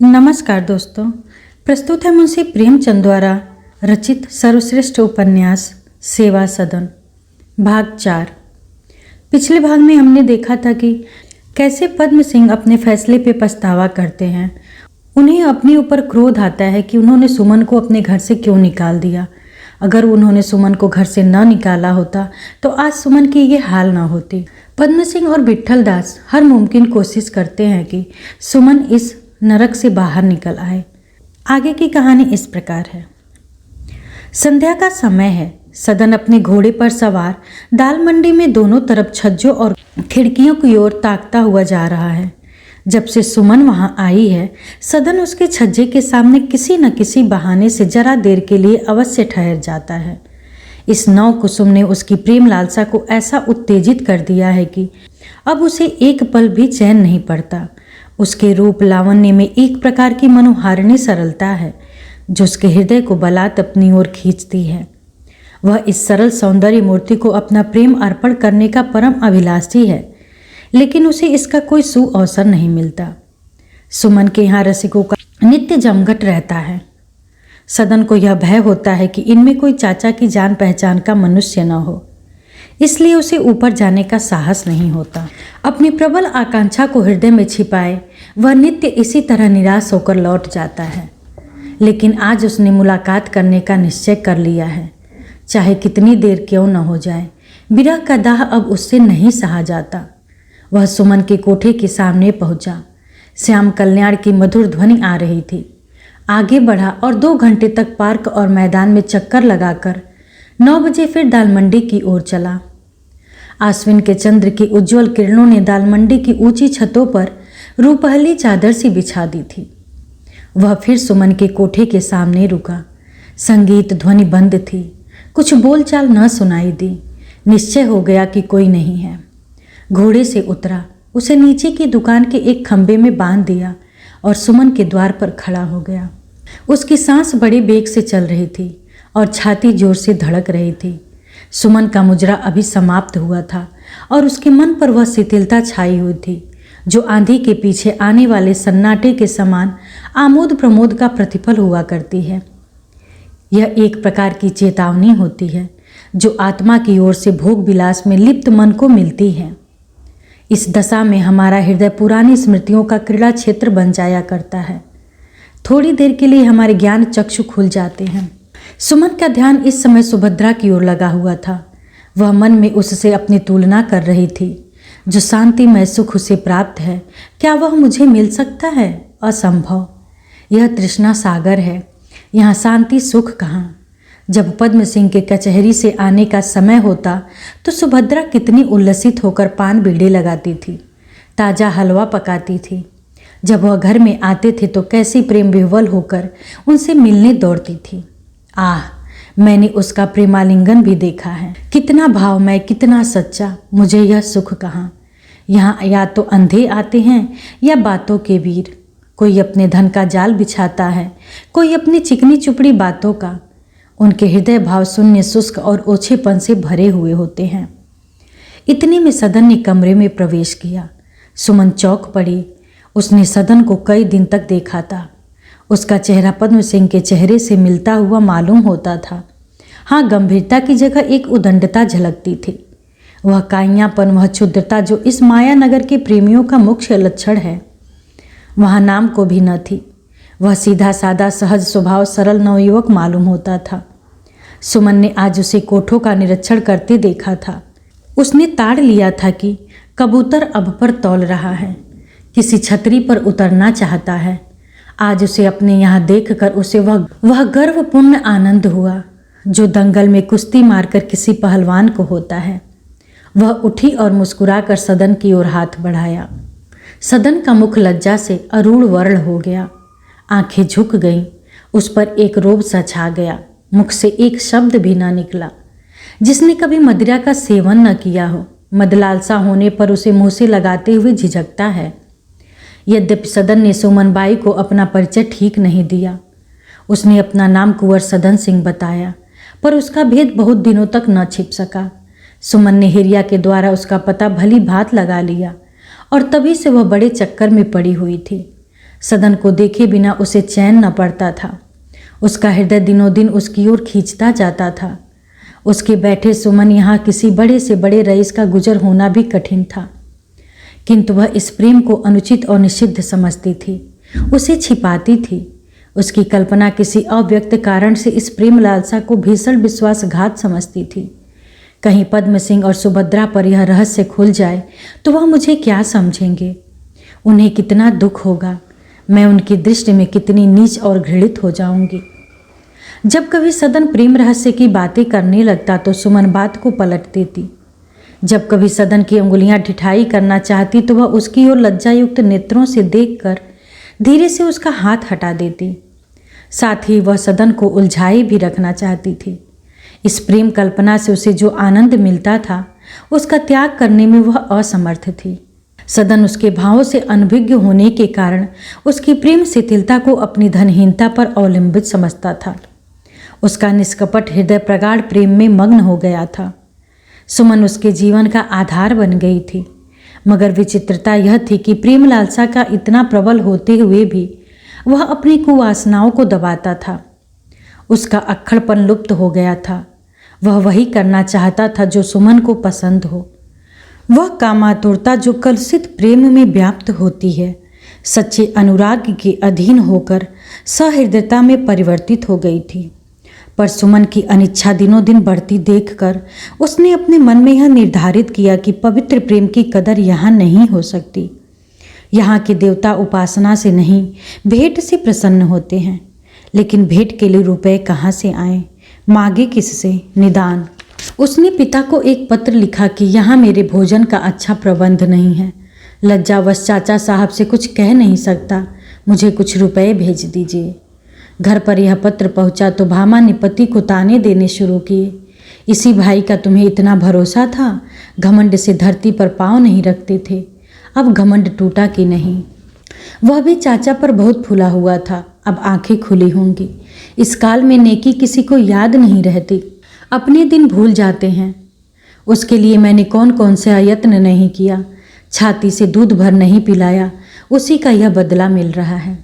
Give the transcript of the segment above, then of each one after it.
नमस्कार दोस्तों, प्रस्तुत है मुंशी प्रेमचंद द्वारा रचित सर्वश्रेष्ठ उपन्यास सेवा सदन भाग 4। पिछले भाग में हमने देखा था कि कैसे पद्म सिंह अपने फैसले पे पछतावा करते हैं। उन्हें अपने ऊपर क्रोध आता है कि उन्होंने सुमन को अपने घर से क्यों निकाल दिया। अगर उन्होंने सुमन को घर से न निकाला होता तो आज सुमन की ये हाल न होती। पद्म सिंह और विट्ठल दास हर मुमकिन कोशिश करते हैं कि सुमन इस नरक से बाहर निकल आए। आगे की कहानी इस प्रकार है। संध्या का समय है। सदन अपने घोड़े पर सवार दाल मंडी में दोनों तरफ छज्जों और खिड़कियों की ओर ताकता हुआ जा रहा है। जब से सुमन वहां आई है, सदन उसके छज्जे के सामने किसी न किसी बहाने से जरा देर के लिए अवश्य ठहर जाता है। इस नव कुसुम ने उसकी प्रेम लालसा को ऐसा उत्तेजित कर दिया है कि अब उसे एक पल भी चैन नहीं पड़ता। उसके रूप लावण्य में एक प्रकार की मनोहारिणी सरलता है जो उसके हृदय को बलात् अपनी ओर खींचती है। वह इस सरल सौंदर्य मूर्ति को अपना प्रेम अर्पण करने का परम अभिलाषी है, लेकिन उसे इसका कोई सुअवसर नहीं मिलता। सुमन के यहाँ रसिकों का नित्य जमघट रहता है। सदन को यह भय होता है कि इनमें कोई चाचा की जान पहचान का मनुष्य न हो, इसलिए उसे ऊपर जाने का साहस नहीं होता। अपनी प्रबल आकांक्षा को हृदय में छिपाए वह नित्य इसी तरह निराश होकर लौट जाता है। लेकिन आज उसने मुलाकात करने का निश्चय कर लिया है, चाहे कितनी देर क्यों न हो जाए। विरह का दाह अब उससे नहीं सहा जाता। वह सुमन के कोठे के सामने पहुंचा। श्याम कल्याण की मधुर ध्वनि आ रही थी। आगे बढ़ा और 2 घंटे तक पार्क और मैदान में चक्कर लगाकर 9 बजे फिर दाल मंडी की ओर चला। आश्विन के चंद्र की उज्जवल किरणों ने दाल मंडी की ऊंची छतों पर रूपहली चादर सी बिछा दी थी। वह फिर सुमन के कोठे के सामने रुका। संगीत ध्वनि बंद थी, कुछ बोलचाल न सुनाई दी। निश्चय हो गया कि कोई नहीं है। घोड़े से उतरा, उसे नीचे की दुकान के एक खंबे में बांध दिया और सुमन के द्वार पर खड़ा हो गया। उसकी सांस बड़े बेग से चल रही थी और छाती जोर से धड़क रही थी। सुमन का मुजरा अभी समाप्त हुआ था और उसके मन पर वह शिथिलता छाई हुई थी जो आंधी के पीछे आने वाले सन्नाटे के समान आमोद प्रमोद का प्रतिफल हुआ करती है। यह एक प्रकार की चेतावनी होती है जो आत्मा की ओर से भोग विलास में लिप्त मन को मिलती है। इस दशा में हमारा हृदय पुरानी स्मृतियों का क्रीड़ा क्षेत्र बन जाया करता है। थोड़ी देर के लिए हमारे ज्ञान चक्षु खुल जाते हैं। सुमन का ध्यान इस समय सुभद्रा की ओर लगा हुआ था। वह मन में उससे अपनी तुलना कर रही थी। जो शांतिमय सुख उसे प्राप्त है, क्या वह मुझे मिल सकता है? असंभव। यह तृष्णा सागर है, यहाँ शांति सुख कहाँ। जब पद्म सिंह के कचहरी से आने का समय होता तो सुभद्रा कितनी उल्लसित होकर पान बीड़े लगाती थी, ताज़ा हलवा पकाती थी। जब वह घर में आते थे तो कैसी प्रेम विह्वल होकर उनसे मिलने दौड़ती थी। आह, मैंने उसका प्रेमालिंगन भी देखा है। कितना भावमय, कितना सच्चा। मुझे यह सुख कहाँ। यहाँ या तो अंधे आते हैं या बातों के वीर। कोई अपने धन का जाल बिछाता है, कोई अपनी चिकनी चुपड़ी बातों का। उनके हृदय भाव शून्य, शुष्क और ओछेपन से भरे हुए होते हैं। इतने में सदन ने कमरे में प्रवेश किया। सुमन चौंक पड़ी। उसने सदन को कई दिन तक देखा था। उसका चेहरा पद्म सिंह के चेहरे से मिलता हुआ मालूम होता था। हाँ, गंभीरता की जगह एक उदंडता झलकती थी। वह काइयापन, वह क्षुद्रता जो इस माया नगर के प्रेमियों का मुख्य लक्षण है, वहाँ नाम को भी न थी। वह सीधा सादा, सहज स्वभाव, सरल नवयुवक मालूम होता था। सुमन ने आज उसे कोठों का निरीक्षण करते देखा था। उसने ताड़ लिया था कि कबूतर अब पर तौल रहा है, किसी छतरी पर उतरना चाहता है। आज उसे अपने यहाँ देखकर उसे वह गर्वपूर्ण आनंद हुआ जो दंगल में कुश्ती मारकर किसी पहलवान को होता है। वह उठी और मुस्कुराकर सदन की ओर हाथ बढ़ाया। सदन का मुख लज्जा से अरूढ़ वर्ण हो गया। आंखें झुक गईं। उस पर एक रोब सा छा गया। मुख से एक शब्द भी न निकला। जिसने कभी मदिरा का सेवन न किया हो, मदलालसा होने पर उसे मुँह से लगाते हुए झिझकता है। यद्यपि सदन ने सुमन बाई को अपना परिचय ठीक नहीं दिया। उसने अपना नाम कुंवर सदन सिंह बताया, पर उसका भेद बहुत दिनों तक न छिप सका। सुमन ने हिरिया के द्वारा उसका पता भली भांत लगा लिया और तभी से वह बड़े चक्कर में पड़ी हुई थी। सदन को देखे बिना उसे चैन न पड़ता था। उसका हृदय दिनों दिन उसकी ओर खींचता जाता था। उसके बैठे सुमन यहाँ किसी बड़े से बड़े रईस का गुजर होना भी कठिन था, किंतु वह इस प्रेम को अनुचित और निषिद्ध समझती थी, उसे छिपाती थी। उसकी कल्पना किसी अव्यक्त कारण से इस प्रेम लालसा को भीषण विश्वासघात समझती थी। कहीं पद्म सिंह और सुभद्रा पर यह रहस्य खुल जाए तो वह मुझे क्या समझेंगे, उन्हें कितना दुख होगा, मैं उनकी दृष्टि में कितनी नीच और घृणित हो जाऊंगी। जब कभी सदन प्रेम रहस्य की बातें करने लगता तो सुमन बात को पलट देती। जब कभी सदन की उंगलियां ढिठाई करना चाहती तो वह उसकी ओर लज्जायुक्त नेत्रों से देखकर धीरे से उसका हाथ हटा देती। साथ ही वह सदन को उलझाए भी रखना चाहती थी। इस प्रेम कल्पना से उसे जो आनंद मिलता था उसका त्याग करने में वह असमर्थ थी। सदन उसके भावों से अनभिज्ञ होने के कारण उसकी प्रेम शिथिलता को अपनी धनहीनता पर अवलंबित समझता था। उसका निष्कपट हृदय प्रगाढ़ प्रेम में मग्न हो गया था। सुमन उसके जीवन का आधार बन गई थी, मगर विचित्रता यह थी कि प्रेम लालसा का इतना प्रबल होते हुए भी वह अपनी कुवासनाओं को दबाता था। उसका अक्खड़पन लुप्त हो गया था। वह वही करना चाहता था जो सुमन को पसंद हो। वह कामातुरता जो कलुषित प्रेम में व्याप्त होती है, सच्चे अनुराग के अधीन होकर सहृदयता में परिवर्तित हो गई थी। पर सुमन की अनिच्छा दिनों दिन बढ़ती देखकर उसने अपने मन में यह निर्धारित किया कि पवित्र प्रेम की कदर यहाँ नहीं हो सकती। यहाँ के देवता उपासना से नहीं, भेंट से प्रसन्न होते हैं, लेकिन भेंट के लिए रुपए कहाँ से आए, मांगे किससे? निदान उसने पिता को एक पत्र लिखा कि यहाँ मेरे भोजन का अच्छा प्रबंध नहीं है, लज्जावश चाचा साहब से कुछ कह नहीं सकता, मुझे कुछ रुपए भेज दीजिए। घर पर यह पत्र पहुंचा तो भामा ने पति को ताने देने शुरू किए। इसी भाई का तुम्हें इतना भरोसा था, घमंड से धरती पर पाँव नहीं रखते थे, अब घमंड टूटा कि नहीं। वह भी चाचा पर बहुत फूला हुआ था, अब आंखें खुली होंगी। इस काल में नेकी किसी को याद नहीं रहती, अपने दिन भूल जाते हैं। उसके लिए मैंने कौन कौन से अयत्न नहीं किया, छाती से दूध भर नहीं पिलाया, उसी का यह बदला मिल रहा है।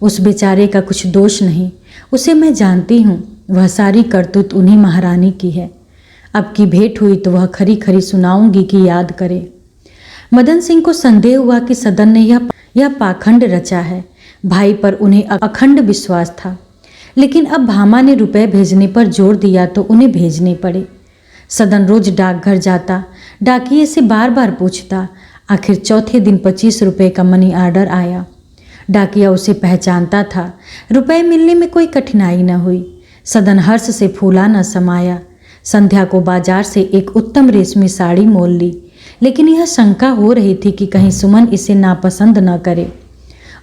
उस बेचारे का कुछ दोष नहीं, उसे मैं जानती हूँ, वह सारी करतूत उन्हीं महारानी की है। अब की भेंट हुई तो वह खरी खरी सुनाऊंगी कि याद करे। मदन सिंह को संदेह हुआ कि सदन ने यह पाखंड रचा है। भाई पर उन्हें अखंड विश्वास था, लेकिन अब भामा ने रुपए भेजने पर जोर दिया तो उन्हें भेजने पड़े। सदन रोज डाकघर जाता, डाकिये से बार बार पूछता। आखिर चौथे दिन 25 रुपये का मनी आर्डर आया। डाकिया उसे पहचानता था। रुपए मिलने में कोई कठिनाई न हुई। सदन हर्ष से फूला न समाया। संध्या को बाजार से एक उत्तम रेशमी साड़ी मोल ली, लेकिन यह शंका हो रही थी कि कहीं सुमन इसे नापसंद न करे।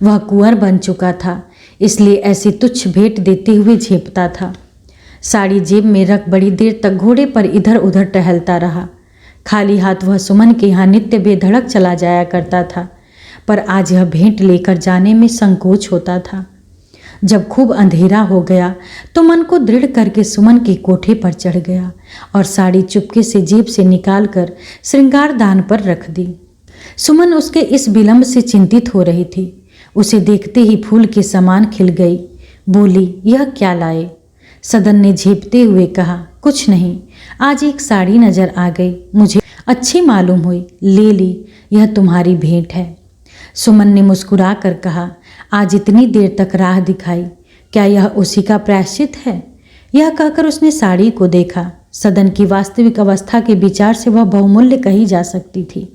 वह कुंवर बन चुका था, इसलिए ऐसी तुच्छ भेंट देते हुए झेपता था। साड़ी जेब में रख बड़ी देर तक घोड़े पर इधर उधर टहलता रहा। खाली हाथ वह सुमन के यहाँ नित्य बेधड़क चला जाया करता था, पर आज यह भेंट लेकर जाने में संकोच होता था। जब खूब अंधेरा हो गया तो मन को दृढ़ करके सुमन के कोठे पर चढ़ गया और साड़ी चुपके से जेब से निकालकर श्रृंगारदान पर रख दी। सुमन उसके इस विलंब से चिंतित हो रही थी। उसे देखते ही फूल के समान खिल गई। बोली, यह क्या लाए? सदन ने झेपते हुए कहा, कुछ नहीं, आज एक साड़ी नजर आ गई, मुझे अच्छी मालूम हुई, ले ली, यह तुम्हारी भेंट है। सुमन ने मुस्कुरा कर कहा, आज इतनी देर तक राह दिखाई, क्या यह उसी का प्रायश्चित है? यह कहकर उसने साड़ी को देखा। सदन की वास्तविक अवस्था के विचार से वह बहुमूल्य कही जा सकती थी।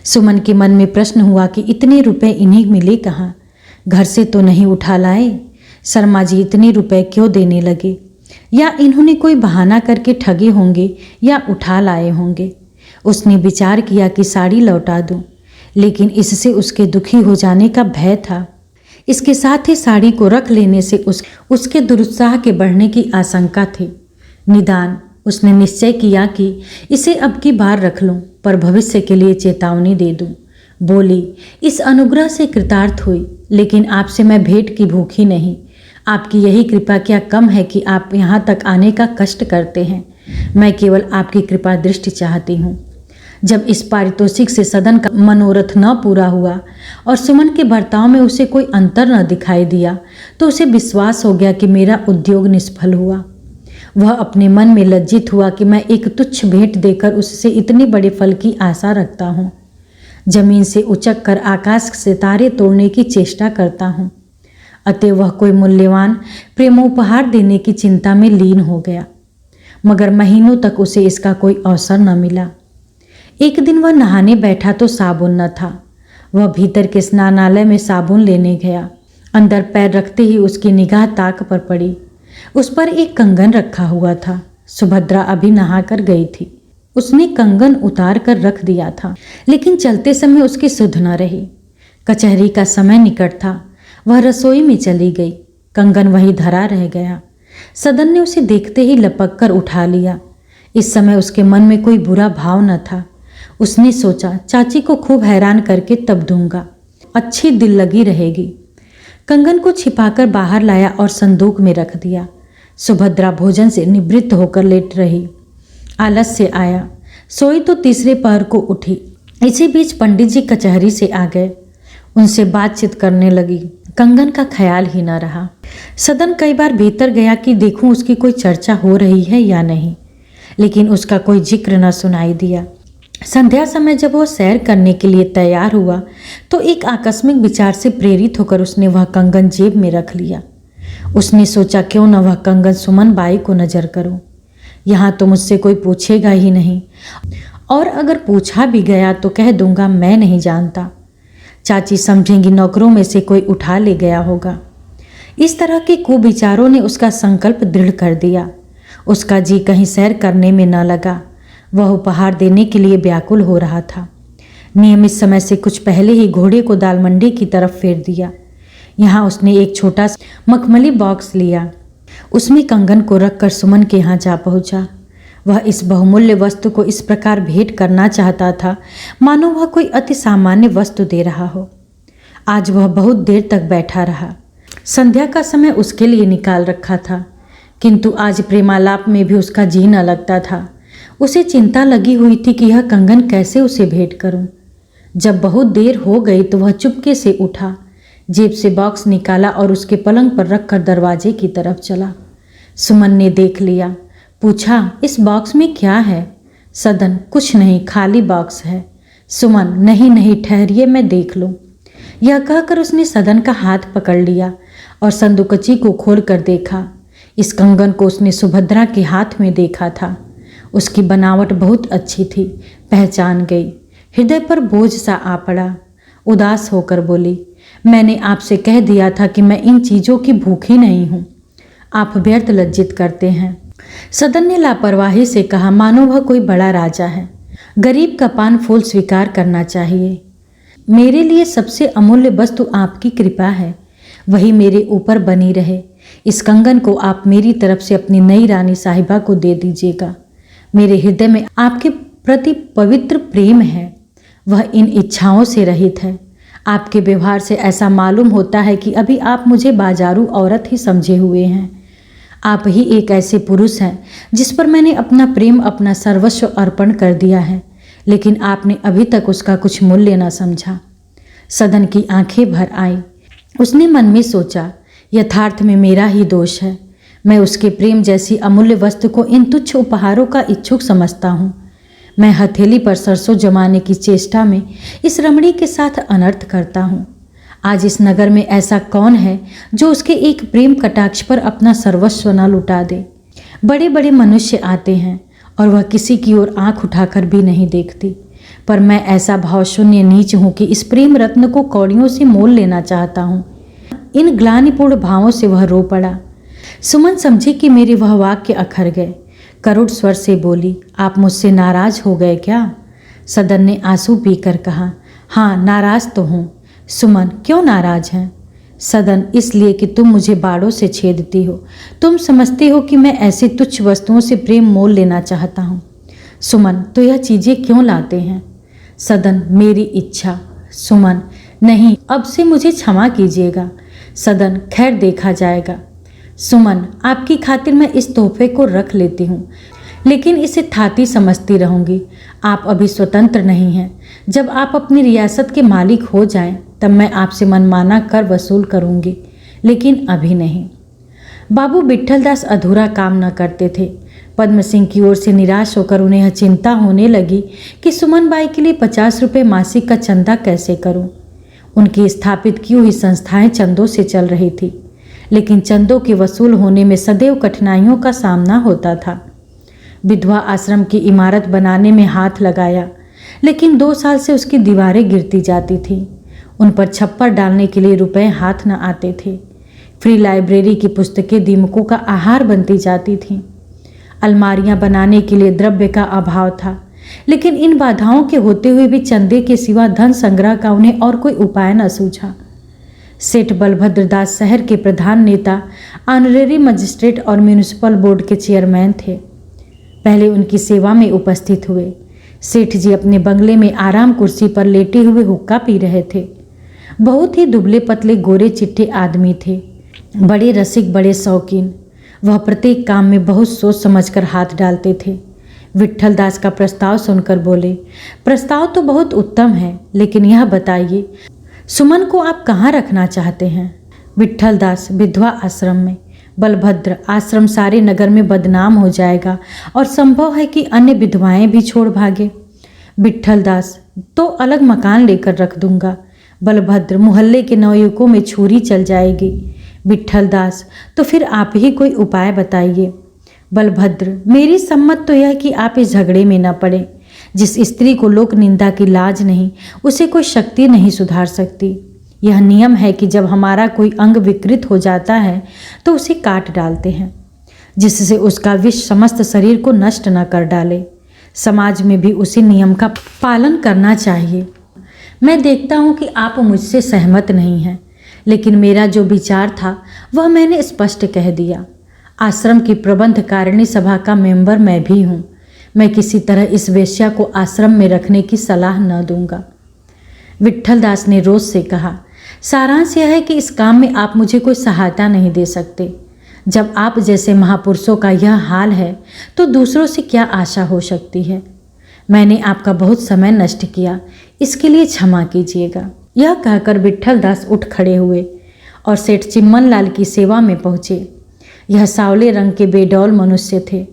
सुमन के मन में प्रश्न हुआ कि इतने रुपए इन्हें मिले कहाँ? घर से तो नहीं उठा लाए? शर्मा जी इतने रुपए क्यों देने लगे? या इन्होंने कोई बहाना करके ठगे होंगे या उठा लाए होंगे। उसने विचार किया कि साड़ी लौटा दूं, लेकिन इससे उसके दुखी हो जाने का भय था। इसके साथ ही साड़ी को रख लेने से उसके दुरुत्साह के बढ़ने की आशंका थी। निदान उसने निश्चय किया कि इसे अब की बार रख लूं, पर भविष्य के लिए चेतावनी दे दूं। बोली, इस अनुग्रह से कृतार्थ हुई, लेकिन आपसे मैं भेंट की भूखी नहीं। आपकी यही कृपा क्या कम है कि आप यहाँ तक आने का कष्ट करते हैं। मैं केवल आपकी कृपा दृष्टि चाहती हूँ। जब इस पारितोषिक से सदन का मनोरथ न पूरा हुआ और सुमन के बर्ताव में उसे कोई अंतर न दिखाई दिया तो उसे विश्वास हो गया कि मेरा उद्योग निष्फल हुआ। वह अपने मन में लज्जित हुआ कि मैं एक तुच्छ भेंट देकर उससे इतने बड़े फल की आशा रखता हूँ। जमीन से उचक कर आकाश से तारे तोड़ने की चेष्टा करता हूँ। अतः वह कोई मूल्यवान प्रेमोपहार देने की चिंता में लीन हो गया, मगर महीनों तक उसे इसका कोई अवसर न मिला। एक दिन वह नहाने बैठा तो साबुन न था। वह भीतर के स्नानालय में साबुन लेने गया। अंदर पैर रखते ही उसकी निगाह ताक पर पड़ी। उस पर एक कंगन रखा हुआ था। सुभद्रा अभी नहाकर गई थी। उसने कंगन उतार कर रख दिया था, लेकिन चलते समय उसकी सुध न रही। कचहरी का समय निकट था। वह रसोई में चली गई। कंगन वहीं धरा रह गया। सदन ने उसे देखते ही लपक कर उठा लिया। इस समय उसके मन में कोई बुरा भाव न था। उसने सोचा, चाची को खूब हैरान करके तब दूंगा, अच्छी दिल लगी रहेगी। कंगन को छिपाकर बाहर लाया और संदूक में रख दिया। सुभद्रा भोजन से निवृत्त होकर लेट रही। आलस्य आया। सोई तो तीसरे पहर को उठी। इसी बीच पंडित जी कचहरी से आ गए। उनसे बातचीत करने लगी। कंगन का ख्याल ही न रहा। सदन कई बार भीतर गया कि देखूं उसकी कोई चर्चा हो रही है या नहीं, लेकिन उसका कोई जिक्र न सुनाई दिया। संध्या समय जब वह सैर करने के लिए तैयार हुआ तो एक आकस्मिक विचार से प्रेरित होकर उसने वह कंगन जेब में रख लिया। उसने सोचा, क्यों न वह कंगन सुमन बाई को नजर करूं। यहाँ तो मुझसे कोई पूछेगा ही नहीं, और अगर पूछा भी गया तो कह दूंगा मैं नहीं जानता। चाची समझेंगी नौकरों में से कोई उठा ले गया होगा। इस तरह के कुविचारों ने उसका संकल्प दृढ़ कर दिया। उसका जी कहीं सैर करने में न लगा। वह उपहार देने के लिए व्याकुल हो रहा था। नियमित समय से कुछ पहले ही घोड़े को दाल मंडी की तरफ फेर दिया। यहाँ उसने एक छोटा मखमली बॉक्स लिया। उसमें कंगन को रखकर सुमन के यहाँ जा पहुँचा। वह इस बहुमूल्य वस्तु को इस प्रकार भेंट करना चाहता था मानो वह कोई अति सामान्य वस्तु दे रहा हो। आज वह बहुत देर तक बैठा रहा। संध्या का समय उसके लिए निकाल रखा था, किंतु आज प्रेमालाप में भी उसका जी न लगता था। उसे चिंता लगी हुई थी कि यह कंगन कैसे उसे भेंट करूं। जब बहुत देर हो गई तो वह चुपके से उठा, जेब से बॉक्स निकाला और उसके पलंग पर रखकर दरवाजे की तरफ चला। सुमन ने देख लिया। पूछा, इस बॉक्स में क्या है? सदन, कुछ नहीं, खाली बॉक्स है। सुमन, नहीं नहीं, ठहरिए, मैं देख लूं। यह कहकर उसने सदन का हाथ पकड़ लिया और संदूकची को खोल कर देखा। इस कंगन को उसने सुभद्रा के हाथ में देखा था। उसकी बनावट बहुत अच्छी थी। पहचान गई। हृदय पर बोझ सा आ पड़ा। उदास होकर बोली, मैंने आपसे कह दिया था कि मैं इन चीज़ों की भूखी नहीं हूँ। आप व्यर्थ लज्जित करते हैं। सदन ने लापरवाही से कहा, मानो वह कोई बड़ा राजा है। गरीब का पान फूल स्वीकार करना चाहिए। मेरे लिए सबसे अमूल्य वस्तु आपकी कृपा है, वही मेरे ऊपर बनी रहे। इस कंगन को आप मेरी तरफ से अपनी नई रानी साहिबा को दे दीजिएगा। मेरे हृदय में आपके प्रति पवित्र प्रेम है, वह इन इच्छाओं से रहित है। आपके व्यवहार से ऐसा मालूम होता है कि अभी आप मुझे बाजारू औरत ही समझे हुए हैं। आप ही एक ऐसे पुरुष हैं जिस पर मैंने अपना प्रेम, अपना सर्वस्व अर्पण कर दिया है, लेकिन आपने अभी तक उसका कुछ मूल्य न समझा। सदन की आंखें भर आई। उसने मन में सोचा, यथार्थ में मेरा ही दोष है। मैं उसके प्रेम जैसी अमूल्य वस्तु को इन तुच्छ उपहारों का इच्छुक समझता हूँ। मैं हथेली पर सरसों जमाने की चेष्टा में इस रमणी के साथ अनर्थ करता हूँ। आज इस नगर में ऐसा कौन है जो उसके एक प्रेम कटाक्ष पर अपना सर्वस्व न लुटा दे। बड़े बड़े मनुष्य आते हैं और वह किसी की ओर आंख उठाकर भी नहीं देखती, पर मैं ऐसा भावशून्य नीच हूँ कि इस प्रेम रत्न को कौड़ियों से मोल लेना चाहता हूँ। इन ग्लानिपूर्ण भावों से वह रो पड़ा। सुमन समझी कि मेरे वह वाक्य अखर गए। करुण स्वर से बोली, आप मुझसे नाराज हो गए क्या? सदन ने आंसू पीकर कहा, हाँ, नाराज तो हूँ। सुमन, क्यों नाराज हैं? सदन, इसलिए कि तुम मुझे बाड़ों से छेदती हो। तुम समझती हो कि मैं ऐसी तुच्छ वस्तुओं से प्रेम मोल लेना चाहता हूँ। सुमन, तो यह चीज़ें क्यों लाते हैं? सदन, मेरी इच्छा। सुमन, नहीं, अब से मुझे क्षमा कीजिएगा। सदन, खैर देखा जाएगा। सुमन, आपकी खातिर मैं इस तोहफे को रख लेती हूँ, लेकिन इसे थाती समझती रहूंगी। आप अभी स्वतंत्र नहीं हैं। जब आप अपनी रियासत के मालिक हो जाएं, तब मैं आपसे मनमाना कर वसूल करूंगी, लेकिन अभी नहीं। बाबू विट्ठलदास अधूरा काम न करते थे। पद्म सिंह की ओर से निराश होकर उन्हें यह चिंता होने लगी कि सुमन बाई के लिए 50 रुपये मासिक का चंदा कैसे करूं। उनकी स्थापित की हुई संस्थाएं चंदों से चल रही थी, लेकिन चंदों के वसूल होने में सदैव कठिनाइयों का सामना होता था। विधवा आश्रम की इमारत बनाने में हाथ लगाया, लेकिन 2 साल से उसकी दीवारें गिरती जाती थीं। उन पर छप्पर डालने के लिए रुपए हाथ न आते थे। फ्री लाइब्रेरी की पुस्तकें दीमकों का आहार बनती जाती थीं। अलमारियां बनाने के लिए द्रव्य का अभाव था, लेकिन इन बाधाओं के होते हुए भी चंदे के सिवा धन संग्रह का उन्हें और कोई उपाय न सूझा। सेठ बलभद्र दास शहर के प्रधान नेता, ऑनरेरी मजिस्ट्रेट और म्यूनिसिपल बोर्ड के चेयरमैन थे। पहले उनकी सेवा में उपस्थित हुए। सेठ जी अपने बंगले में आराम कुर्सी पर लेटे हुए हुक्का पी रहे थे। बहुत ही दुबले पतले गोरे चिट्टे आदमी थे, बड़े रसिक, बड़े शौकीन। वह प्रत्येक काम में बहुत सोच समझकर हाथ डालते थे। विट्ठलदास का प्रस्ताव सुनकर बोले, प्रस्ताव तो बहुत उत्तम है, लेकिन यह बताइए सुमन को आप कहाँ रखना चाहते हैं? विट्ठलदास, विधवा आश्रम में। बलभद्र, आश्रम सारे नगर में बदनाम हो जाएगा और संभव है कि अन्य विधवाएं भी छोड़ भागे। विट्ठलदास, तो अलग मकान लेकर रख दूंगा। बलभद्र, मोहल्ले के नवयुवकों में छुरी चल जाएगी। विट्ठलदास, तो फिर आप ही कोई उपाय बताइए। बलभद्र, मेरी सम्मत तो यह कि आप इस झगड़े में न पड़े। जिस स्त्री को लोक निंदा की लाज नहीं, उसे कोई शक्ति नहीं सुधार सकती। यह नियम है कि जब हमारा कोई अंग विकृत हो जाता है तो उसे काट डालते हैं, जिससे उसका विष समस्त शरीर को नष्ट न कर डाले। समाज में भी उसी नियम का पालन करना चाहिए। मैं देखता हूँ कि आप मुझसे सहमत नहीं हैं, लेकिन मेरा जो विचार था वह मैंने स्पष्ट कह दिया। आश्रम की प्रबंधकारिणी सभा का मेंबर मैं भी हूँ। मैं किसी तरह इस वेश्या को आश्रम में रखने की सलाह न दूंगा। विट्ठलदास ने रोष से कहा, सारांश यह है कि इस काम में आप मुझे कोई सहायता नहीं दे सकते। जब आप जैसे महापुरुषों का यह हाल है तो दूसरों से क्या आशा हो सकती है। मैंने आपका बहुत समय नष्ट किया, इसके लिए क्षमा कीजिएगा। यह कहकर विट्ठलदास उठ खड़े हुए और सेठ चिम्मनलाल की सेवा में पहुँचे। यह सांवले रंग के बेडौल मनुष्य थे।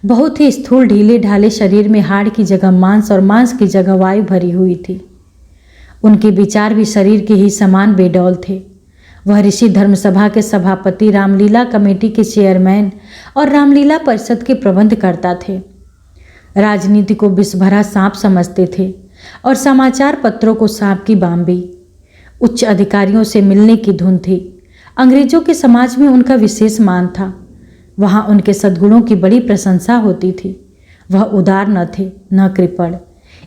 बहुत ही स्थूल, ढीले ढाले शरीर में हाड़ की जगह मांस और मांस की जगह वायु भरी हुई थी। उनके विचार भी शरीर के ही समान बेडौल थे। वह ऋषि धर्मसभा के सभापति, रामलीला कमेटी के चेयरमैन और रामलीला परिषद के प्रबंधकर्ता थे। राजनीति को विषभरा सांप समझते थे और समाचार पत्रों को सांप की बाम्बी। उच्च अधिकारियों से मिलने की धुन थी। अंग्रेजों के समाज में उनका विशेष मान था। वहाँ उनके सद्गुणों की बड़ी प्रशंसा होती थी। वह उदार न थे, न कृपण।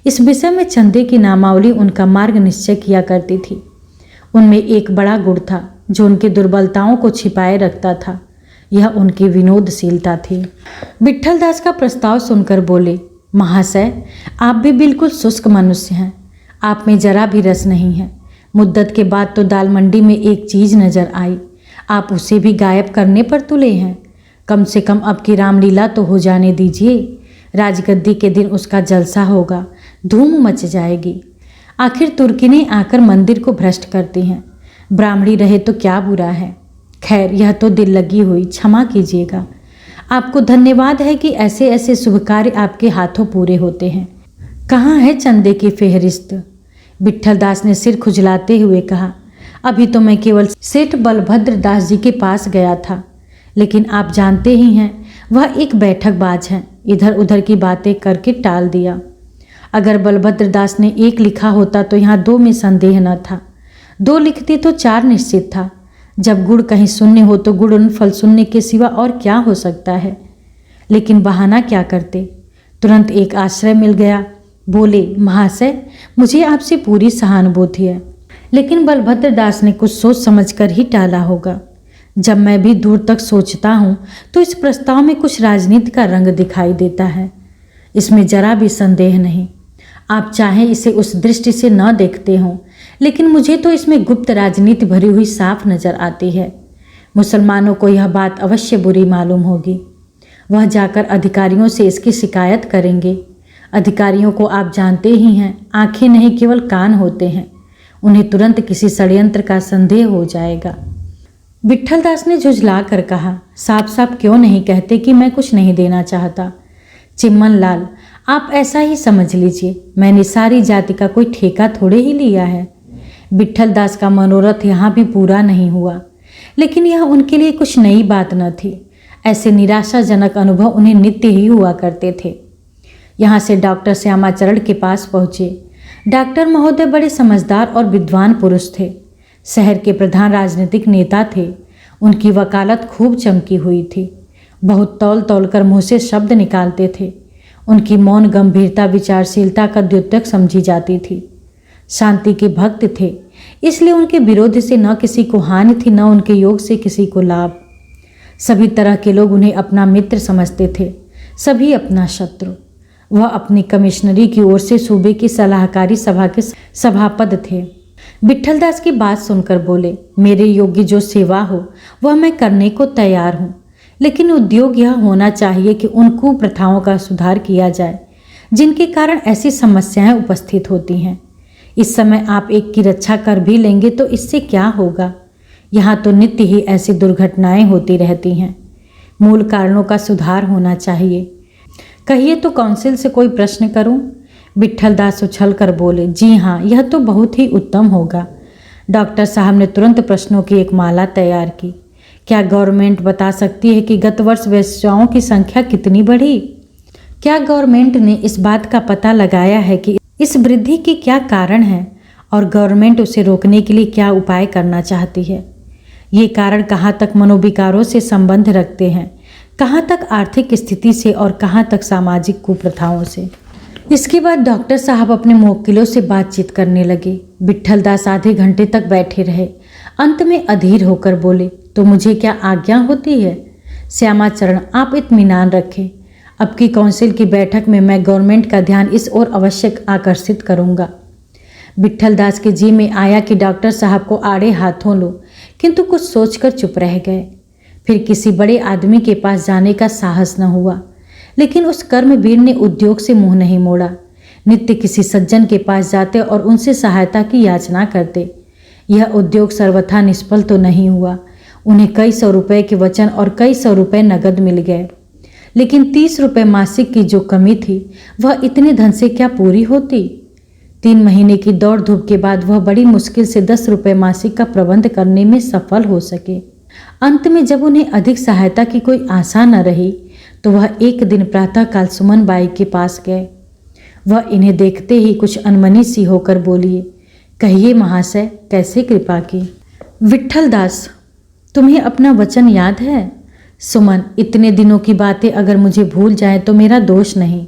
इस विषय में चंदे की नामावली उनका मार्ग निश्चय किया करती थी। उनमें एक बड़ा गुण था जो उनकी दुर्बलताओं को छिपाए रखता था। यह उनकी विनोदशीलता थी। विट्ठलदास का प्रस्ताव सुनकर बोले, महाशय, आप भी बिल्कुल शुष्क मनुष्य हैं। आप में जरा भी रस नहीं है। मुद्दत के बाद तो दाल मंडी में एक चीज़ नजर आई, आप उसे भी गायब करने पर तुले हैं। कम से कम अब की रामलीला तो हो जाने दीजिए। राजगद्दी के दिन उसका जलसा होगा, धूम मच जाएगी। आखिर तुर्किनें आकर मंदिर को भ्रष्ट करती हैं। ब्राह्मणी रहे तो क्या बुरा है। खैर, यह तो दिल लगी हुई, क्षमा कीजिएगा। आपको धन्यवाद है कि ऐसे ऐसे शुभ कार्य आपके हाथों पूरे होते हैं। कहाँ है चंदे की फेहरिस्त? विट्ठलदास ने सिर खुजलाते हुए कहा, अभी तो मैं केवल सेठ बलभद्र दास जी के पास गया था, लेकिन आप जानते ही हैं वह एक बैठकबाज हैं। इधर उधर की बातें करके टाल दिया। अगर बलभद्र दास ने एक लिखा होता तो यहाँ 2 में संदेह न था। 2 लिखते तो 4 निश्चित था। जब गुड़ कहीं शून्य हो तो गुड़ फल शून्य के सिवा और क्या हो सकता है। लेकिन बहाना क्या करते। तुरंत एक आश्रय मिल गया। बोले, महाशय, मुझे आपसे पूरी सहानुभूति है। लेकिन बलभद्र दास ने कुछ सोच समझकर ही टाला होगा। जब मैं भी दूर तक सोचता हूँ तो इस प्रस्ताव में कुछ राजनीति का रंग दिखाई देता है। इसमें जरा भी संदेह नहीं। आप चाहें इसे उस दृष्टि से न देखते हों, लेकिन मुझे तो इसमें गुप्त राजनीति भरी हुई साफ नजर आती है। मुसलमानों को यह बात अवश्य बुरी मालूम होगी। वह जाकर अधिकारियों से इसकी शिकायत करेंगे। अधिकारियों को आप जानते ही हैं, आंखें नहीं केवल कान होते हैं। उन्हें तुरंत किसी षड्यंत्र का संदेह हो जाएगा। विट्ठलदास ने झुंझला कर कहा, साफ साफ क्यों नहीं कहते कि मैं कुछ नहीं देना चाहता। चिम्मन लाल, आप ऐसा ही समझ लीजिए, मैंने सारी जाति का कोई ठेका थोड़े ही लिया है। विट्ठलदास का मनोरथ यहाँ भी पूरा नहीं हुआ, लेकिन यह उनके लिए कुछ नई बात न थी। ऐसे निराशाजनक अनुभव उन्हें नित्य ही हुआ करते थे। यहाँ से डॉक्टर श्यामाचरण के पास पहुँचे। डॉक्टर महोदय बड़े समझदार और विद्वान पुरुष थे। शहर के प्रधान राजनीतिक नेता थे। उनकी वकालत खूब चमकी हुई थी। बहुत तौल तौल कर मुँह से शब्द निकालते थे। उनकी मौन गंभीरता विचारशीलता का द्योतक समझी जाती थी। शांति के भक्त थे, इसलिए उनके विरोध से न किसी को हानि थी, न उनके योग से किसी को लाभ। सभी तरह के लोग उन्हें अपना मित्र समझते थे, सभी अपना शत्रु। वह अपनी कमिश्नरी की ओर से सूबे की सलाहकारी सभा के सभापति थे। विट्ठलदास की बात सुनकर बोले, मेरे योग्य जो सेवा हो वह मैं करने को तैयार हूँ, लेकिन उद्योग यह होना चाहिए कि उन कुप्रथाओं का सुधार किया जाए जिनके कारण ऐसी समस्याएं उपस्थित होती हैं। इस समय आप एक की रक्षा कर भी लेंगे तो इससे क्या होगा। यहाँ तो नित्य ही ऐसी दुर्घटनाएं होती रहती हैं। मूल कारणों का सुधार होना चाहिए। कहिए तो काउंसिल से कोई प्रश्न करूं? विट्ठलदास उछल कर बोले, जी हाँ, यह तो बहुत ही उत्तम होगा। डॉक्टर साहब ने तुरंत प्रश्नों की एक माला तैयार की। क्या गवर्नमेंट बता सकती है कि गत वर्ष वेश्याओं की संख्या कितनी बढ़ी? क्या गवर्नमेंट ने इस बात का पता लगाया है कि इस वृद्धि के क्या कारण हैं और गवर्नमेंट उसे रोकने के लिए क्या उपाय करना चाहती है? ये कारण कहाँ तक मनोविकारों से संबंध रखते हैं, कहाँ तक आर्थिक स्थिति से और कहाँ तक सामाजिक कुप्रथाओं से। इसके बाद डॉक्टर साहब अपने मुवक्किलों से बातचीत करने लगे। विट्ठलदास आधे घंटे तक बैठे रहे। अंत में अधीर होकर बोले, तो मुझे क्या आज्ञा होती है? श्यामाचरण, आप इत्मीनान रखें। अब की काउंसिल की बैठक में मैं गवर्नमेंट का ध्यान इस ओर अवश्य आकर्षित करूंगा। विट्ठलदास के जी में आया कि डॉक्टर साहब को आड़े हाथों लो, किंतु कुछ सोचकर चुप रह गए। फिर किसी बड़े आदमी के पास जाने का साहस न हुआ, लेकिन उस कर्मवीर ने उद्योग से मुंह नहीं मोड़ा। नित्य किसी सज्जन के पास जाते और उनसे सहायता की याचना करते। यह उद्योग सर्वथा निष्फल तो नहीं हुआ। उन्हें कई सौ रुपए के वचन और कई सौ रुपए नगद मिल गए, लेकिन 30 रुपए मासिक की जो कमी थी वह इतने धन से क्या पूरी होती? 3 महीने की दौड़ धूप के बाद वह बड़ी मुश्किल से 10 रुपए मासिक का प्रबंध करने में सफल हो सके। अंत में जब उन्हें अधिक सहायता की कोई आशा न रही तो वह एक दिन प्रातःकाल सुमन बाई के पास गए। वह इन्हें देखते ही कुछ अनमनी सी होकर बोली, कहिए महाशय, कैसे कृपा की? विट्ठलदास, तुम्हें अपना वचन याद है? सुमन, इतने दिनों की बातें अगर मुझे भूल जाए तो मेरा दोष नहीं।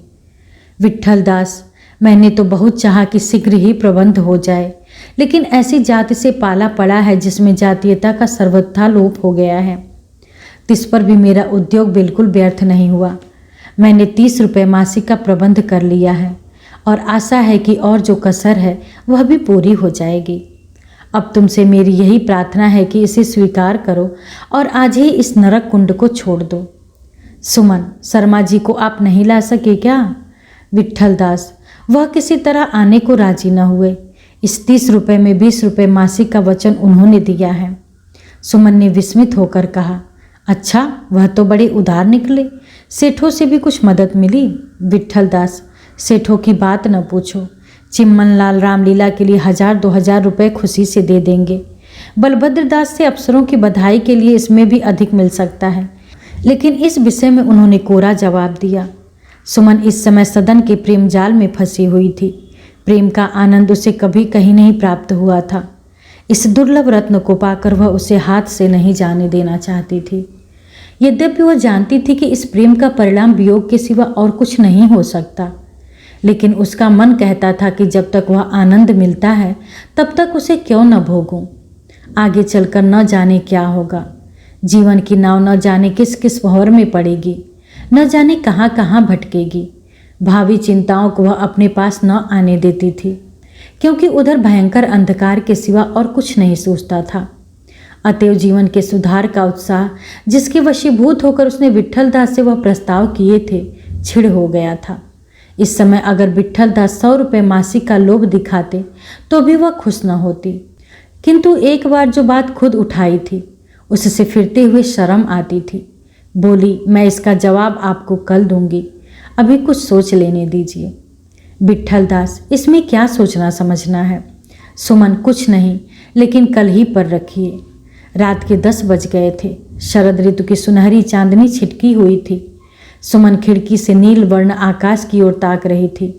विट्ठलदास, मैंने तो बहुत चाहा कि शीघ्र ही प्रबंध हो जाए, लेकिन ऐसी जाति से पाला पड़ा है जिसमें जातीयता का सर्वथा लोप हो गया है। इस पर भी मेरा उद्योग बिल्कुल व्यर्थ नहीं हुआ। मैंने 30 रुपये मासिक का प्रबंध कर लिया है और आशा है कि और जो कसर है वह भी पूरी हो जाएगी। अब तुमसे मेरी यही प्रार्थना है कि इसे स्वीकार करो और आज ही इस नरक कुंड को छोड़ दो। सुमन, शर्मा जी को आप नहीं ला सके क्या? विट्ठलदास, वह किसी तरह आने को राजी न हुए। इस 30 रुपये में 20 रुपये मासिक का वचन उन्होंने दिया है। सुमन ने विस्मित होकर कहा, अच्छा, वह तो बड़े उदार निकले। सेठों से भी कुछ मदद मिली? विट्ठलदास, सेठों की बात न पूछो। चिम्मन लाल रामलीला के लिए 1000-2000 रुपये खुशी से दे देंगे। बलभद्र दास से अफसरों की बधाई के लिए इसमें भी अधिक मिल सकता है, लेकिन इस विषय में उन्होंने कोरा जवाब दिया। सुमन इस समय सदन के प्रेम जाल में फंसी हुई थी। प्रेम का आनंद उसे कभी कहीं नहीं प्राप्त हुआ था। इस दुर्लभ रत्न को पाकर वह उसे हाथ से नहीं जाने देना चाहती थी। यद्यपि वह जानती थी कि इस प्रेम का परिणाम वियोग के सिवा और कुछ नहीं हो सकता, लेकिन उसका मन कहता था कि जब तक वह आनंद मिलता है तब तक उसे क्यों न भोगूं। आगे चलकर न जाने क्या होगा। जीवन की नाव न जाने किस किस भंवर में पड़ेगी, न जाने कहाँ कहाँ भटकेगी। भावी चिंताओं को वह अपने पास न आने देती थी, क्योंकि उधर भयंकर अंधकार के सिवा और कुछ नहीं सोचता था। अतएव जीवन के सुधार का उत्साह जिसके वशीभूत होकर उसने विट्ठल दास से वह प्रस्ताव किए थे छिड़ हो गया था। इस समय अगर विट्ठल दास 100 रुपये मासिक का लोभ दिखाते तो भी वह खुश न होती, किंतु एक बार जो बात खुद उठाई थी उससे फिरते हुए शर्म आती थी। बोली, मैं इसका जवाब आपको कल दूंगी, अभी कुछ सोच लेने दीजिए। विट्ठल दास, इसमें क्या सोचना समझना है? सुमन, कुछ नहीं, लेकिन कल ही पर रखिए। रात के 10 बज गए थे। शरद ऋतु की सुनहरी चांदनी छिटकी हुई थी। सुमन खिड़की से नील वर्ण आकाश की ओर ताक रही थी,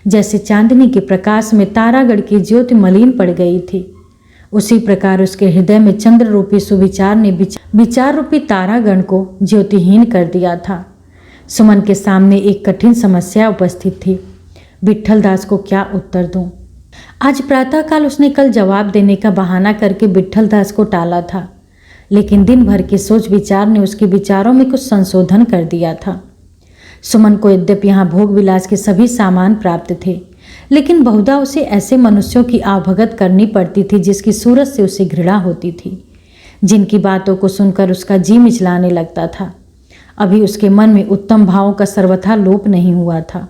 जैसे चांदनी के प्रकाश में तारागढ़ की ज्योति मलिन पड़ गई थी। उसी प्रकार उसके हृदय में चंद्र रूपी सुविचार ने विचार रूपी तारागण को ज्योतिहीन कर दिया था। सुमन के सामने एक कठिन समस्या उपस्थित थी। विट्ठल दास को क्या उत्तर दूं? आज प्रातःकाल उसने कल जवाब देने का बहाना करके विट्ठल दास को टाला था, लेकिन दिन भर के सोच विचार ने उसके विचारों में कुछ संशोधन कर दिया था। सुमन को यद्यपि यहाँ भोग विलास के सभी सामान प्राप्त थे, लेकिन बहुधा उसे ऐसे मनुष्यों की आवभगत करनी पड़ती थी जिसकी सूरत से उसे घृणा होती थी, जिनकी बातों को सुनकर उसका जी मिचलाने लगता था। अभी उसके मन में उत्तम भावों का सर्वथा लोप नहीं हुआ था।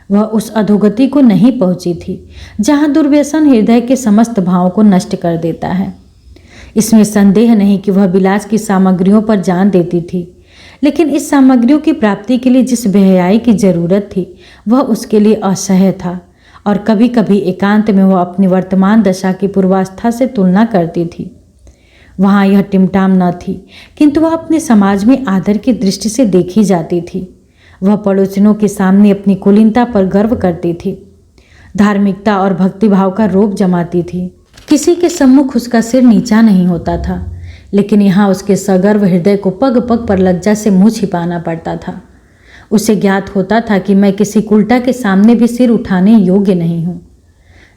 वह उस अधोगति को नहीं पहुंची थी जहाँ दुर्व्यसन हृदय के समस्त भावों को नष्ट कर देता है। इसमें संदेह नहीं कि वह विलास की सामग्रियों पर जान देती थी, लेकिन इस सामग्रियों की प्राप्ति के लिए जिस बेहयाई की जरूरत थी वह उसके लिए असह्य था, और कभी कभी एकांत में वह अपनी वर्तमान दशा की पूर्वावस्था से तुलना करती थी। वहाँ यह टिमटाम न थी, किंतु वह अपने समाज में आदर की दृष्टि से देखी जाती थी। वह पड़ोसियों के सामने अपनी कुलीनता पर गर्व करती थी, धार्मिकता और भक्तिभाव का रोब जमाती थी। किसी के सम्मुख उसका सिर नीचा नहीं होता था, लेकिन यहाँ उसके सगर्व हृदय को पग पग पर लज्जा से मुँह छिपाना पड़ता था। उसे ज्ञात होता था कि मैं किसी कुलटा के सामने भी सिर उठाने योग्य नहीं हूँ।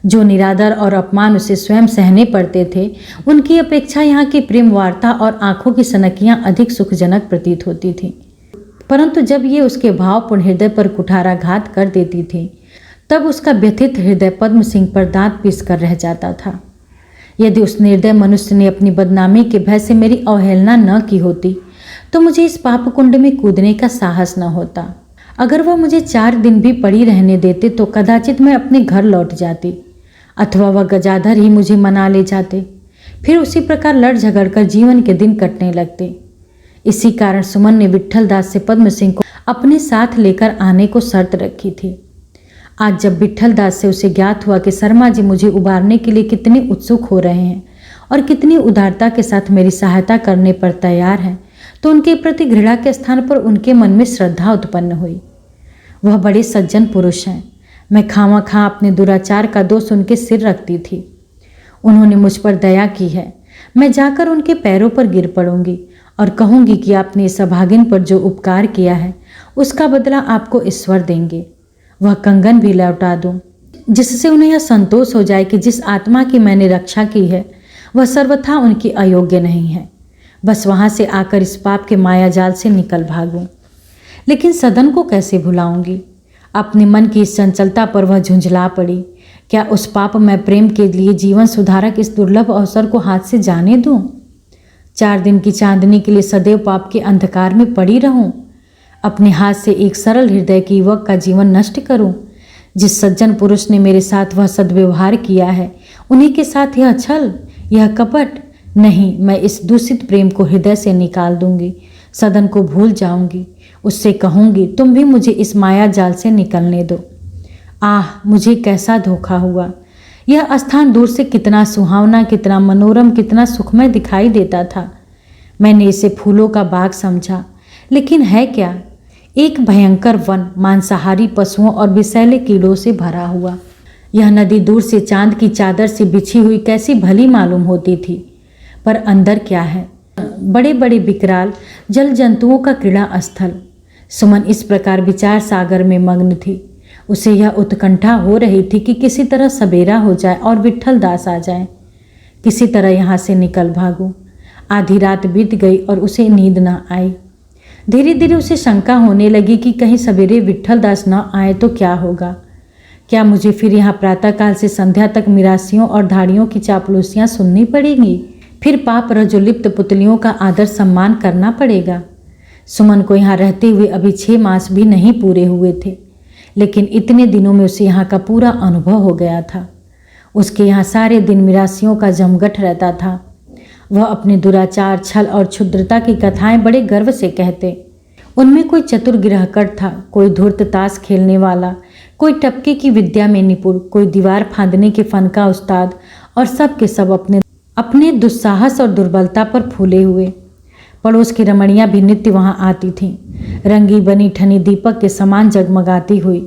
जो निरादर और अपमान उसे स्वयं सहने पड़ते थे, उनकी अपेक्षा यहाँ की प्रेम वार्ता और आंखों की सनकियाँ अधिक सुखजनक प्रतीत होती थीं। परंतु जब ये उसके भावपूर्ण हृदय पर कुठाराघात कर देती थी, तब उसका व्यथित हृदय पद्म सिंह पर दांत पीस कर रह जाता था। यदि उस निर्दय मनुष्य ने अपनी बदनामी के भय से मेरी अवहेलना न की होती तो मुझे इस पाप कुंड में कूदने का साहस न होता। अगर वह मुझे 4 दिन भी पड़ी रहने देते तो कदाचित मैं अपने घर लौट जाती, अथवा वह गजाधर ही मुझे मना ले जाते। फिर उसी प्रकार लड़ झगड़ कर जीवन के दिन कटने लगते। इसी कारण सुमन ने विट्ठल दास से पद्म सिंह को अपने साथ लेकर आने को शर्त रखी थी। आज जब विट्ठल दास से उसे ज्ञात हुआ कि शर्मा जी मुझे उबारने के लिए कितने उत्सुक हो रहे हैं और कितनी उदारता के साथ मेरी सहायता करने पर तैयार हैं, तो उनके प्रति घृणा के स्थान पर उनके मन में श्रद्धा उत्पन्न हुई। वह बड़े सज्जन पुरुष हैं। मैं खामखा अपने दुराचार का दोष उनके सिर रखती थी। उन्होंने मुझ पर दया की है। मैं जाकर उनके पैरों पर गिर पड़ूंगी और कहूंगी कि आपने इस अभागिन पर जो उपकार किया है उसका बदला आपको ईश्वर देंगे। वह कंगन भी लौटा दूं, जिससे उन्हें यह संतोष हो जाए कि जिस आत्मा की मैंने रक्षा की है वह सर्वथा उनकी अयोग्य नहीं है। बस वहाँ से आकर इस पाप के माया जाल से निकल भागूं। लेकिन सदन को कैसे भुलाऊंगी? अपने मन की इस चंचलता पर वह झुंझला पड़ी। क्या उस पाप में प्रेम के लिए जीवन सुधारक इस दुर्लभ अवसर को हाथ से जाने दूं? 4 दिन की चांदनी के लिए सदैव पाप के अंधकार में पड़ी रहूं? अपने हाथ से एक सरल हृदय के युवक का जीवन नष्ट करूं? जिस सज्जन पुरुष ने मेरे साथ वह सद्व्यवहार किया है, उन्हीं के साथ यह छल, यह कपट? नहीं, मैं इस दूषित प्रेम को हृदय से निकाल दूंगी। सदन को भूल जाऊंगी। उससे कहूंगी, तुम भी मुझे इस माया जाल से निकलने दो। आह, मुझे कैसा धोखा हुआ। यह स्थान दूर से कितना सुहावना, कितना मनोरम, कितना सुखमय दिखाई देता था। मैंने इसे फूलों का बाग समझा, लेकिन है क्या? एक भयंकर वन, मांसाहारी पशुओं और विषैले कीड़ों से भरा हुआ। यह नदी दूर से चांद की चादर से बिछी हुई कैसी भली मालूम होती थी, पर अंदर क्या है? बड़े बड़े विकराल जल जंतुओं का क्रीड़ा स्थल। सुमन इस प्रकार विचार सागर में मग्न थी। उसे यह उत्कंठा हो रही थी कि किसी तरह सवेरा हो जाए और विट्ठल दास आ जाए। किसी तरह यहाँ से निकल भागूं। आधी रात बीत गई और उसे नींद न आई। धीरे धीरे उसे शंका होने लगी कि कहीं सवेरे विट्ठल दास न आए तो क्या होगा। क्या मुझे फिर यहाँ प्रातःकाल से संध्या तक मिरासियों और धाड़ियों की चापलूसियाँ सुननी पड़ेंगी? फिर पाप रजोलिप्त पुतलियों का आदर सम्मान करना पड़ेगा। सुमन को यहाँ रहते हुए अभी 6 मास भी नहीं पूरे हुए थे, लेकिन इतने दिनों में उसे यहाँ का पूरा अनुभव हो गया था। उसके यहाँ सारे दिन मिरासियों का जमघट रहता था। वह अपने दुराचार, छल और क्षुद्रता की कथाएं बड़े गर्व से कहते। उनमें कोई चतुर गृहकर था, कोई धूर्त ताश खेलने वाला, कोई टपके की विद्या में निपुण, कोई दीवार फांदने के फन का उस्ताद, और सब के सब अपने दुस्साहस और दुर्बलता पर फूले हुए। पड़ोस की रमणियां भी नित्य वहां आती थीं, रंगी बनी ठनी दीपक के समान जगमगाती हुई।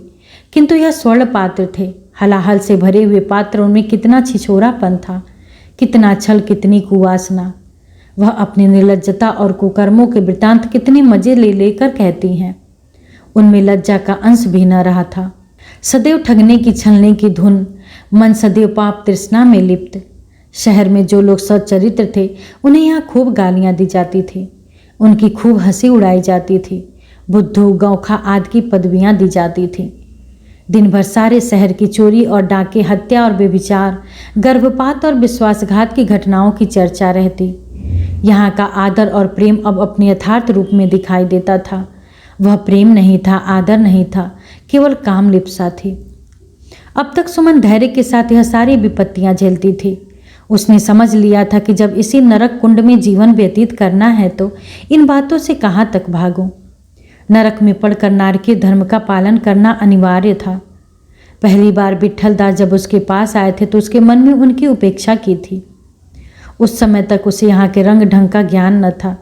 किंतु यह स्वर्ण पात्र थे, हलाहल से भरे हुए पात्र। उनमें कितना छिछोरापन था, कितना छल, कितनी कुवासना। वह अपनी निर्लज्जता और कुकर्मों के वृतांत कितने मजे ले लेकर कहती हैं। उनमें लज्जा का अंश भी न रहा था। सदैव ठगने की, छलने की धुन, मन सदैव पाप तृष्णा में लिप्त। शहर में जो लोग सच्चरित्र थे उन्हें यहाँ खूब गालियाँ दी जाती थी, उनकी खूब हंसी उड़ाई जाती थी, बुद्धू, गौखा आदि की पदवियाँ दी जाती थीं। दिन भर सारे शहर की चोरी और डाके, हत्या और व्यभिचार, गर्भपात और विश्वासघात की घटनाओं की चर्चा रहती। यहाँ का आदर और प्रेम अब अपने यथार्थ रूप में दिखाई देता था। वह प्रेम नहीं था, आदर नहीं था, केवल काम लिप्सा थी। अब तक सुमन धैर्य के साथ यह सारी विपत्तियां झेलती थी। उसने समझ लिया था कि जब इसी नरक कुंड में जीवन व्यतीत करना है तो इन बातों से कहाँ तक भागूं। नरक में पड़कर नारकीय धर्म का पालन करना अनिवार्य था। पहली बार विट्ठल दास जब उसके पास आए थे तो उसके मन में उनकी उपेक्षा की थी। उस समय तक उसे यहाँ के रंग ढंग का ज्ञान न था,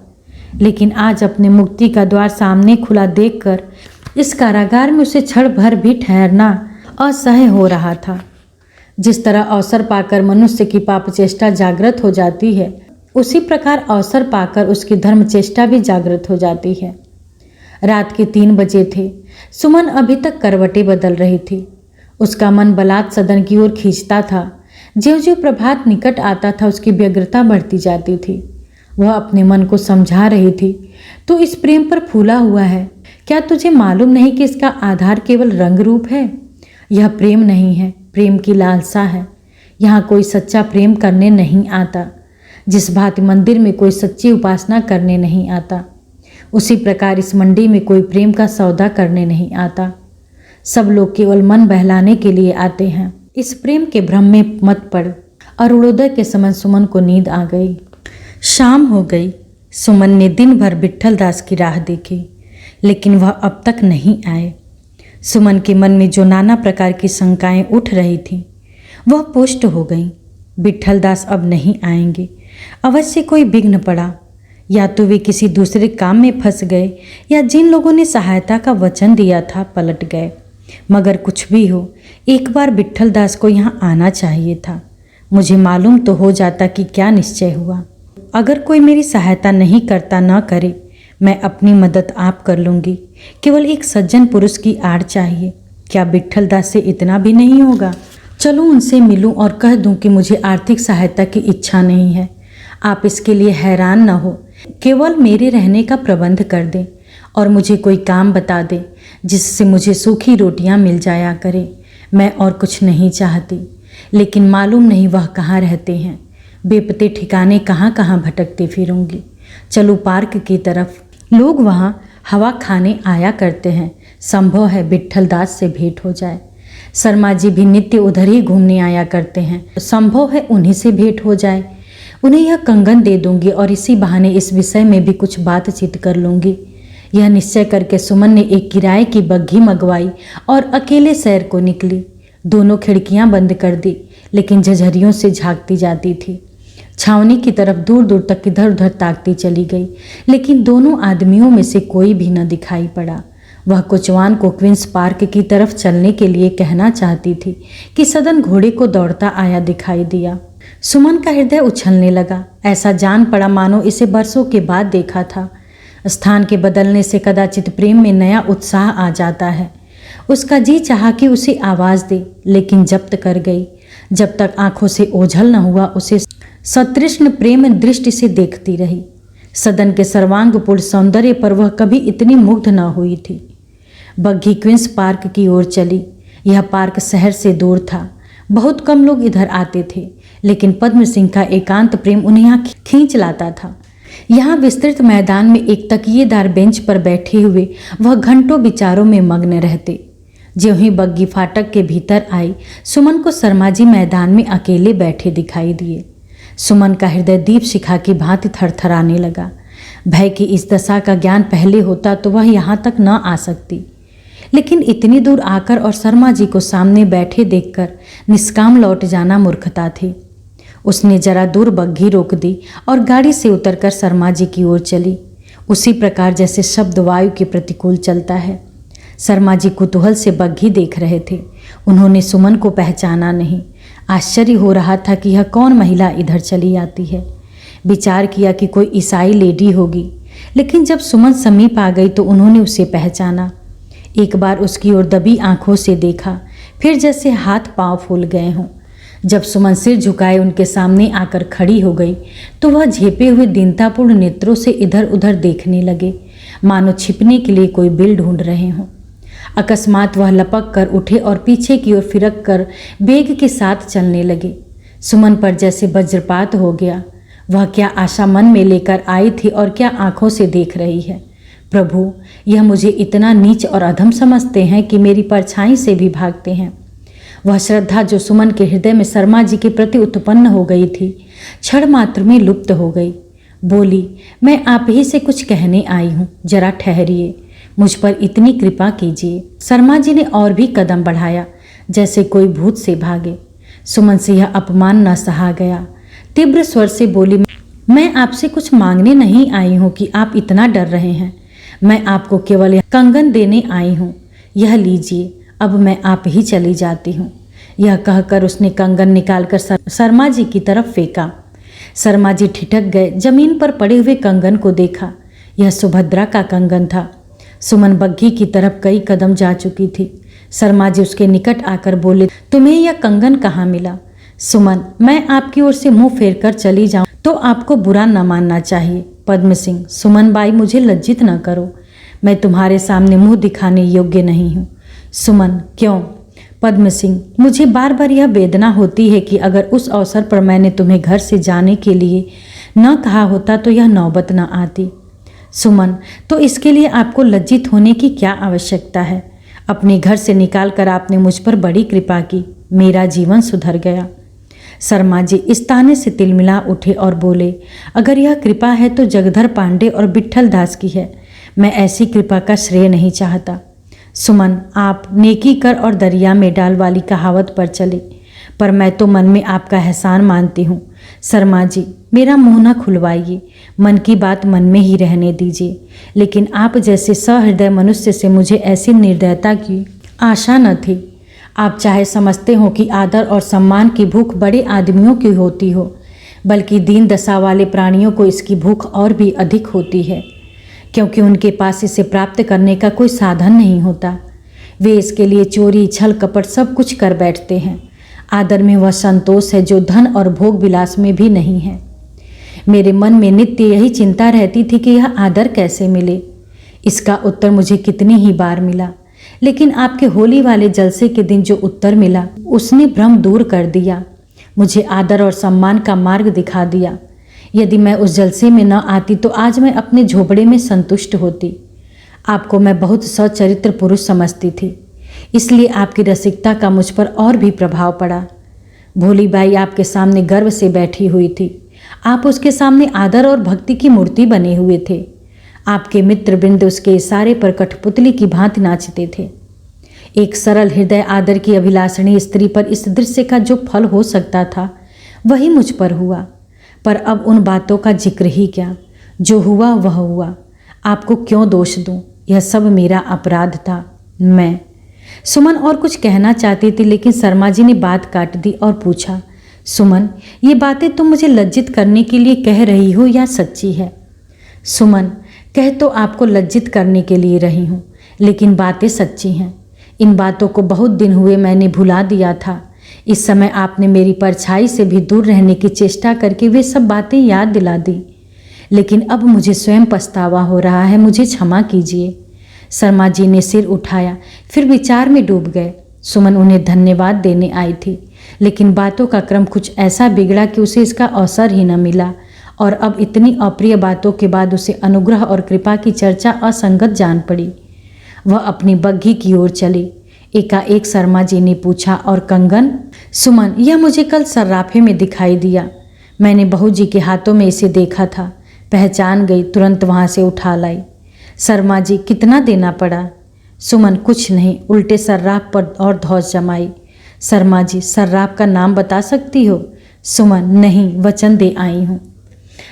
लेकिन आज अपने मुक्ति का द्वार सामने खुला देखकर इस कारागार में उसे क्षण भर भी ठहरना असह्य हो रहा था। जिस तरह अवसर पाकर मनुष्य की पाप चेष्टा जागृत हो जाती है, उसी प्रकार अवसर पाकर उसकी धर्म चेष्टा भी जागृत हो जाती है। रात के 3 बजे थे। सुमन अभी तक करवटें बदल रही थी। उसका मन बलात् सदन की ओर खींचता था। ज्यों-ज्यों प्रभात निकट आता था उसकी व्यग्रता बढ़ती जाती थी। वह अपने मन को समझा रही थी, तू इस प्रेम पर फूला हुआ है। क्या तुझे मालूम नहीं कि इसका आधार केवल रंग रूप है? यह प्रेम नहीं है, प्रेम की लालसा है। यहाँ कोई सच्चा प्रेम करने नहीं आता, जिस भांति मंदिर में कोई सच्ची उपासना करने नहीं आता, उसी प्रकार इस मंडी में कोई प्रेम का सौदा करने नहीं आता। सब लोग केवल मन बहलाने के लिए आते हैं। इस प्रेम के भ्रम में मत पड़। अरुणोदय के समय सुमन को नींद आ गई। शाम हो गई। सुमन ने दिन भर विट्ठल दास की राह देखी, लेकिन वह अब तक नहीं आए। सुमन के मन में जो नाना प्रकार की शंकाएं उठ रही थीं, वह पुष्ट हो गईं। विट्ठल दास अब नहीं आएंगे। अवश्य कोई विघ्न पड़ा, या तो वे किसी दूसरे काम में फंस गए, या जिन लोगों ने सहायता का वचन दिया था पलट गए। मगर कुछ भी हो, एक बार विट्ठल दास को यहाँ आना चाहिए था। मुझे मालूम तो हो जाता कि क्या निश्चय हुआ। अगर कोई मेरी सहायता नहीं करता न करे, मैं अपनी मदद आप कर लूँगी। केवल एक सज्जन पुरुष की आड़ चाहिए। क्या विट्ठल दास से इतना भी नहीं होगा? चलूँ उनसे मिलूँ और कह दूँ कि मुझे आर्थिक सहायता की इच्छा नहीं है। आप इसके लिए हैरान न हो, केवल मेरे रहने का प्रबंध कर दें और मुझे कोई काम बता दें जिससे मुझे सूखी रोटियां मिल जाया करें। मैं और कुछ नहीं चाहती, लेकिन मालूम नहीं वह कहाँ रहते हैं। बेपते ठिकाने कहाँ कहाँ भटकते फिरूंगी। चलो पार्क की तरफ, लोग वहाँ हवा खाने आया करते हैं। संभव है विट्ठल दास से भेंट हो जाए। शर्मा जी भी नित्य उधर ही घूमने आया करते हैं, संभव है उन्हीं से भेंट हो जाए। उन्हें यह कंगन दे दूंगी और इसी बहाने इस विषय में भी कुछ बातचीत कर लूँगी। यह निश्चय करके सुमन ने एक किराए की बग्घी मंगवाई और अकेले सैर को निकली। दोनों खिड़कियां बंद कर दी, लेकिन झझरियों से झांकती जाती थी। छावनी की तरफ दूर दूर तक इधर उधर ताकती चली गई, लेकिन दोनों आदमियों में से कोई भी न दिखाई पड़ा। वह कोचवान को क्वींस पार्क की तरफ चलने के लिए कहना चाहती थी कि सदन घोड़े को दौड़ता आया दिखाई दिया। सुमन का हृदय उछलने लगा। ऐसा जान पड़ा मानो इसे बरसों के बाद देखा था। स्थान के बदलने से कदाचित प्रेम में नया उत्साह आ जाता है। उसका जी चाहा कि उसे आवाज़ दे, लेकिन जब्त कर गई। जब तक आंखों से ओझल न हुआ, उसे सतृष्ण प्रेम दृष्टि से देखती रही। सदन के सर्वांगपूर्ण सौंदर्य पर वह कभी इतनी मुग्ध न हुई थी। बग्घी क्वींस पार्क की ओर चली। यह पार्क शहर से दूर था। बहुत कम लोग इधर आते थे, लेकिन पद्म सिंह का एकांत प्रेम उन्हें यहाँ खींच लाता था। यहाँ विस्तृत मैदान में एक तकिएदार बेंच पर बैठे हुए वह घंटों विचारों में मग्न रहते। ज्यों ही बग्गी फाटक के भीतर आई, सुमन को शर्मा जी मैदान में अकेले बैठे दिखाई दिए। सुमन का हृदय दीप शिखा की भांति थरथराने लगा। भय की इस दशा का ज्ञान पहले होता तो वह यहाँ तक न आ सकती, लेकिन इतनी दूर आकर और शर्मा जी को सामने बैठे देखकर निष्काम लौट जाना मूर्खता थी। उसने जरा दूर बग्घी रोक दी और गाड़ी से उतरकर शर्मा जी की ओर चली, उसी प्रकार जैसे शब्द वायु के प्रतिकूल चलता है। शर्मा जी कुतूहल से बग्घी देख रहे थे। उन्होंने सुमन को पहचाना नहीं। आश्चर्य हो रहा था कि यह कौन महिला इधर चली आती है। विचार किया कि कोई ईसाई लेडी होगी, लेकिन जब सुमन समीप आ गई तो उन्होंने उसे पहचाना। एक बार उसकी ओर दबी आंखों से देखा, फिर जैसे हाथ पांव फूल गए हों। जब सुमन सिर झुकाए उनके सामने आकर खड़ी हो गई तो वह झेपे हुए दीनतापूर्ण नेत्रों से इधर उधर देखने लगे, मानो छिपने के लिए कोई बिल ढूंढ रहे हों। अकस्मात वह लपक कर उठे और पीछे की ओर फिरक कर वेग के साथ चलने लगे। सुमन पर जैसे वज्रपात हो गया। वह क्या आशा मन में लेकर आई थी और क्या आंखों से देख रही है। प्रभु, यह मुझे इतना नीच और अधम समझते हैं कि मेरी परछाई से भी भागते हैं। वह श्रद्धा जो सुमन के हृदय में शर्मा जी के प्रति उत्पन्न हो गई थी, क्षण मात्र में लुप्त हो गई। बोली, मैं आप ही से कुछ कहने आई हूँ, जरा ठहरिए, मुझ पर इतनी कृपा कीजिए। शर्मा जी ने और भी कदम बढ़ाया, जैसे कोई भूत से भागे। सुमन से यह अपमान न सहा गया। तीव्र स्वर से बोली, मैं आपसे कुछ मांगने नहीं आई हूँ कि आप इतना डर रहे हैं। मैं आपको केवल कंगन देने आई हूँ, यह लीजिए, अब मैं आप ही चली जाती हूँ। यह कहकर उसने कंगन निकालकर शर्मा जी की तरफ फेंका। शर्मा जी ठिठक गए। जमीन पर पड़े हुए कंगन को देखा। यह सुभद्रा का कंगन था। सुमन बग्घी की तरफ कई कदम जा चुकी थी। शर्मा जी उसके निकट आकर बोले, तुम्हें यह कंगन कहाँ मिला? सुमन, मैं आपकी ओर से मुंह फेर कर चली जाऊं तो आपको बुरा न मानना चाहिए। पद्म सिंह, सुमन बाई, मुझे लज्जित न करो, मैं तुम्हारे सामने मुंह दिखाने योग्य नहीं हूँ। सुमन, क्यों? पद्म सिंह, मुझे बार बार यह वेदना होती है कि अगर उस अवसर पर मैंने तुम्हें घर से जाने के लिए न कहा होता तो यह नौबत न आती। सुमन, तो इसके लिए आपको लज्जित होने की क्या आवश्यकता है? अपने घर से निकालकर आपने मुझ पर बड़ी कृपा की, मेरा जीवन सुधर गया। शर्मा जी इस ताने से तिलमिला उठे और बोले, अगर यह कृपा है तो जगधर पांडे और विट्ठल दास की है। मैं ऐसी कृपा का श्रेय नहीं चाहता। सुमन, आप नेकी कर और दरिया में डाल वाली कहावत पर चले, पर मैं तो मन में आपका एहसान मानती हूँ। शर्मा जी, मेरा मुंह न खुलवाइए, मन की बात मन में ही रहने दीजिए। लेकिन आप जैसे सहृदय मनुष्य से मुझे ऐसी निर्दयता की आशा न थी। आप चाहे समझते हो कि आदर और सम्मान की भूख बड़े आदमियों की होती हो, बल्कि दीन दशा वाले प्राणियों को इसकी भूख और भी अधिक होती है, क्योंकि उनके पास इसे प्राप्त करने का कोई साधन नहीं होता। वे इसके लिए चोरी, छल, कपट सब कुछ कर बैठते हैं। आदर में वह संतोष है जो धन और भोग विलास में भी नहीं है। मेरे मन में नित्य यही चिंता रहती थी कि यह आदर कैसे मिले। इसका उत्तर मुझे कितनी ही बार मिला, लेकिन आपके होली वाले जलसे के दिन जो उत्तर मिला उसने भ्रम दूर कर दिया, मुझे आदर और सम्मान का मार्ग दिखा दिया। यदि मैं उस जलसे में न आती तो आज मैं अपने झोपड़े में संतुष्ट होती। आपको मैं बहुत सच्चरित्र पुरुष समझती थी, इसलिए आपकी रसिकता का मुझ पर और भी प्रभाव पड़ा। भोली बाई आपके सामने गर्व से बैठी हुई थी। आप उसके सामने आदर और भक्ति की मूर्ति बने हुए थे। आपके मित्र वृंद उसके इशारे पर कठपुतली की भांति नाचते थे। एक सरल हृदय आदर की अभिलाषणी स्त्री पर इस दृश्य का जो फल हो सकता था वही मुझ पर हुआ। पर अब उन बातों का जिक्र ही क्या, जो हुआ वह हुआ। आपको क्यों दोष दूं? यह सब मेरा अपराध था। मैं सुमन और कुछ कहना चाहती थी, लेकिन शर्मा जी ने बात काट दी और पूछा, सुमन, ये बातें तुम मुझे लज्जित करने के लिए कह रही हो या सच्ची है? सुमन, कह तो आपको लज्जित करने के लिए रही हूँ, लेकिन बातें सच्ची हैं। इन बातों को बहुत दिन हुए मैंने भुला दिया था। इस समय आपने मेरी परछाई से भी दूर रहने की चेष्टा करके वे सब बातें याद दिला दी, लेकिन अब मुझे स्वयं पछतावा हो रहा है, मुझे क्षमा कीजिए। शर्मा जी ने सिर उठाया, फिर विचार में डूब गए। सुमन उन्हें धन्यवाद देने आई थी, लेकिन बातों का क्रम कुछ ऐसा बिगड़ा कि उसे इसका अवसर ही न मिला और अब इतनी अप्रिय बातों के बाद उसे अनुग्रह और कृपा की चर्चा असंगत जान पड़ी। वह अपनी बग्घी की ओर चली। एकाएक शर्मा जी ने पूछा, और कंगन? सुमन, यह मुझे कल सर्राफे में दिखाई दिया। मैंने बहू जी के हाथों में इसे देखा था, पहचान गई, तुरंत वहाँ से उठा लाई। शर्मा जी, कितना देना पड़ा? सुमन, कुछ नहीं, उल्टे सर्राफ पर और धौस जमाई। शर्मा जी, सर्राफ का नाम बता सकती हो? सुमन, नहीं, वचन दे आई हूँ।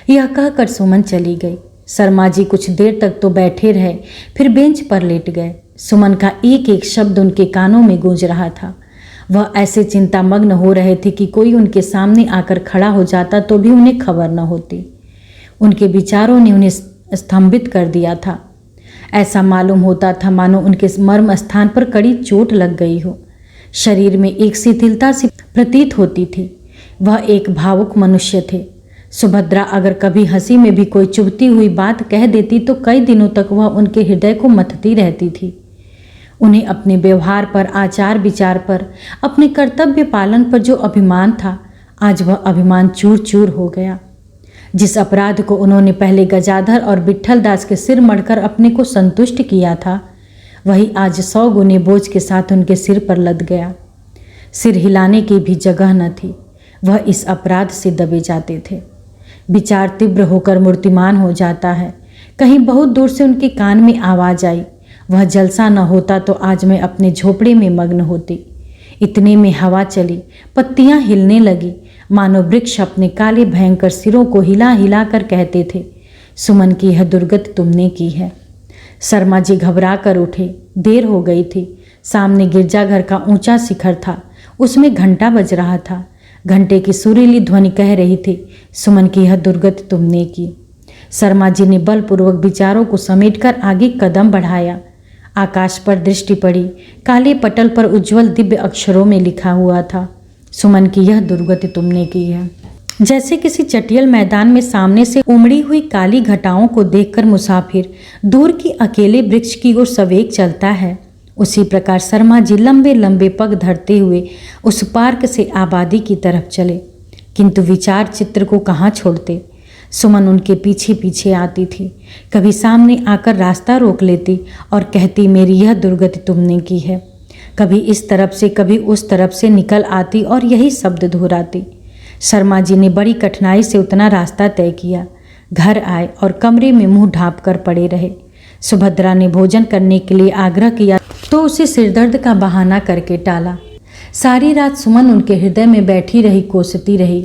यह कहकर सुमन चली गई। शर्मा जी कुछ देर तक तो बैठे रहे, फिर बेंच पर लेट गए। सुमन का एक एक शब्द उनके कानों में गूंज रहा था। वह ऐसे चिंतामग्न हो रहे थे कि कोई उनके सामने आकर खड़ा हो जाता तो भी उन्हें खबर न होती। उनके विचारों ने उन्हें स्तंभित कर दिया था। ऐसा मालूम होता था मानो उनके मर्म स्थान पर कड़ी चोट लग गई हो। शरीर में एक शिथिलता सी प्रतीत होती थी। वह एक भावुक मनुष्य थे। सुभद्रा अगर कभी हंसी में भी कोई चुभती हुई बात कह देती तो कई दिनों तक वह उनके हृदय को मथती रहती थी। उन्हें अपने व्यवहार पर, आचार विचार पर, अपने कर्तव्य पालन पर जो अभिमान था, आज वह अभिमान चूर चूर हो गया। जिस अपराध को उन्होंने पहले गजाधर और विट्ठल दास के सिर मढ़कर अपने को संतुष्ट किया था, वही आज 100 गुने बोझ के साथ उनके सिर पर लद गया। सिर हिलाने की भी जगह न थी। वह इस अपराध से दबे जाते थे। विचार तीव्र होकर मूर्तिमान हो जाता है। कहीं बहुत दूर से उनके कान में आवाज आई, वह जलसा न होता तो आज मैं अपने झोपड़े में मग्न होती। इतने में हवा चली, पत्तियां हिलने लगी, मानो वृक्ष अपने काले भयंकर सिरों को हिला हिला कर कहते थे, सुमन की यह दुर्गति तुमने की है। शर्मा जी घबरा कर उठे। देर हो गई थी। सामने गिरजाघर का ऊंचा शिखर था, उसमें घंटा बज रहा था। घंटे की सुरीली ध्वनि कह रही थी, सुमन की यह दुर्गति तुमने की। शर्मा जी ने बलपूर्वक विचारों को समेटकर आगे कदम बढ़ाया। आकाश पर दृष्टि पड़ी। काले पटल पर उज्जवल दिव्य अक्षरों में लिखा हुआ था, सुमन की यह दुर्गति तुमने की है। जैसे किसी चटियल मैदान में सामने से उमड़ी हुई काली घटाओं को देखकर मुसाफिर दूर की अकेले वृक्ष की ओर सवेग चलता है, उसी प्रकार शर्मा जी लंबे लंबे पग धरते हुए उस पार्क से आबादी की तरफ चले। किंतु विचार चित्र को कहाँ छोड़ते। सुमन उनके पीछे पीछे आती थी। कभी सामने आकर रास्ता रोक लेती और कहती, मेरी यह दुर्गति तुमने की है। कभी इस तरफ से कभी उस तरफ से निकल आती और यही शब्द दोहराती। शर्मा जी ने बड़ी कठिनाई से उतना रास्ता तय किया। घर आए और कमरे में मुंह ढाँप कर पड़े रहे। सुभद्रा ने भोजन करने के लिए आग्रह किया तो उसे सिरदर्द का बहाना करके टाला। सारी रात सुमन उनके हृदय में बैठी रही, कोसती रही,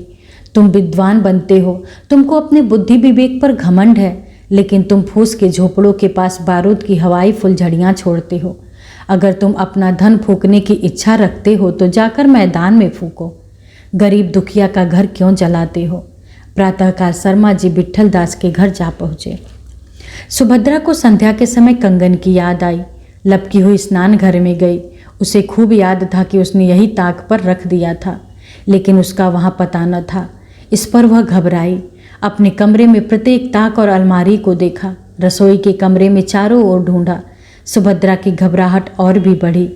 तुम विद्वान बनते हो, तुमको अपने बुद्धि विवेक पर घमंड है, लेकिन तुम फूस के झोपड़ों के पास बारूद की हवाई फुलझड़ियाँ छोड़ते हो। अगर तुम अपना धन फूकने की इच्छा रखते हो तो जाकर मैदान में फूको। गरीब दुखिया का घर क्यों जलाते हो। प्रातःकाल शर्मा जी विट्ठल दास के घर जा पहुँचे। सुभद्रा को संध्या के समय कंगन की याद आई। लपकी हुई स्नान घर में गई। उसे खूब याद था कि उसने यही ताक पर रख दिया था, लेकिन उसका वहाँ पता न था। इस पर वह घबराई। अपने कमरे में प्रत्येक ताक और अलमारी को देखा। रसोई के कमरे में चारों ओर ढूंढा। सुभद्रा की घबराहट और भी बढ़ी।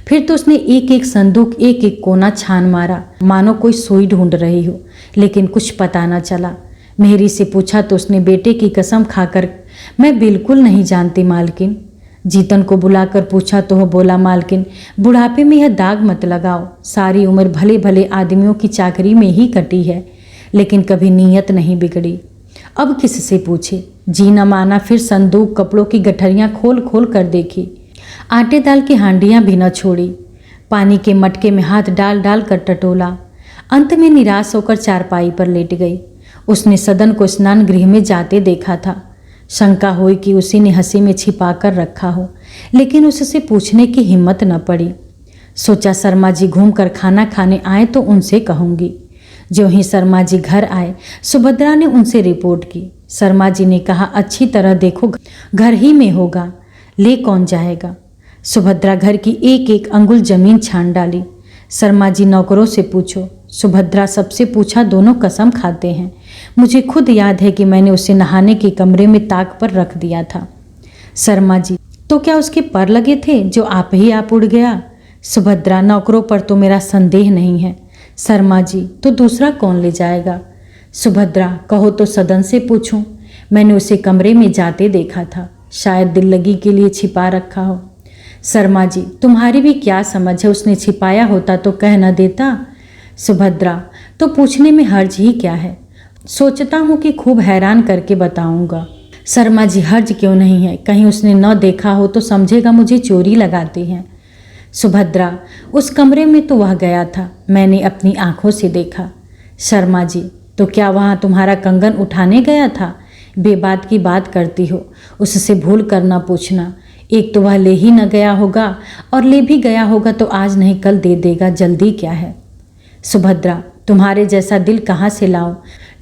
फिर तो उसने एक एक संदूक, एक एक कोना छान मारा, मानो कोई सुई ढूंढ रही हो, लेकिन कुछ पता न चला। मेहरी से पूछा तो उसने बेटे की कसम खाकर, मैं बिल्कुल नहीं जानती मालकिन। जीतन को बुलाकर पूछा तो वह बोला, मालकिन बुढ़ापे में यह दाग मत लगाओ, सारी उम्र भले भले आदमियों की चाकरी में ही कटी है, लेकिन कभी नीयत नहीं बिगड़ी। अब किससे पूछे। जी न माना। फिर संदूक, कपड़ों की गठरियाँ खोल खोल कर देखी। आटे दाल की हांडियाँ भी न छोड़ी। पानी के मटके में हाथ डाल डाल कर टटोला। अंत में निराश होकर चारपाई पर लेट गई। उसने सदन को स्नान गृह में जाते देखा था। शंका हुई कि उसी ने हंसी में छिपा कर रखा हो, लेकिन उससे पूछने की हिम्मत न पड़ी। सोचा शर्मा जी घूम कर खाना खाने आए तो उनसे कहूँगी। जो ही शर्मा जी घर आए, सुभद्रा ने उनसे रिपोर्ट की। शर्मा जी ने कहा, अच्छी तरह देखो, घर ही में होगा, ले कौन जाएगा। सुभद्रा घर की एक एक अंगुल जमीन छान डाली। शर्मा जी, नौकरों से पूछो। सुभद्रा सबसे पूछा, दोनों कसम खाते हैं। मुझे खुद याद है कि मैंने उसे नहाने के कमरे में ताक पर रख दिया था। शर्मा जी, तो क्या उसके पर लगे थे जो आप ही आप उड़ गया। सुभद्रा, नौकरों पर तो मेरा संदेह नहीं है। शर्मा जी, तो दूसरा कौन ले जाएगा? सुभद्रा, कहो तो सदन से पूछूं? मैंने उसे कमरे में जाते देखा था, शायद दिल लगी के लिए छिपा रखा हो। शर्मा जी, तुम्हारी भी क्या समझ है, उसने छिपाया होता तो कह न देता। सुभद्रा, तो पूछने में हर्ज ही क्या है, सोचता हूँ कि खूब हैरान करके बताऊंगा। शर्मा जी, हर्ज क्यों नहीं है, कहीं उसने न देखा हो तो समझेगा मुझे चोरी लगाते हैं। सुभद्रा, उस कमरे में तो वह गया था, मैंने अपनी आंखों से देखा। शर्मा जी, तो क्या वहाँ तुम्हारा कंगन उठाने गया था? बेबात की बात करती हो, उससे भूल कर न पूछना। एक तो वह ले ही न गया होगा, और ले भी गया होगा तो आज नहीं कल दे देगा, जल्दी क्या है? सुभद्रा, तुम्हारे जैसा दिल कहाँ से लाऊं,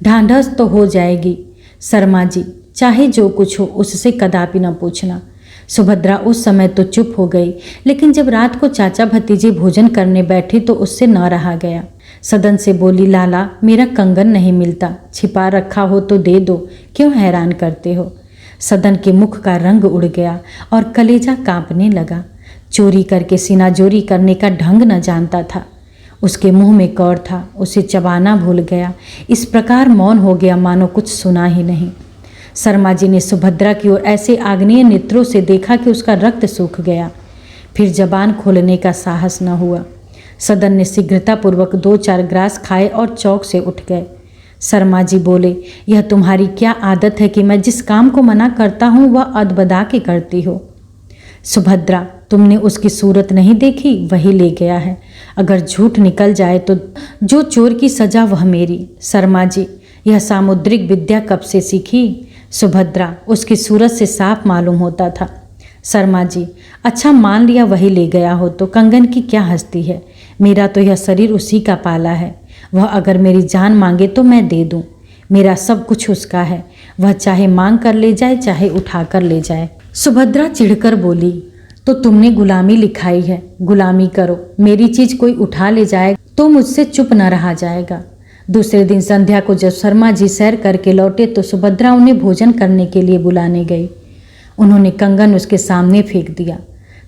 ढांढस तो हो जाएगी। शर्मा जी, चाहे जो कुछ हो उससे कदापि न पूछना। सुभद्रा उस समय तो चुप हो गई, लेकिन जब रात को चाचा भतीजे भोजन करने बैठे तो उससे न रहा गया। सदन से बोली, लाला, मेरा कंगन नहीं मिलता, छिपा रखा हो तो दे दो, क्यों हैरान करते हो? सदन के मुख का रंग उड़ गया और कलेजा कांपने लगा। चोरी करके सीनाजोरी करने का ढंग न जानता था। उसके मुंह में कौर था, उसे चबाना भूल गया। इस प्रकार मौन हो गया मानो कुछ सुना ही नहीं। शर्मा जी ने सुभद्रा की ओर ऐसे आग्नेय नेत्रों से देखा कि उसका रक्त सूख गया। फिर जबान खोलने का साहस न हुआ। सदन ने शीघ्रतापूर्वक 2-4 ग्रास खाए और चौक से उठ गए। शर्मा जी बोले, यह तुम्हारी क्या आदत है कि मैं जिस काम को मना करता हूँ वह अदबदा के करती हो? सुभद्रा, तुमने उसकी सूरत नहीं देखी, वही ले गया है। अगर झूठ निकल जाए तो जो चोर की सजा वह मेरी। शर्मा जी, यह सामुद्रिक विद्या कब से सीखी? सुभद्रा, उसकी सूरत से साफ मालूम होता था। शर्मा जी, अच्छा मान लिया वही ले गया हो तो कंगन की क्या हस्ती है, मेरा तो यह शरीर उसी का पाला है। वह अगर मेरी जान मांगे तो मैं दे दूं, मेरा सब कुछ उसका है, वह चाहे मांग कर ले जाए चाहे उठा कर ले जाए। सुभद्रा चिढ़कर बोली, तो तुमने गुलामी लिखाई है, गुलामी करो, मेरी चीज कोई उठा ले जाए तो मुझसे चुप न रहा जाएगा। दूसरे दिन संध्या को जब शर्मा जी सैर करके लौटे तो सुभद्रा उन्हें भोजन करने के लिए बुलाने गई। उन्होंने कंगन उसके सामने फेंक दिया।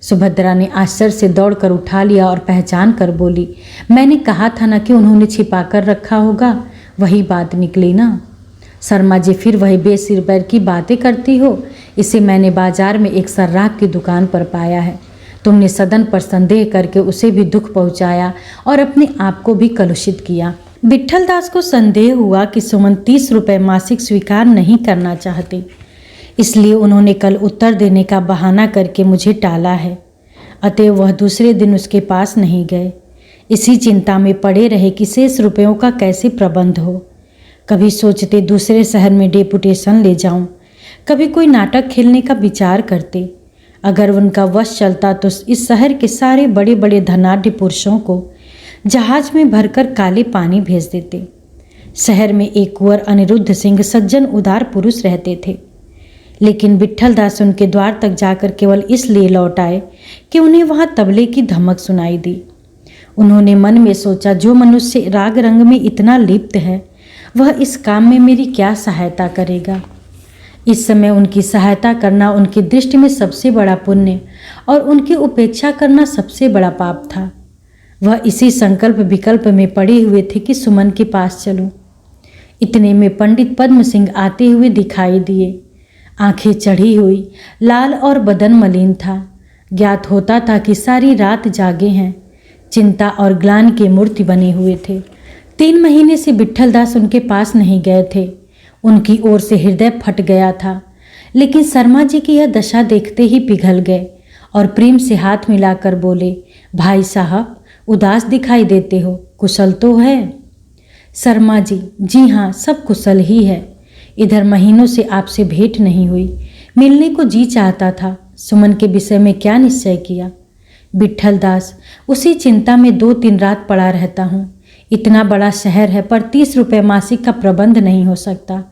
सुभद्रा ने आश्चर्य से दौड़कर उठा लिया और पहचान कर बोली, मैंने कहा था ना कि उन्होंने छिपा कर रखा होगा, वही बात निकली ना। शर्मा जी, फिर वही बेसिर पैर की बातें करती हो, इसे मैंने बाजार में एक सर्राफ की दुकान पर पाया है। तुमने सदन पर संदेह करके उसे भी दुख पहुंचाया और अपने आप को भी कलुषित किया। विट्ठल दास को संदेह हुआ कि सुमन 30 रुपये मासिक स्वीकार नहीं करना चाहते, इसलिए उन्होंने कल उत्तर देने का बहाना करके मुझे टाला है। अतएव वह दूसरे दिन उसके पास नहीं गए। इसी चिंता में पड़े रहे कि शेष रुपयों का कैसे प्रबंध हो। कभी सोचते दूसरे शहर में डेपुटेशन ले जाऊं, कभी कोई नाटक खेलने का विचार करते। अगर उनका वश चलता तो इस शहर के सारे बड़े बड़े धनाढ्य पुरुषों को जहाज में भरकर काले पानी भेज देते। शहर में एक कुंवर अनिरुद्ध सिंह सज्जन उदार पुरुष रहते थे, लेकिन विट्ठल दास उनके द्वार तक जाकर केवल इसलिए लौट आए कि उन्हें वहाँ तबले की धमक सुनाई दी। उन्होंने मन में सोचा, जो मनुष्य राग रंग में इतना लिप्त है वह इस काम में मेरी क्या सहायता करेगा। इस समय उनकी सहायता करना उनकी दृष्टि में सबसे बड़ा पुण्य और उनकी उपेक्षा करना सबसे बड़ा पाप था। वह इसी संकल्प विकल्प में पड़े हुए थे कि सुमन के पास चलूं। इतने में पंडित पद्म सिंह आते हुए दिखाई दिए। आंखें चढ़ी हुई, लाल और बदन मलिन था। ज्ञात होता था कि सारी रात जागे हैं। चिंता और ग्लानि के मूर्ति बने हुए थे। 3 महीने से विट्ठल दास उनके पास नहीं गए थे। उनकी ओर से हृदय फट गया था, लेकिन शर्मा जी की यह दशा देखते ही पिघल गए और प्रेम से हाथ मिलाकर बोले, भाई साहब, उदास दिखाई देते हो, कुशल तो है? शर्मा जी, जी हाँ, सब कुशल ही है। इधर महीनों से आपसे भेंट नहीं हुई, मिलने को जी चाहता था। सुमन के विषय में क्या निश्चय किया? विट्ठल दास, उसी चिंता में 2-3 रात पड़ा रहता हूँ। इतना बड़ा शहर है पर 30 रुपये मासिक का प्रबंध नहीं हो सकता।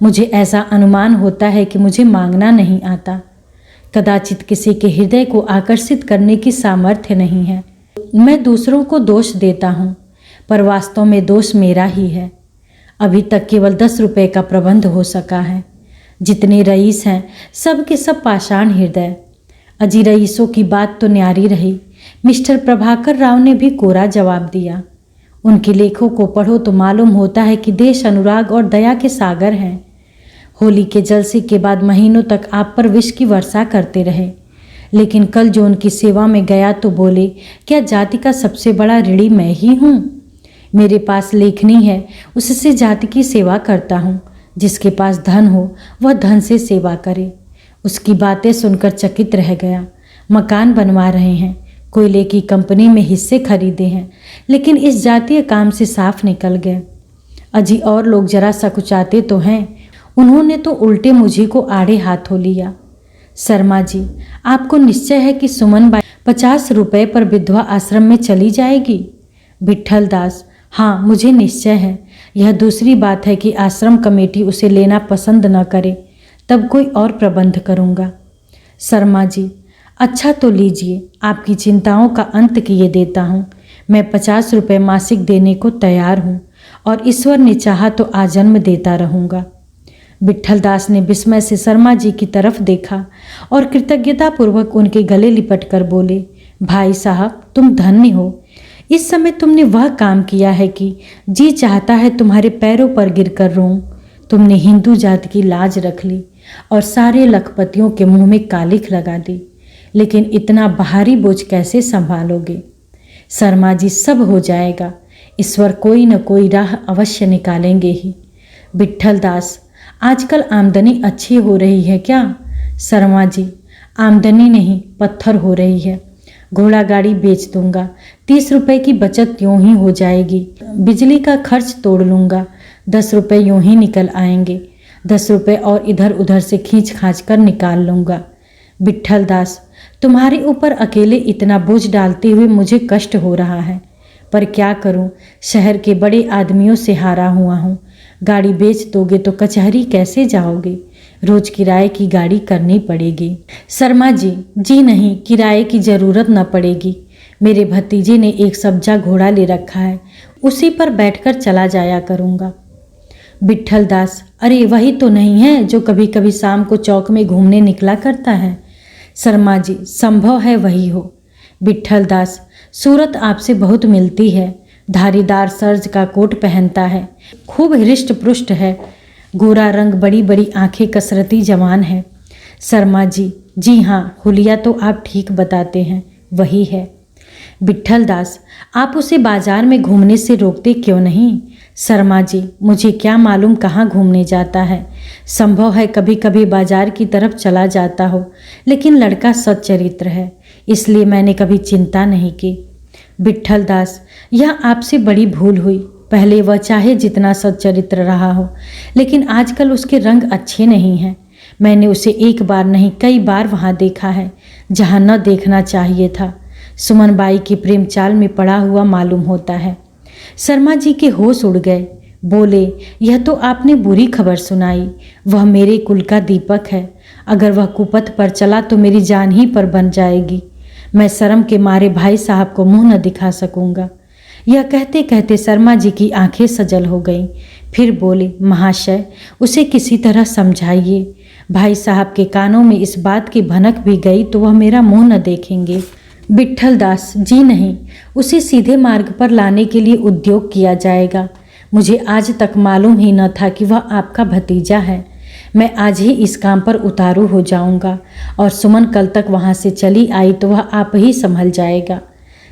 मुझे ऐसा अनुमान होता है कि मुझे मांगना नहीं आता। कदाचित किसी के हृदय को आकर्षित करने की सामर्थ्य नहीं है। मैं दूसरों को दोष देता हूँ, पर वास्तव में दोष मेरा ही है। अभी तक केवल 10 रुपये का प्रबंध हो सका है। जितने रईस हैं सब के सब पाषाण हृदय। अजी रईसों की बात तो न्यारी रही। मिस्टर प्रभाकर राव ने भी कोरा जवाब दिया। उनके लेखों को पढ़ो तो मालूम होता है कि देश अनुराग और दया के सागर हैं। होली के जलसे के बाद महीनों तक आप पर विष की वर्षा करते रहे, लेकिन कल जो उनकी सेवा में गया तो बोले, क्या जाति का सबसे बड़ा ऋणी मैं ही हूँ? मेरे पास लेखनी है, उससे जाति की सेवा करता हूँ। जिसके पास धन हो वह धन से सेवा करे। उसकी बातें सुनकर चकित रह गया। मकान बनवा रहे हैं, कोयले की कंपनी में हिस्से खरीदे हैं, लेकिन इस जातीय काम से साफ निकल गए। अजी और लोग जरा सकुचाते तो हैं, उन्होंने तो उल्टे मुझे को आड़े हाथों लिया। शर्मा जी, आपको निश्चय है कि सुमन बाई 50 रुपये पर विधवा आश्रम में चली जाएगी? विट्ठल दास, हाँ मुझे निश्चय है। यह दूसरी बात है कि आश्रम कमेटी उसे लेना पसंद न करे, तब कोई और प्रबंध करूँगा। शर्मा जी, अच्छा तो लीजिए, आपकी चिंताओं का अंत किए देता हूँ। मैं 50 रुपये मासिक देने को तैयार हूँ और ईश्वर ने चाहा तो आजन्म देता रहूँगा। विट्ठल दास ने विस्मय से शर्मा जी की तरफ देखा और कृतज्ञतापूर्वक उनके गले लिपट कर बोले, भाई साहब तुम धन्य हो। इस समय तुमने वह काम किया है कि जी चाहता है तुम्हारे पैरों पर गिरकर रोऊं। तुमने हिंदू जाति की लाज रख ली और सारे लखपतियों के मुंह में कालिख लगा दी, लेकिन इतना भारी बोझ कैसे संभालोगे? शर्मा जी, सब हो जाएगा, ईश्वर कोई न कोई राह अवश्य निकालेंगे ही। विट्ठल दास, आजकल आमदनी अच्छी हो रही है क्या? शर्मा जी, आमदनी नहीं पत्थर हो रही है। घोड़ा गाड़ी बेच दूंगा, 30 रुपये की बचत यूं ही हो जाएगी। बिजली का खर्च तोड़ लूँगा, 10 रुपये यूं ही निकल आएंगे। 10 रुपये और इधर उधर से खींच खांच कर निकाल लूँगा। विट्ठल दास, तुम्हारे ऊपर अकेले इतना बोझ डालते हुए मुझे कष्ट हो रहा है, पर क्या करूं, शहर के बड़े आदमियों से हारा हुआ हूं। गाड़ी बेच दोगे तो कचहरी कैसे जाओगे? रोज किराए की गाड़ी करनी पड़ेगी। शर्मा जी, जी नहीं, किराए की जरूरत न पड़ेगी। मेरे भतीजे ने एक सब्जा घोड़ा ले रखा है, उसी पर बैठकर चला जाया करूँगा। विट्ठल दास, अरे वही तो नहीं है जो कभी कभी शाम को चौक में घूमने निकला करता है? शर्मा जी, संभव है वही हो। विट्ठल दास, सूरत आपसे बहुत मिलती है। धारीदार सर्ज का कोट पहनता है, खूब हृष्ट पुष्ट है, गोरा रंग, बड़ी बड़ी आंखें, कसरती जवान है। शर्मा जी, जी हाँ, हुलिया तो आप ठीक बताते हैं, वही है। विट्ठल दास, आप उसे बाजार में घूमने से रोकते क्यों नहीं? शर्मा जी, मुझे क्या मालूम कहाँ घूमने जाता है। संभव है कभी कभी बाजार की तरफ चला जाता हो, लेकिन लड़का सच्चरित्र है, इसलिए मैंने कभी चिंता नहीं की। विट्ठल दास, यह आपसे बड़ी भूल हुई। पहले वह चाहे जितना सच्चरित्र रहा हो, लेकिन आजकल उसके रंग अच्छे नहीं हैं। मैंने उसे एक बार नहीं कई बार वहाँ देखा है जहाँ न देखना चाहिए था। सुमन बाई की प्रेम चाल में पड़ा हुआ मालूम होता है। शर्मा जी के होश उड़ गए। बोले, यह तो आपने बुरी खबर सुनाई। वह मेरे कुल का दीपक है, अगर वह कुपथ पर चला तो मेरी जान ही पर बन जाएगी। मैं शर्म के मारे भाई साहब को मुंह न दिखा सकूंगा। यह कहते कहते शर्मा जी की आंखें सजल हो गईं। फिर बोले, महाशय उसे किसी तरह समझाइए। भाई साहब के कानों में इस बात की भनक भी गई तो वह मेरा मुंह न देखेंगे। विट्ठल दास, जी नहीं, उसे सीधे मार्ग पर लाने के लिए उद्योग किया जाएगा। मुझे आज तक मालूम ही न था कि वह आपका भतीजा है। मैं आज ही इस काम पर उतारू हो जाऊंगा और सुमन कल तक वहाँ से चली आई तो वह आप ही संभल जाएगा।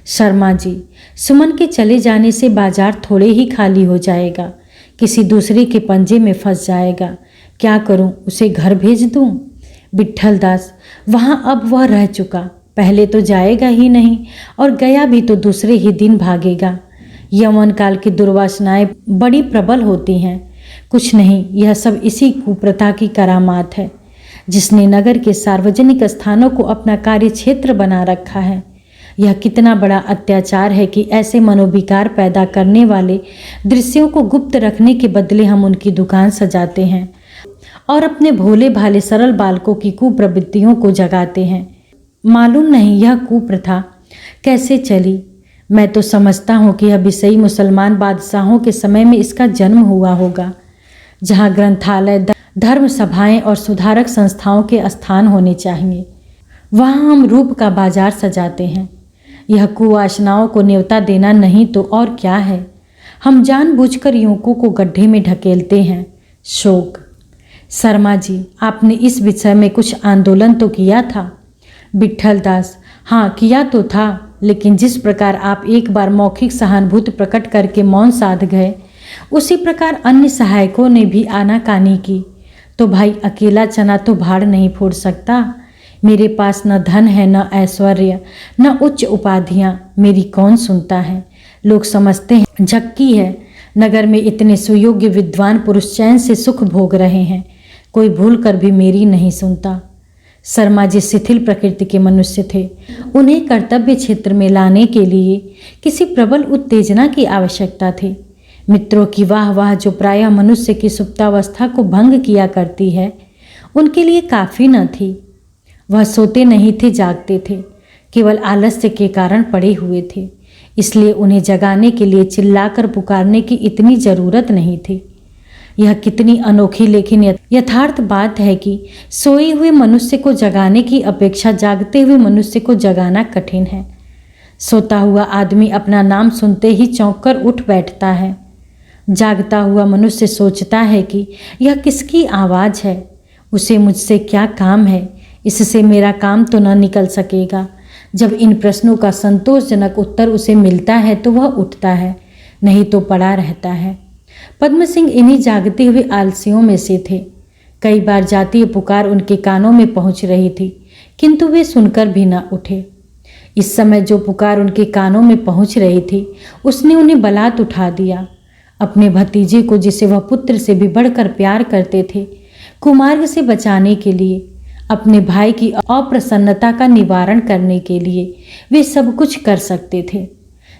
शर्मा जी, सुमन के चले जाने से बाजार थोड़े ही खाली हो जाएगा, किसी दूसरे के पंजे में फंस जाएगा। क्या करूं, उसे घर भेज दूं? विट्ठल दास, वहाँ अब वह रह चुका, पहले तो जाएगा ही नहीं और गया भी तो दूसरे ही दिन भागेगा। यौवन काल की दुर्वासनाएं बड़ी प्रबल होती हैं। कुछ नहीं, यह सब इसी कुप्रथा की करामात है, जिसने नगर के सार्वजनिक स्थानों को अपना कार्य क्षेत्र बना रखा है। यह कितना बड़ा अत्याचार है कि ऐसे मनोविकार पैदा करने वाले दृश्यों को गुप्त रखने के बदले हम उनकी दुकान सजाते हैं और अपने भोले भाले सरल बालकों की कुप्रवृत्तियों को जगाते हैं। मालूम नहीं यह कुप्रथा कैसे चली। मैं तो समझता हूँ कि यह विषयी मुसलमान बादशाहों के समय में इसका जन्म हुआ होगा, जहाँ ग्रंथालय, धर्म सभाएं और सुधारक संस्थाओं के स्थान होने चाहिए। वहाँ हम रूप का बाजार सजाते हैं। यह कुवासनाओं को न्योता देना नहीं तो और क्या है। हम जानबूझकर युवकों को गड्ढे में ढकेलते हैं। शोक। शर्मा जी, आपने इस विषय में कुछ आंदोलन तो किया था? विट्ठल दास, हाँ किया तो था, लेकिन जिस प्रकार आप एक बार मौखिक सहानुभूति प्रकट करके मौन साध गए, उसी प्रकार अन्य सहायकों ने भी आनाकानी की। तो भाई अकेला चना तो भाड़ नहीं फोड़ सकता। मेरे पास न धन है, न ऐश्वर्य, न उच्च उपाधियाँ। मेरी कौन सुनता है? लोग समझते हैं झक्की है। नगर में इतने सुयोग्य विद्वान पुरुष चैन से सुख भोग रहे हैं, कोई भूल कर भी मेरी नहीं सुनता। शर्मा जी शिथिल प्रकृति के मनुष्य थे। उन्हें कर्तव्य क्षेत्र में लाने के लिए किसी प्रबल उत्तेजना की आवश्यकता थी। मित्रों की वाह वाह जो प्रायः मनुष्य की सुप्तावस्था को भंग किया करती है, उनके लिए काफ़ी न थी। वह सोते नहीं थे, जागते थे, केवल आलस्य के कारण पड़े हुए थे। इसलिए उन्हें जगाने के लिए चिल्लाकर पुकारने की इतनी ज़रूरत नहीं थी। यह कितनी अनोखी लेकिन यथार्थ बात है कि सोए हुए मनुष्य को जगाने की अपेक्षा जागते हुए मनुष्य को जगाना कठिन है। सोता हुआ आदमी अपना नाम सुनते ही चौंक कर उठ बैठता है। जागता हुआ मनुष्य सोचता है कि यह किसकी आवाज़ है, उसे मुझसे क्या काम है, इससे मेरा काम तो न निकल सकेगा। जब इन प्रश्नों का संतोषजनक उत्तर उसे मिलता है तो वह उठता है, नहीं तो पड़ा रहता है। पद्म सिंह इन्हीं जागते हुए आलसियों में से थे। कई बार जातीय पुकार उनके कानों में पहुंच रही थी, किंतु वे सुनकर भी न उठे। इस समय जो पुकार उनके कानों में पहुंच रही थी, उसने उन्हें बलात् उठा दिया। अपने भतीजे को, जिसे वह पुत्र से भी बढ़कर प्यार करते थे, कुमार्ग से बचाने के लिए, अपने भाई की अप्रसन्नता का निवारण करने के लिए वे सब कुछ कर सकते थे।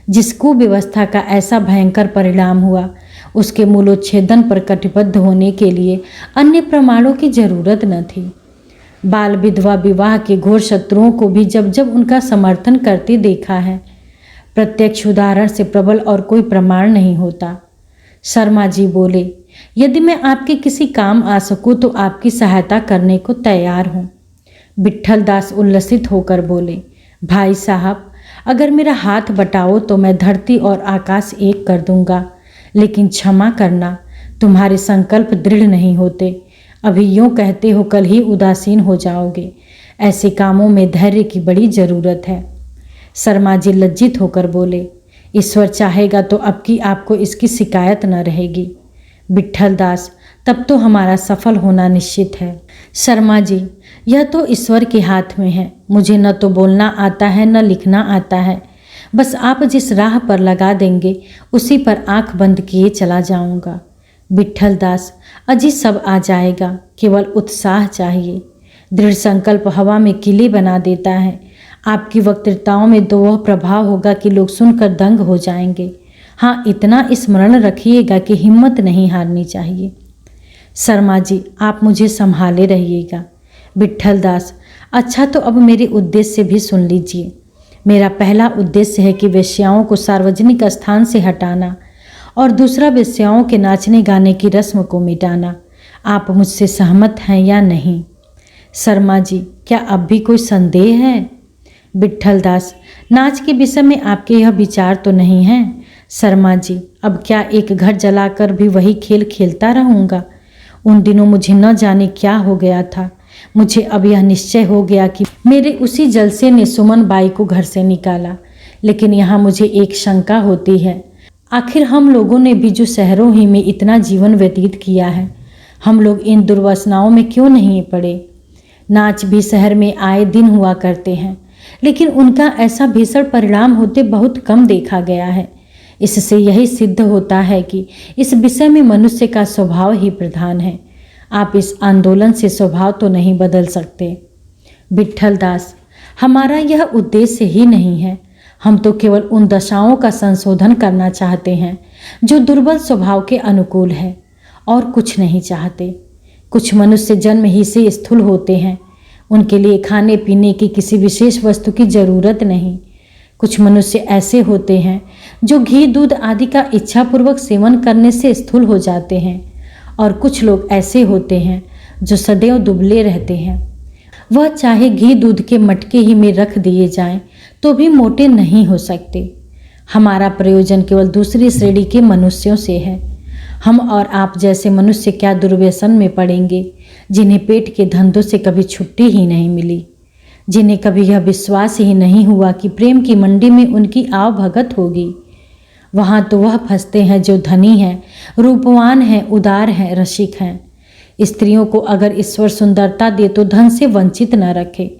जिस कुव्यवस्था का ऐसा भयंकर परिणाम हुआ, उसके मूलोच्छेदन पर कटिबद्ध होने के लिए अन्य प्रमाणों की जरूरत न थी। बाल विधवा विवाह के घोर शत्रुओं को भी जब जब उनका समर्थन करते देखा है। प्रत्यक्ष उदाहरण से प्रबल और कोई प्रमाण नहीं होता। शर्मा जी बोले, यदि मैं आपके किसी काम आ सकूं तो आपकी सहायता करने को तैयार हूँ। विट्ठल दास उल्लसित होकर बोले, भाई साहब, अगर मेरा हाथ बटाओ तो मैं धरती और आकाश एक कर दूंगा, लेकिन क्षमा करना, तुम्हारे संकल्प दृढ़ नहीं होते। अभी यूँ कहते हो, कल ही उदासीन हो जाओगे। ऐसे कामों में धैर्य की बड़ी ज़रूरत है। शर्मा जी लज्जित होकर बोले, ईश्वर चाहेगा तो अब की आपको इसकी शिकायत न रहेगी। विट्ठल दास, तब तो हमारा सफल होना निश्चित है। शर्मा जी, यह तो ईश्वर के हाथ में है। मुझे न तो बोलना आता है न लिखना आता है। बस आप जिस राह पर लगा देंगे उसी पर आंख बंद किए चला जाऊंगा। विट्ठल दास, अजी सब आ जाएगा, केवल उत्साह चाहिए। दृढ़ संकल्प हवा में किले बना देता है। आपकी वक्तृताओं में तो वह प्रभाव होगा कि लोग सुनकर दंग हो जाएंगे। हाँ, इतना स्मरण रखिएगा कि हिम्मत नहीं हारनी चाहिए। शर्मा जी, आप मुझे संभाले रहिएगा। विट्ठल दास, अच्छा तो अब मेरे उद्देश्य भी सुन लीजिए। मेरा पहला उद्देश्य है कि वेश्याओं को सार्वजनिक स्थान से हटाना और दूसरा वेश्याओं के नाचने गाने की रस्म को मिटाना। आप मुझसे सहमत हैं या नहीं? शर्मा जी, क्या अब भी कोई संदेह है? विट्ठल दास, नाच के विषय में आपके यह विचार तो नहीं है? शर्मा जी, अब क्या एक घर जलाकर भी वही खेल खेलता रहूँगा? उन दिनों मुझे न जाने क्या हो गया था। मुझे अब यह निश्चय हो गया कि मेरे उसी जलसे ने सुमन बाई को घर से निकाला। लेकिन यहाँ मुझे एक शंका होती है, आखिर हम लोगों ने भी जो शहरों ही में इतना जीवन व्यतीत किया है, हम लोग इन दुर्वासनाओं में क्यों नहीं पड़े? नाच भी शहर में आए दिन हुआ करते हैं, लेकिन उनका ऐसा भीषण परिणाम होते बहुत कम देखा गया है। इससे यही सिद्ध होता है कि इस विषय में मनुष्य का स्वभाव ही प्रधान है। आप इस आंदोलन से स्वभाव तो नहीं बदल सकते। विट्ठल दास, हमारा यह उद्देश्य ही नहीं है। हम तो केवल उन दशाओं का संशोधन करना चाहते हैं जो दुर्बल स्वभाव के अनुकूल है, और कुछ नहीं चाहते। कुछ मनुष्य जन्म ही से स्थूल होते हैं, उनके लिए खाने पीने की किसी विशेष वस्तु की जरूरत नहीं। कुछ मनुष्य ऐसे होते हैं जो घी दूध आदि का इच्छापूर्वक सेवन करने से स्थूल हो जाते हैं, और कुछ लोग ऐसे होते हैं जो सदैव दुबले रहते हैं। वह चाहे घी दूध के मटके ही में रख दिए जाएं तो भी मोटे नहीं हो सकते। हमारा प्रयोजन केवल दूसरी श्रेणी के मनुष्यों से है। हम और आप जैसे मनुष्य क्या दुर्व्यसन में पड़ेंगे, जिन्हें पेट के धंधों से कभी छुट्टी ही नहीं मिली, जिन्हें कभी यह विश्वास ही नहीं हुआ कि प्रेम की मंडी में उनकी आवभगत होगी। वहाँ तो वह फंसते हैं जो धनी हैं, रूपवान हैं, उदार हैं, रसिक हैं। स्त्रियों को अगर ईश्वर सुंदरता दे तो धन से वंचित न रखे।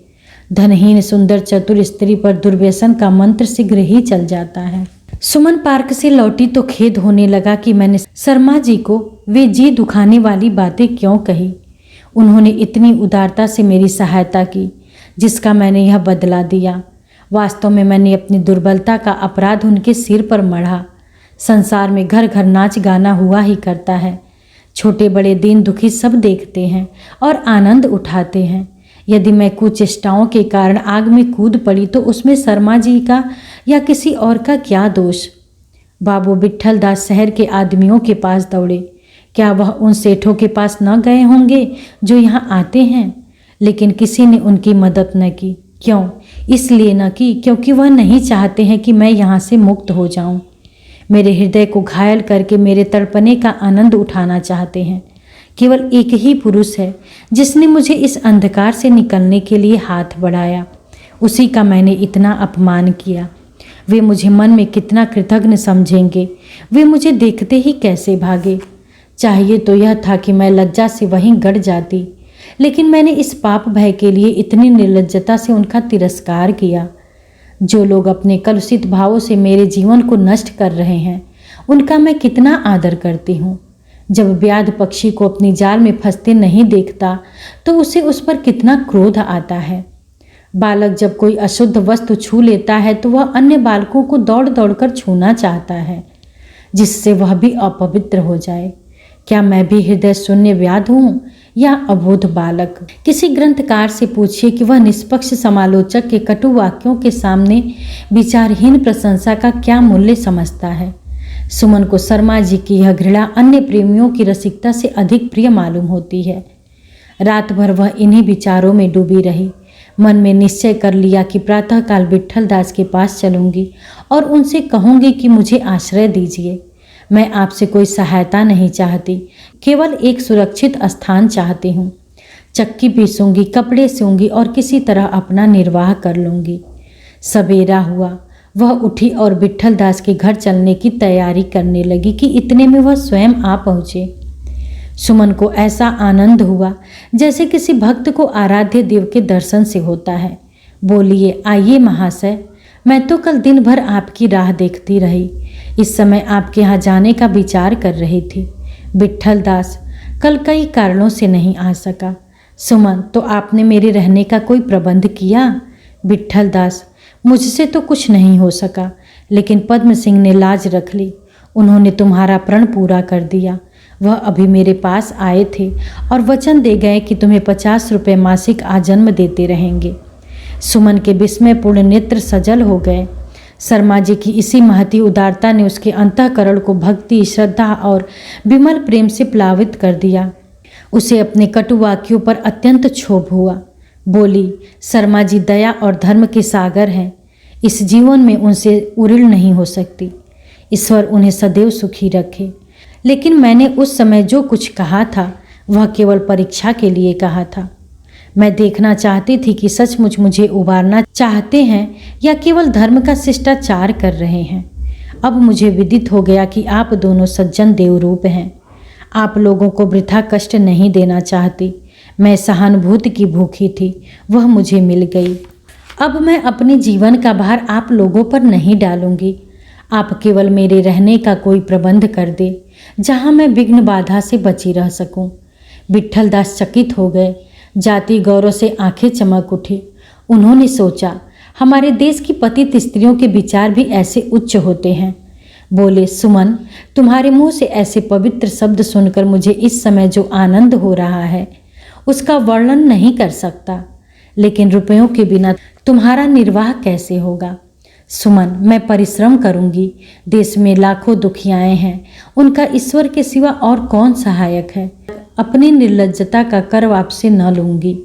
धनहीन सुंदर चतुर स्त्री पर दुर्व्यसन का मंत्र शीघ्र ही चल जाता है। सुमन पार्क से लौटी तो खेद होने लगा कि मैंने शर्मा जी को वे जी दुखाने वाली बातें क्यों कही। उन्होंने इतनी उदारता से मेरी सहायता की, जिसका मैंने यह बदला दिया। वास्तव में मैंने अपनी दुर्बलता का अपराध उनके सिर पर मढ़ा। संसार में घर घर नाच गाना हुआ ही करता है। छोटे बड़े दीन दुखी सब देखते हैं और आनंद उठाते हैं। यदि मैं कुचेष्टाओं के कारण आग में कूद पड़ी तो उसमें शर्मा जी का या किसी और का क्या दोष। बाबू विट्ठल दास शहर के आदमियों के पास दौड़े। क्या वह उन सेठों के पास न गए होंगे जो यहाँ आते हैं? लेकिन किसी ने उनकी मदद न की। क्यों? इसलिए न की क्योंकि वह नहीं चाहते हैं कि मैं यहाँ से मुक्त हो जाऊं। मेरे हृदय को घायल करके मेरे तड़पने का आनंद उठाना चाहते हैं। केवल एक ही पुरुष है जिसने मुझे इस अंधकार से निकलने के लिए हाथ बढ़ाया। उसी का मैंने इतना अपमान किया। वे मुझे मन में कितना कृतज्ञ समझेंगे। वे मुझे देखते ही कैसे भागे। चाहिए तो यह था कि मैं लज्जा से वहीं गड़ जाती, लेकिन मैंने इस पाप भय के लिए इतनी निर्लज्जता से उनका तिरस्कार किया। जो लोग अपने कलुषित भावों से मेरे जीवन को नष्ट कर रहे हैं, उनका मैं कितना आदर करती हूँ। जब व्याध पक्षी को अपनी जाल में फंसते नहीं देखता तो उसे उस पर कितना क्रोध आता है। बालक जब कोई अशुद्ध वस्तु छू लेता है तो वह अन्य बालकों को दौड़ दौड़ कर छूना चाहता है, जिससे वह भी अपवित्र हो जाए। क्या मैं भी हृदय शून्य व्याध हूँ या अबोध बालक? किसी ग्रंथकार से पूछिए कि वह निष्पक्ष समालोचक के कटु वाक्यों के सामने विचारहीन प्रशंसा का क्या मूल्य समझता है। सुमन को शर्मा जी की यह घृणा अन्य प्रेमियों की रसिकता से अधिक प्रिय मालूम होती है। रात भर वह इन्हीं विचारों में डूबी रही। मन में निश्चय कर लिया कि प्रातःकाल विट्ठल दास के पास चलूंगी और उनसे कहूंगी कि मुझे आश्रय दीजिए। मैं आपसे कोई सहायता नहीं चाहती, केवल एक सुरक्षित स्थान चाहती हूँ। चक्की पीसूंगी, कपड़े सिऊंगी और किसी तरह अपना निर्वाह कर लूँगी। सवेरा हुआ। वह उठी और विट्ठल दास के घर चलने की तैयारी करने लगी कि इतने में वह स्वयं आ पहुँचे। सुमन को ऐसा आनंद हुआ जैसे किसी भक्त को आराध्य देव के दर्शन से होता है। बोलिए, आइए महाशय, मैं तो कल दिन भर आपकी राह देखती रही। इस समय आपके यहाँ जाने का विचार कर रही थी। विट्ठल दास कल कई कारणों से नहीं आ सका। सुमन, तो आपने मेरे रहने का कोई प्रबंध किया? विट्ठल दास, मुझसे तो कुछ नहीं हो सका, लेकिन पद्म सिंह ने लाज रख ली। उन्होंने तुम्हारा प्रण पूरा कर दिया। वह अभी मेरे पास आए थे और वचन दे गए कि तुम्हें 50 रुपये मासिक आजन्म देते रहेंगे। सुमन के विस्मयपूर्ण नेत्र सजल हो गए। शर्मा जी की इसी महती उदारता ने उसके अंतःकरण को भक्ति, श्रद्धा और विमल प्रेम से प्लावित कर दिया। उसे अपने कटु वाक्यों पर अत्यंत क्षोभ हुआ। बोली, शर्मा जी दया और धर्म के सागर हैं। इस जीवन में उनसे उड़िल नहीं हो सकती। ईश्वर उन्हें सदैव सुखी रखे। लेकिन मैंने उस समय जो कुछ कहा था वह केवल परीक्षा के लिए कहा था। मैं देखना चाहती थी कि सचमुच मुझे उबारना चाहते हैं या केवल धर्म का शिष्टाचार कर रहे हैं। अब मुझे विदित हो गया कि आप दोनों सज्जन देवरूप हैं। आप लोगों को वृथा कष्ट नहीं देना चाहती। मैं सहानुभूति की भूखी थी, वह मुझे मिल गई। अब मैं अपने जीवन का भार आप लोगों पर नहीं डालूंगी। आप केवल मेरे रहने का कोई प्रबंध कर दे जहाँ मैं विघ्न बाधा से बची रह सकूं। विट्ठल दास चकित हो गए। जाति गौरव से आंखें चमक उठी। उन्होंने सोचा, हमारे देश की पतित स्त्रियों के विचार भी ऐसे उच्च होते हैं। बोले, सुमन, तुम्हारे मुंह से ऐसे पवित्र शब्द सुनकर मुझे इस समय जो आनंद हो रहा है उसका वर्णन नहीं कर सकता। लेकिन रुपयों के बिना तुम्हारा निर्वाह कैसे होगा? सुमन, मैं परिश्रम करूंगी। देश में लाखों दुखियाएं हैं, उनका ईश्वर के सिवा और कौन सहायक है? अपनी निर्लज्जता का कर आपसे न लूंगी।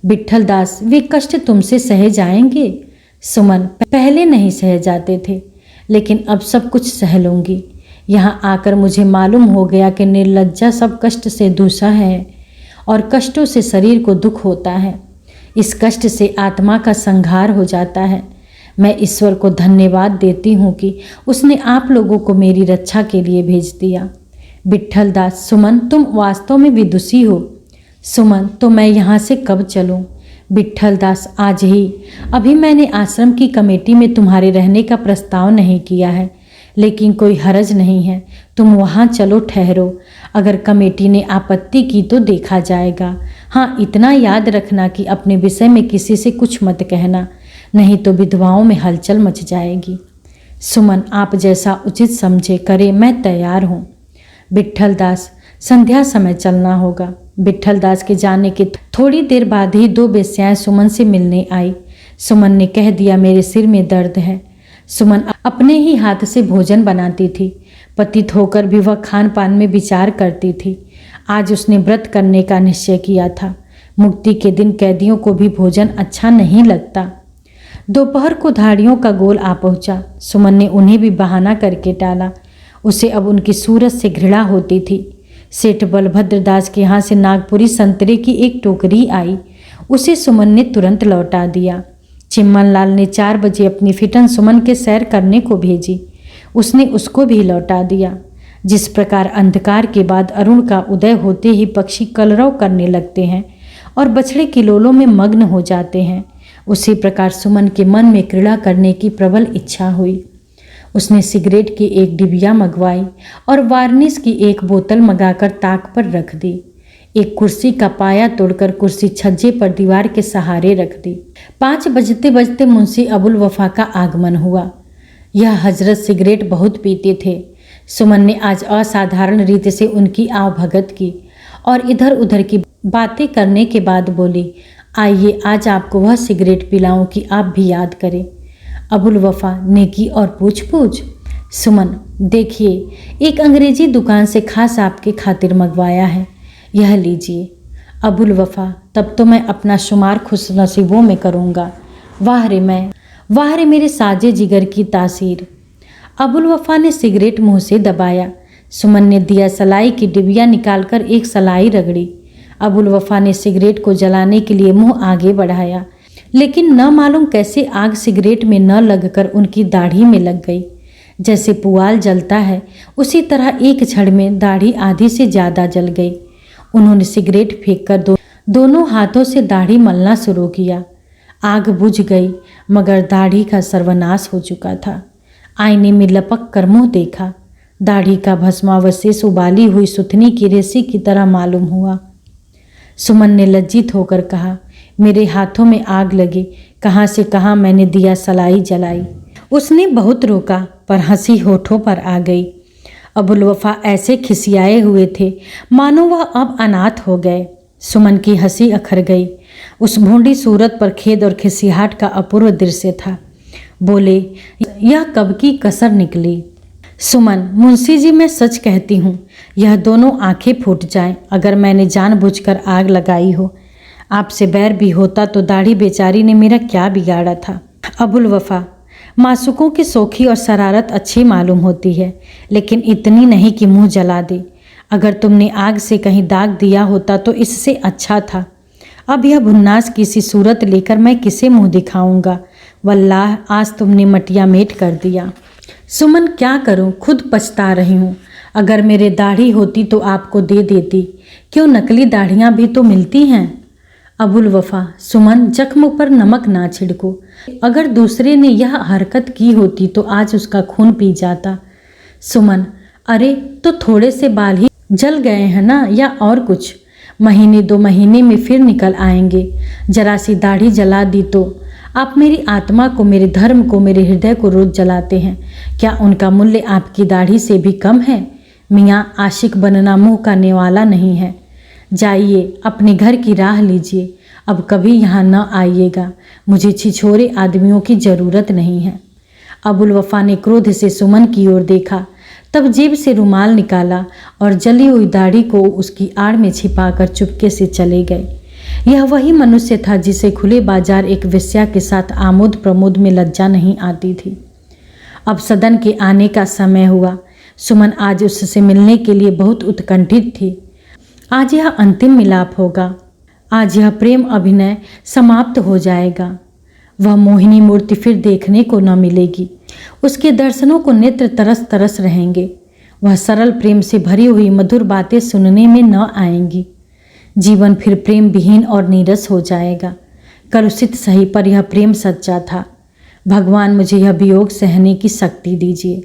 विट्ठल दास, वे कष्ट तुमसे सहे जाएंगे? सुमन, पहले नहीं सहे जाते थे, लेकिन अब सब कुछ सह लूँगी। यहाँ आकर मुझे मालूम हो गया कि निर्लज्जा सब कष्ट से दूषा है और कष्टों से शरीर को दुख होता है। इस कष्ट से आत्मा का संहार हो जाता है। मैं ईश्वर को धन्यवाद देती हूँ कि उसने आप लोगों को मेरी रक्षा के लिए भेज दिया। विट्ठल दास, सुमन तुम वास्तव में विदुषी हो। सुमन, तो मैं यहाँ से कब चलूँ? विट्ठल दास, आज ही। अभी मैंने आश्रम की कमेटी में तुम्हारे रहने का प्रस्ताव नहीं किया है, लेकिन कोई हर्ज नहीं है, तुम वहाँ चलो, ठहरो। अगर कमेटी ने आपत्ति की तो देखा जाएगा। हाँ, इतना याद रखना कि अपने विषय में किसी से कुछ मत कहना, नहीं तो विधवाओं में हलचल मच जाएगी। सुमन, आप जैसा उचित समझे करे, मैं तैयार हूँ। विट्ठल दास, संध्या समय चलना होगा। विट्ठल दास के जाने के थोड़ी देर बाद ही 2 वेश्याएं सुमन से मिलने आई। सुमन ने कह दिया, मेरे सिर में दर्द है। सुमन अपने ही हाथ से भोजन बनाती थी। पतित होकर भी वह खान पान में विचार करती थी। आज उसने व्रत करने का निश्चय किया था। मुक्ति के दिन कैदियों को भी भोजन अच्छा नहीं लगता। दोपहर को धाड़ियों का गोल आ पहुंचा। सुमन ने उन्हें भी बहाना करके टाला। उसे अब उनकी सूरत से घृणा होती थी। सेठ बलभद्र दास के यहाँ से नागपुरी संतरे की एक टोकरी आई। उसे सुमन ने तुरंत लौटा दिया। चिम्मन लाल ने 4 बजे अपनी फिटन सुमन के सैर करने को भेजी। उसने उसको भी लौटा दिया। जिस प्रकार अंधकार के बाद अरुण का उदय होते ही पक्षी कलरव करने लगते हैं और बछड़े किलोलों में मग्न हो जाते हैं, उसी प्रकार सुमन के मन में क्रीड़ा करने की प्रबल इच्छा हुई। उसने सिगरेट की एक डिबिया मंगवाई और वार्निश की एक बोतल मंगाकर ताक पर रख दी। एक कुर्सी का पाया तोड़कर कुर्सी छज्जे पर दीवार के सहारे रख दी। 5 बजते बजते मुंशी अबुल वफा का आगमन हुआ। यह हजरत सिगरेट बहुत पीते थे। सुमन ने आज असाधारण रीति से उनकी आवभगत की और इधर उधर की बातें करने के बाद बोली, आइए आज आपको वह सिगरेट पिलाऊं कि आप भी याद करें। अबुल वफा, नेकी और पूछ पूछ। सुमन, देखिए, एक अंग्रेजी दुकान से खास आपके खातिर मंगवाया है, यह लीजिए। अबुल वफा, तब तो मैं अपना शुमार खुशनसीबों में करूँगा। वाह रे मेरे साजे जिगर की तासीर। अबुल वफा ने सिगरेट मुंह से दबाया। सुमन ने दिया सलाई की डिबिया निकालकर एक सलाई रगड़ी। अबुल वफा ने सिगरेट को जलाने के लिए मुंह आगे बढ़ाया, लेकिन न मालूम कैसे आग सिगरेट में न लगकर उनकी दाढ़ी में लग गई। जैसे पुआल जलता है, उसी तरह एक झड़ में दाढ़ी आधी से ज़्यादा जल गई। उन्होंने सिगरेट फेंककर दोनों हाथों से दाढ़ी मलना शुरू किया। आग बुझ गई, मगर दाढ़ी का सर्वनाश हो चुका था। आईने में लपक कर मुँह देखा। दाढ़ी का भस्मावशेष उबाली हुई सुथनी की रेसी की तरह मालूम हुआ। सुमन ने लज्जित होकर कहा, मेरे हाथों में आग लगी, कहाँ से कहाँ मैंने दिया सलाई जलाई। उसने बहुत रोका, पर हंसी होठों पर आ गई। अबुल वफा ऐसे खिसियाए हुए थे मानो वह अब अनाथ हो गए। सुमन की हंसी अखर गई। उस भूंडी सूरत पर खेद और खिसियाहट का अपूर्व दृश्य था। बोले, यह कब की कसर निकली। सुमन, मुंशी जी, मैं सच कहती हूँ, यह दोनों आंखें फूट जाएं अगर मैंने जानबूझकर आग लगाई हो। आपसे बैर भी होता तो दाढ़ी बेचारी ने मेरा क्या बिगाड़ा था। अबुल वफा, मासूकों की सोखी और शरारत अच्छी मालूम होती है, लेकिन इतनी नहीं कि मुंह जला दे। अगर तुमने आग से कहीं दाग दिया होता तो इससे अच्छा था। अब यह भुन्नास की सी सूरत लेकर मैं किसे मुंह दिखाऊंगा। वल्लाह, आज तुमने मटिया मेट कर दिया। सुमन, क्या करूं, खुद पछता रही हूं। अगर मेरे दाढ़ी होती तो आपको दे देती। क्यों, नकली दाढ़ियां भी तो मिलती हैं। अबुल वफा, सुमन, जख्म पर नमक ना छिड़को। अगर दूसरे ने यह हरकत की होती तो आज उसका खून पी जाता। सुमन, अरे तो थोड़े से बाल ही जल गए हैं ना, या और कुछ। महीने 2 महीने में फिर निकल आएंगे। जरा सी दाढ़ी जला दी तो। आप मेरी आत्मा को, मेरे धर्म को, मेरे हृदय को रोज जलाते हैं। क्या उनका मूल्य आपकी दाढ़ी से भी कम है। मियाँ, आशिक बनना मुँह का नेवाला नहीं है। जाइए, अपने घर की राह लीजिए। अब कभी यहाँ न आइएगा। मुझे छिछोरे आदमियों की ज़रूरत नहीं है। अबुल वफा ने क्रोध से सुमन की ओर देखा, तब जेब से रुमाल निकाला और जली हुई दाढ़ी को उसकी आड़ में छिपाकर चुपके से चले गए। यह वही मनुष्य था जिसे खुले बाजार एक वेश्या के साथ आमोद प्रमोद में लज्जा नहीं आती थी। अब सदन के आने का समय हुआ। सुमन आज उससे मिलने के लिए बहुत उत्कंठित थी। आज यह अंतिम मिलाप होगा, आज यह प्रेम अभिनय समाप्त हो जाएगा। वह मोहिनी मूर्ति फिर देखने को न मिलेगी। उसके दर्शनों को नेत्र तरस तरस रहेंगे। वह सरल प्रेम से भरी हुई मधुर बातें सुनने में न आएंगी। जीवन फिर प्रेम विहीन और नीरस हो जाएगा। कलुषित सही, पर यह प्रेम सच्चा था। भगवान मुझे यह वियोग सहने की शक्ति दीजिए।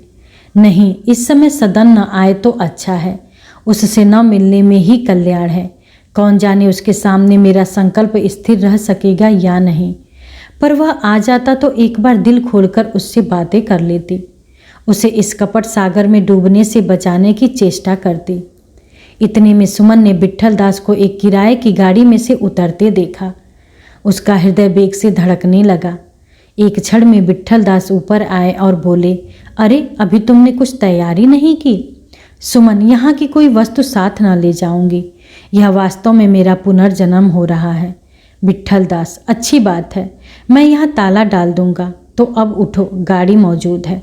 नहीं, इस समय सदन न आए तो अच्छा है। उससे न मिलने में ही कल्याण है। कौन जाने उसके सामने मेरा संकल्प स्थिर रह सकेगा या नहीं। पर वह आ जाता तो एक बार दिल खोलकर उससे बातें कर लेती। उसे इस कपट सागर में डूबने से बचाने की चेष्टा करती। इतने में सुमन ने विट्ठल दास को एक किराए की गाड़ी में से उतरते देखा। उसका हृदय वेग से धड़कने लगा। एक क्षण में विट्ठल दास ऊपर आए और बोले, अरे अभी तुमने कुछ तैयारी नहीं की? सुमन, यहाँ की कोई वस्तु साथ न ले जाऊंगी। यह वास्तव में मेरा पुनर्जन्म हो रहा है। विट्ठल दास, अच्छी बात है, मैं यहाँ ताला डाल दूंगा। तो अब उठो, गाड़ी मौजूद है।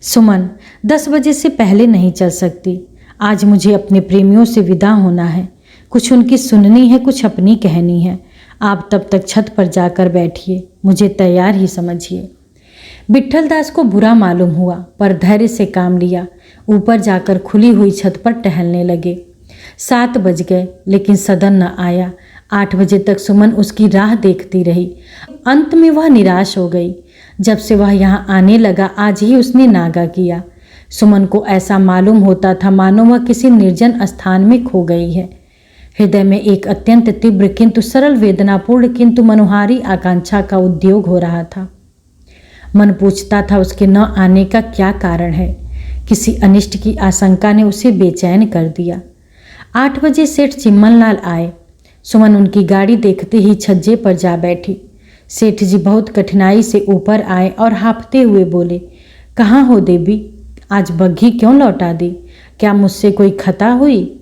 सुमन, 10 बजे से पहले नहीं चल सकती। आज मुझे अपने प्रेमियों से विदा होना है। कुछ उनकी सुननी है, कुछ अपनी कहनी है। आप तब तक छत पर जाकर बैठिए, मुझे तैयार ही समझिए। विट्ठल दास को बुरा मालूम हुआ, पर धैर्य से काम लिया। ऊपर जाकर खुली हुई छत पर टहलने लगे। 7 बज गए, लेकिन सदन न आया। 8 बजे तक सुमन उसकी राह देखती रही। अंत में वह निराश हो गई। जब से वह यहाँ आने लगा, आज ही उसने नागा किया। सुमन को ऐसा मालूम होता था मानो वह किसी निर्जन स्थान में खो गई है। हृदय में एक अत्यंत तीव्र किंतु सरल वेदनापूर्ण किंतु मनोहारी आकांक्षा का उद्योग हो रहा था। मन पूछता था उसके न आने का क्या कारण है। किसी अनिष्ट की आशंका ने उसे बेचैन कर दिया। 8 बजे सेठ चिम्मनलाल आए। सुमन उनकी गाड़ी देखते ही छज्जे पर जा बैठी। सेठ जी बहुत कठिनाई से ऊपर आए और हांफते हुए बोले, कहाँ हो देवी? आज बग्घी क्यों लौटा दी? क्या मुझसे कोई खता हुई?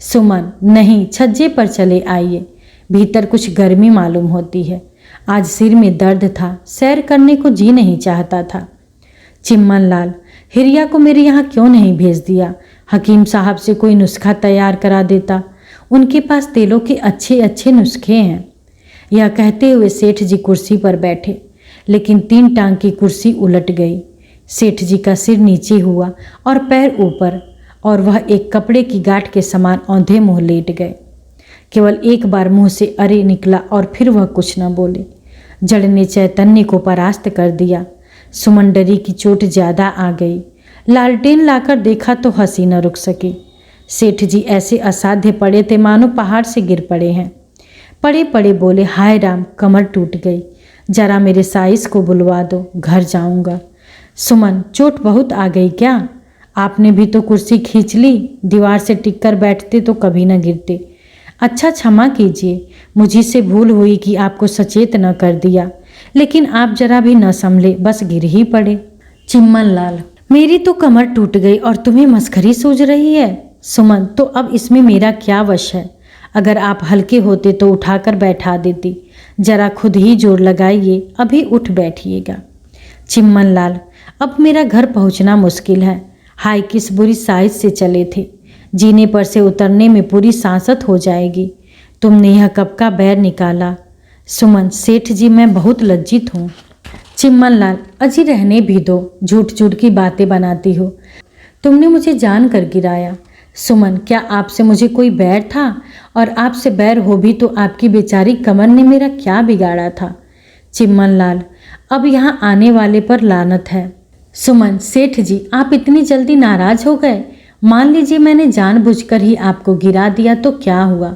सुमन, नहीं, छज्जे पर चले आइए। भीतर कुछ गर्मी मालूम होती है। आज सिर में दर्द था, सैर करने को जी नहीं चाहता था। चिम्मनलाल, हिरिया को मेरे यहाँ क्यों नहीं भेज दिया? हकीम साहब से कोई नुस्खा तैयार करा देता। उनके पास तेलों के अच्छे अच्छे नुस्खे हैं। यह कहते हुए सेठ जी कुर्सी पर बैठे, लेकिन 3 टांग की कुर्सी उलट गई। सेठ जी का सिर नीचे हुआ और पैर ऊपर, और वह एक कपड़े की गांठ के समान औंधे मुंह लेट गए। केवल एक बार मुंह से अरे निकला और फिर वह कुछ न बोले। जड़ ने चैतन्य को परास्त कर दिया। सुमन डरी की चोट ज्यादा आ गई। लालटेन लाकर देखा तो हंसी न रुक सकी। सेठ जी ऐसे असाध्य पड़े थे मानो पहाड़ से गिर पड़े हैं। पड़े पड़े बोले, हाय राम, कमर टूट गई। जरा मेरे साइस को बुलवा दो, घर जाऊंगा। सुमन, चोट बहुत आ गई क्या? आपने भी तो कुर्सी खींच ली। दीवार से टिक कर बैठते तो कभी न गिरते। अच्छा, क्षमा कीजिए, मुझी से भूल हुई कि आपको सचेत न कर दिया। लेकिन आप जरा भी न संभले, बस गिर ही पड़े। चिम्मनलाल, मेरी तो कमर टूट गई और तुम्हें मस्खरी सूझ रही है। सुमन, तो अब इसमें मेरा क्या वश है? अगर आप हल्के होते तो उठाकर बैठा देती। जरा खुद ही जोर लगाइए, अभी उठ बैठिएगा। चिम्मनलाल, अब मेरा घर पहुंचना मुश्किल है। हाय, किस बुरी साइज से चले थे। जीने पर से उतरने में पूरी सांसत हो जाएगी। तुमने यह कब का बैर निकाला? सुमन, सेठ जी, मैं बहुत लज्जित हूँ। चिम्मनलाल, अजी रहने भी दो, झूठ झूठ की बातें बनाती हो। तुमने मुझे जान कर गिराया। सुमन, क्या आपसे मुझे कोई बैर था? और आपसे बैर हो भी तो आपकी बेचारी कमर ने मेरा क्या बिगाड़ा था? चिम्मनलाल, अब यहाँ आने वाले पर लानत है। सुमन, सेठ जी, आप इतनी जल्दी नाराज हो गए? मान लीजिए मैंने जानबूझकर ही आपको गिरा दिया तो क्या हुआ?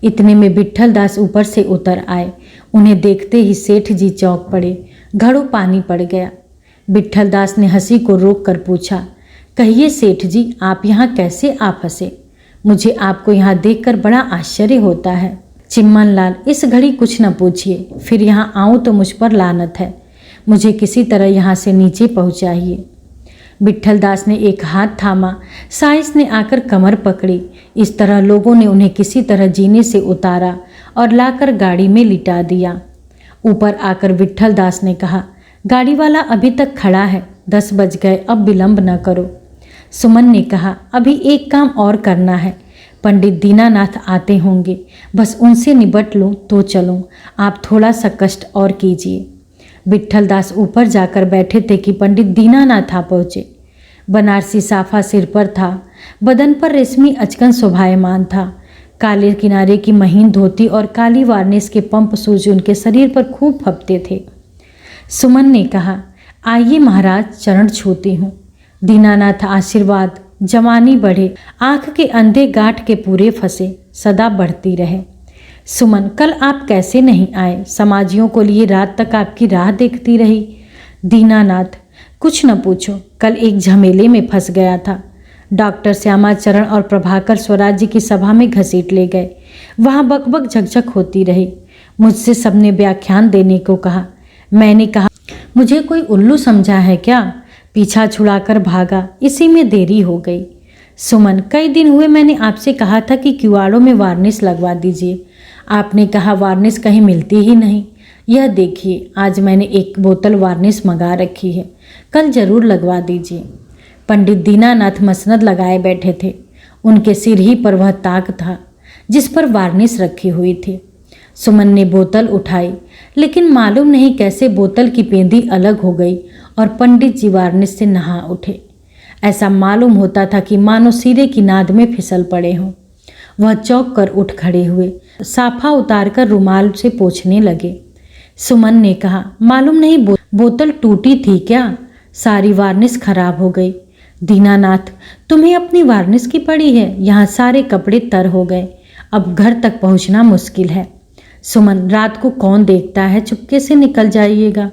इतने में विट्ठल दास ऊपर से उतर आए। उन्हें देखते ही सेठ जी चौंक पड़े। घड़ों पानी पड़ गया। विट्ठल दास ने हंसी को रोक कर पूछा, कहिए सेठ जी, आप यहाँ कैसे आ फंसे? मुझे आपको यहाँ देखकर बड़ा आश्चर्य होता है। चिम्मनलाल, इस घड़ी कुछ न पूछिए, फिर यहाँ आऊँ तो मुझ पर लानत है। मुझे किसी तरह यहाँ से नीचे पहुँचाइए। विट्ठल दास ने एक हाथ थामा। साइस ने आकर कमर पकड़ी। इस तरह लोगों ने उन्हें किसी तरह जीने से उतारा और लाकर गाड़ी में लिटा दिया। ऊपर आकर विट्ठल दास ने कहा, गाड़ी वाला अभी तक खड़ा है, 10 बज गए, अब विलंब न करो। सुमन ने कहा, अभी एक काम और करना है। पंडित दीनानाथ आते होंगे, बस उनसे निपट लूँ तो चलूँ। आप थोड़ा सा कष्ट और कीजिए। विट्ठल दास ऊपर जाकर बैठे थे कि पंडित दीनानाथ आ पहुँचे। बनारसी साफा सिर पर था, बदन पर रेशमी अचकन शोभायमान था। काले किनारे की महीन धोती और काली वार्निश के पंप सूज उनके शरीर पर खूब फपते थे। सुमन ने कहा, आइए महाराज, चरण छूती हूँ। दीनानाथ आशीर्वाद, जवानी बढ़े, आँख के अंधे गांठ के पूरे फंसे, सदा बढ़ती रहे। सुमन, कल आप कैसे नहीं आए? समाजियों को लिए रात तक आपकी राह देखती रही। दीनानाथ, कुछ न पूछो, कल एक झमेले में फंस गया था। डॉक्टर श्यामाचरण और प्रभाकर स्वराज्य की सभा में घसीट ले गए। वहाँ बकबक झकझक होती रही। मुझसे सबने व्याख्यान देने को कहा। मैंने कहा, मुझे कोई उल्लू समझा है क्या? पीछा छुड़ाकर भागा, इसी में देरी हो गई। सुमन, कई दिन हुए मैंने आपसे कहा था कि किवाड़ों में वार्निश लगवा दीजिए। आपने कहा वार्निश कहीं मिलती ही नहीं। यह देखिए, आज मैंने एक बोतल वार्निश मंगा रखी है, कल जरूर लगवा दीजिए। पंडित दीनानाथ मसनद लगाए बैठे थे। उनके सिर ही पर वह ताक था जिस पर वार्निश रखी हुई थी। सुमन ने बोतल उठाई, लेकिन मालूम नहीं कैसे बोतल की पेंदी अलग हो गई और पंडित जी वार्निश से नहा उठे। ऐसा मालूम होता था कि मानो सिरे की नाद में फिसल पड़े हों। वह चौंक कर उठ खड़े हुए, साफा उतारकर रुमाल से पोंछने लगे। सुमन ने कहा, मालूम नहीं बोतल टूटी थी क्या? सारी वार्निश खराब हो गई। दीनानाथ, तुम्हें अपनी वार्निश की पड़ी है? यहाँ सारे कपड़े तर हो गए, अब घर तक पहुँचना मुश्किल है। सुमन, रात को कौन देखता है, चुपके से निकल जाइएगा।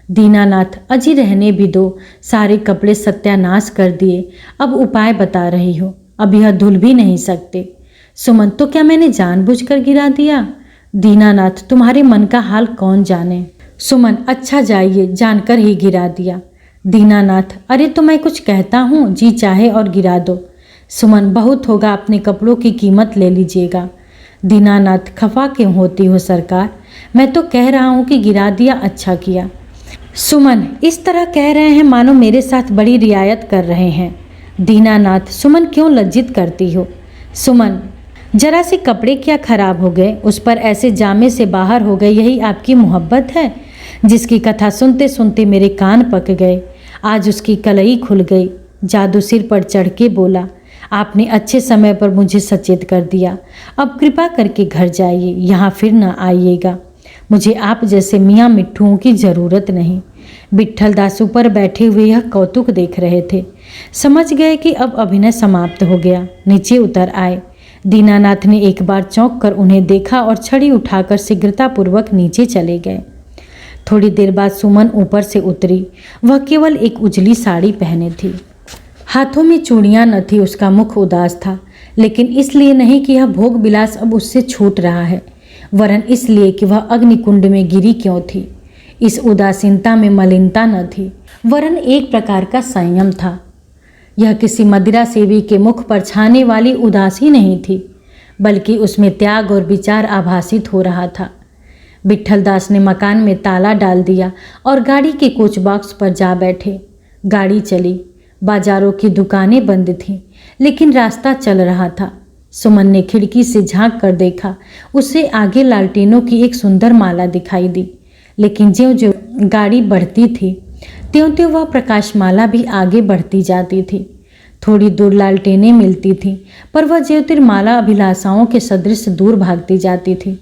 दीनानाथ, अजी रहने भी दो, सारे कपड़े सत्यानाश कर दिए, अब उपाय बता रही हो, अब यह धुल भी नहीं सकते। सुमन, तो क्या मैंने जानबूझकर गिरा दिया? दीनानाथ, तुम्हारे मन का हाल कौन जाने। सुमन, अच्छा जाइए, जानकर ही गिरा दिया। दीनानाथ, अरे तो मैं कुछ कहता हूँ, जी चाहे और गिरा दो। सुमन, बहुत होगा, अपने कपड़ों की कीमत ले लीजिएगा। दीनानाथ, खफा क्यों होती हो सरकार, मैं तो कह रहा हूँ कि गिरा दिया, अच्छा किया। सुमन, इस तरह कह रहे हैं मानो मेरे साथ बड़ी रियायत कर रहे हैं। दीनानाथ, सुमन क्यों लज्जित करती हो? सुमन, जरा से कपड़े क्या खराब हो गए, उस पर ऐसे जामे से बाहर हो गए, यही आपकी मोहब्बत है? जिसकी कथा सुनते सुनते मेरे कान पक गए, आज उसकी कलई खुल गई। जादू सिर पर चढ़ के बोला, आपने अच्छे समय पर मुझे सचेत कर दिया, अब कृपा करके घर जाइए, यहाँ फिर न आइएगा। मुझे आप जैसे मियाँ मिट्ठुओं की ज़रूरत नहीं। विट्ठल दास ऊपर बैठे हुए यह कौतुक देख रहे थे। समझ गए कि अब अभिनय समाप्त हो गया, नीचे उतर आए। दीनानाथ ने एक बार चौंक कर उन्हें देखा और छड़ी उठाकर शीघ्रतापूर्वक नीचे चले गए। थोड़ी देर बाद सुमन ऊपर से उतरी। वह केवल एक उजली साड़ी पहने थी, हाथों में चूड़ियाँ न थी। उसका मुख उदास था, लेकिन इसलिए नहीं कि यह भोग विलास अब उससे छूट रहा है, वरन इसलिए कि वह अग्निकुंड में गिरी क्यों थी। इस उदासीनता में मलिनता न थी, वरन एक प्रकार का संयम था। यह किसी मदिरा सेवी के मुख पर छाने वाली उदासी नहीं थी, बल्कि उसमें त्याग और विचार आभासित हो रहा था। विट्ठल दास ने मकान में ताला डाल दिया और गाड़ी के कोच बॉक्स पर जा बैठे। गाड़ी चली। बाजारों की दुकानें बंद थीं, लेकिन रास्ता चल रहा था। सुमन ने खिड़की से झांक कर देखा, उसे आगे लालटेनों की एक सुंदर माला दिखाई दी, लेकिन ज्यों-ज्यों गाड़ी बढ़ती थी त्यों-त्यों वह प्रकाशमाला भी आगे बढ़ती जाती थी। थोड़ी दूर लालटेनें मिलती थीं, पर वह ज्योतिर्माला अभिलाषाओं के सदृश दूर भागती जाती थी।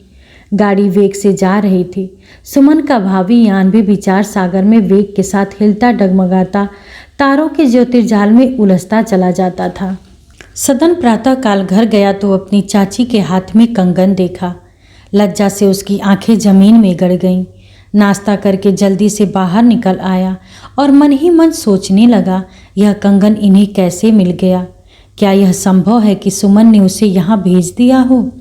गाड़ी वेग से जा रही थी। सुमन का भावी यान भी विचार सागर में वेग के साथ हिलता डगमगाता तारों के ज्योतिर्जाल में उलझता चला जाता था। सदन प्रातःकाल घर गया तो अपनी चाची के हाथ में कंगन देखा। लज्जा से उसकी आंखें जमीन में गड़ गईं। नाश्ता करके जल्दी से बाहर निकल आया और मन ही मन सोचने लगा, यह कंगन इन्हें कैसे मिल गया? क्या यह संभव है कि सुमन ने उसे यहाँ भेज दिया हो?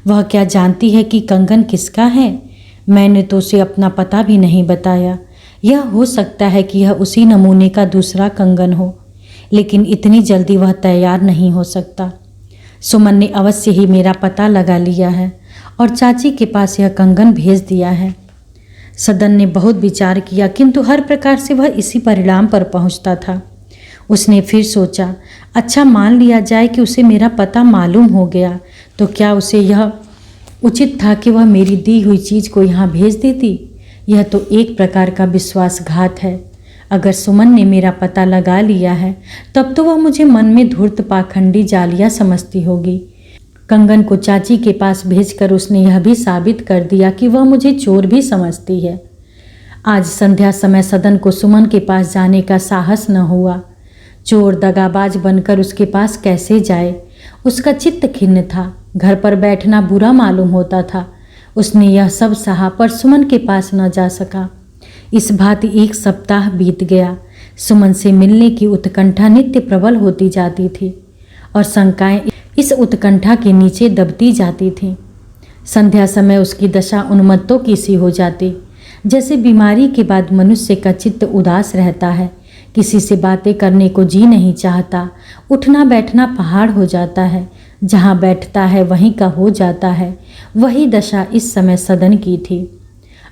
वह क्या जानती है कि कंगन किसका है? मैंने तो उसे अपना पता भी नहीं बताया। यह हो सकता है कि यह उसी नमूने का दूसरा कंगन हो, लेकिन इतनी जल्दी वह तैयार नहीं हो सकता। सुमन ने अवश्य ही मेरा पता लगा लिया है और चाची के पास यह कंगन भेज दिया है। सदन ने बहुत विचार किया, किंतु हर प्रकार से वह इसी परिणाम पर पहुंचता था। उसने फिर सोचा, अच्छा मान लिया जाए कि उसे मेरा पता मालूम हो गया, तो क्या उसे यह उचित था कि वह मेरी दी हुई चीज़ को यहाँ भेज देती? यह तो एक प्रकार का विश्वासघात है। अगर सुमन ने मेरा पता लगा लिया है, तब तो वह मुझे मन में धूर्त पाखंडी जालिया समझती होगी। कंगन को चाची के पास भेजकर उसने यह भी साबित कर दिया कि वह मुझे चोर भी समझती है। आज संध्या समय सदन को सुमन के पास जाने का साहस न हुआ। चोर दगाबाज बनकर उसके पास कैसे जाए? उसका चित्त खिन्न था। घर पर बैठना बुरा मालूम होता था। उसने यह सब सहा, पर सुमन के पास न जा सका। इस भांति 1 सप्ताह बीत गया। सुमन से मिलने की उत्कंठा नित्य प्रबल होती जाती थी और शंकाएं इस उत्कंठा के नीचे दबती जाती थीं। संध्या समय उसकी दशा उन्मत्तों की सी हो जाती। जैसे बीमारी के बाद मनुष्य का चित्त उदास रहता है, किसी से बातें करने को जी नहीं चाहता, उठना बैठना पहाड़ हो जाता है, जहाँ बैठता है वहीं का हो जाता है। वही दशा इस समय सदन की थी।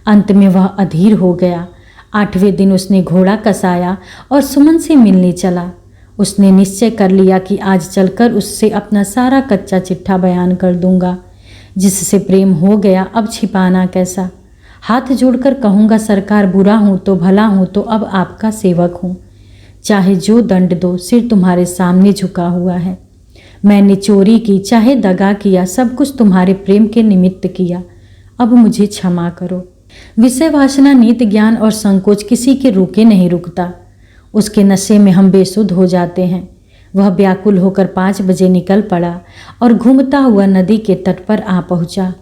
अंत में वह अधीर हो गया। 8वें दिन उसने घोड़ा कसाया और सुमन से मिलने चला। उसने निश्चय कर लिया कि आज चलकर उससे अपना सारा कच्चा चिट्ठा बयान कर दूंगा। जिससे प्रेम हो गया, अब छिपाना कैसा? हाथ जोड़कर कहूँगा, सरकार बुरा हूँ तो भला हूँ तो अब आपका सेवक हूँ। चाहे जो दंड दो, सिर तुम्हारे सामने झुका हुआ है। मैंने चोरी की, चाहे दगा किया, सब कुछ तुम्हारे प्रेम के निमित्त किया। अब मुझे क्षमा करो। विषय वासना, नीति ज्ञान और संकोच किसी के रोके नहीं रुकता। उसके नशे में हम बेसुध हो जाते हैं। वह व्याकुल होकर 5 बजे निकल पड़ा और घूमता हुआ नदी के तट पर आ पहुंचा।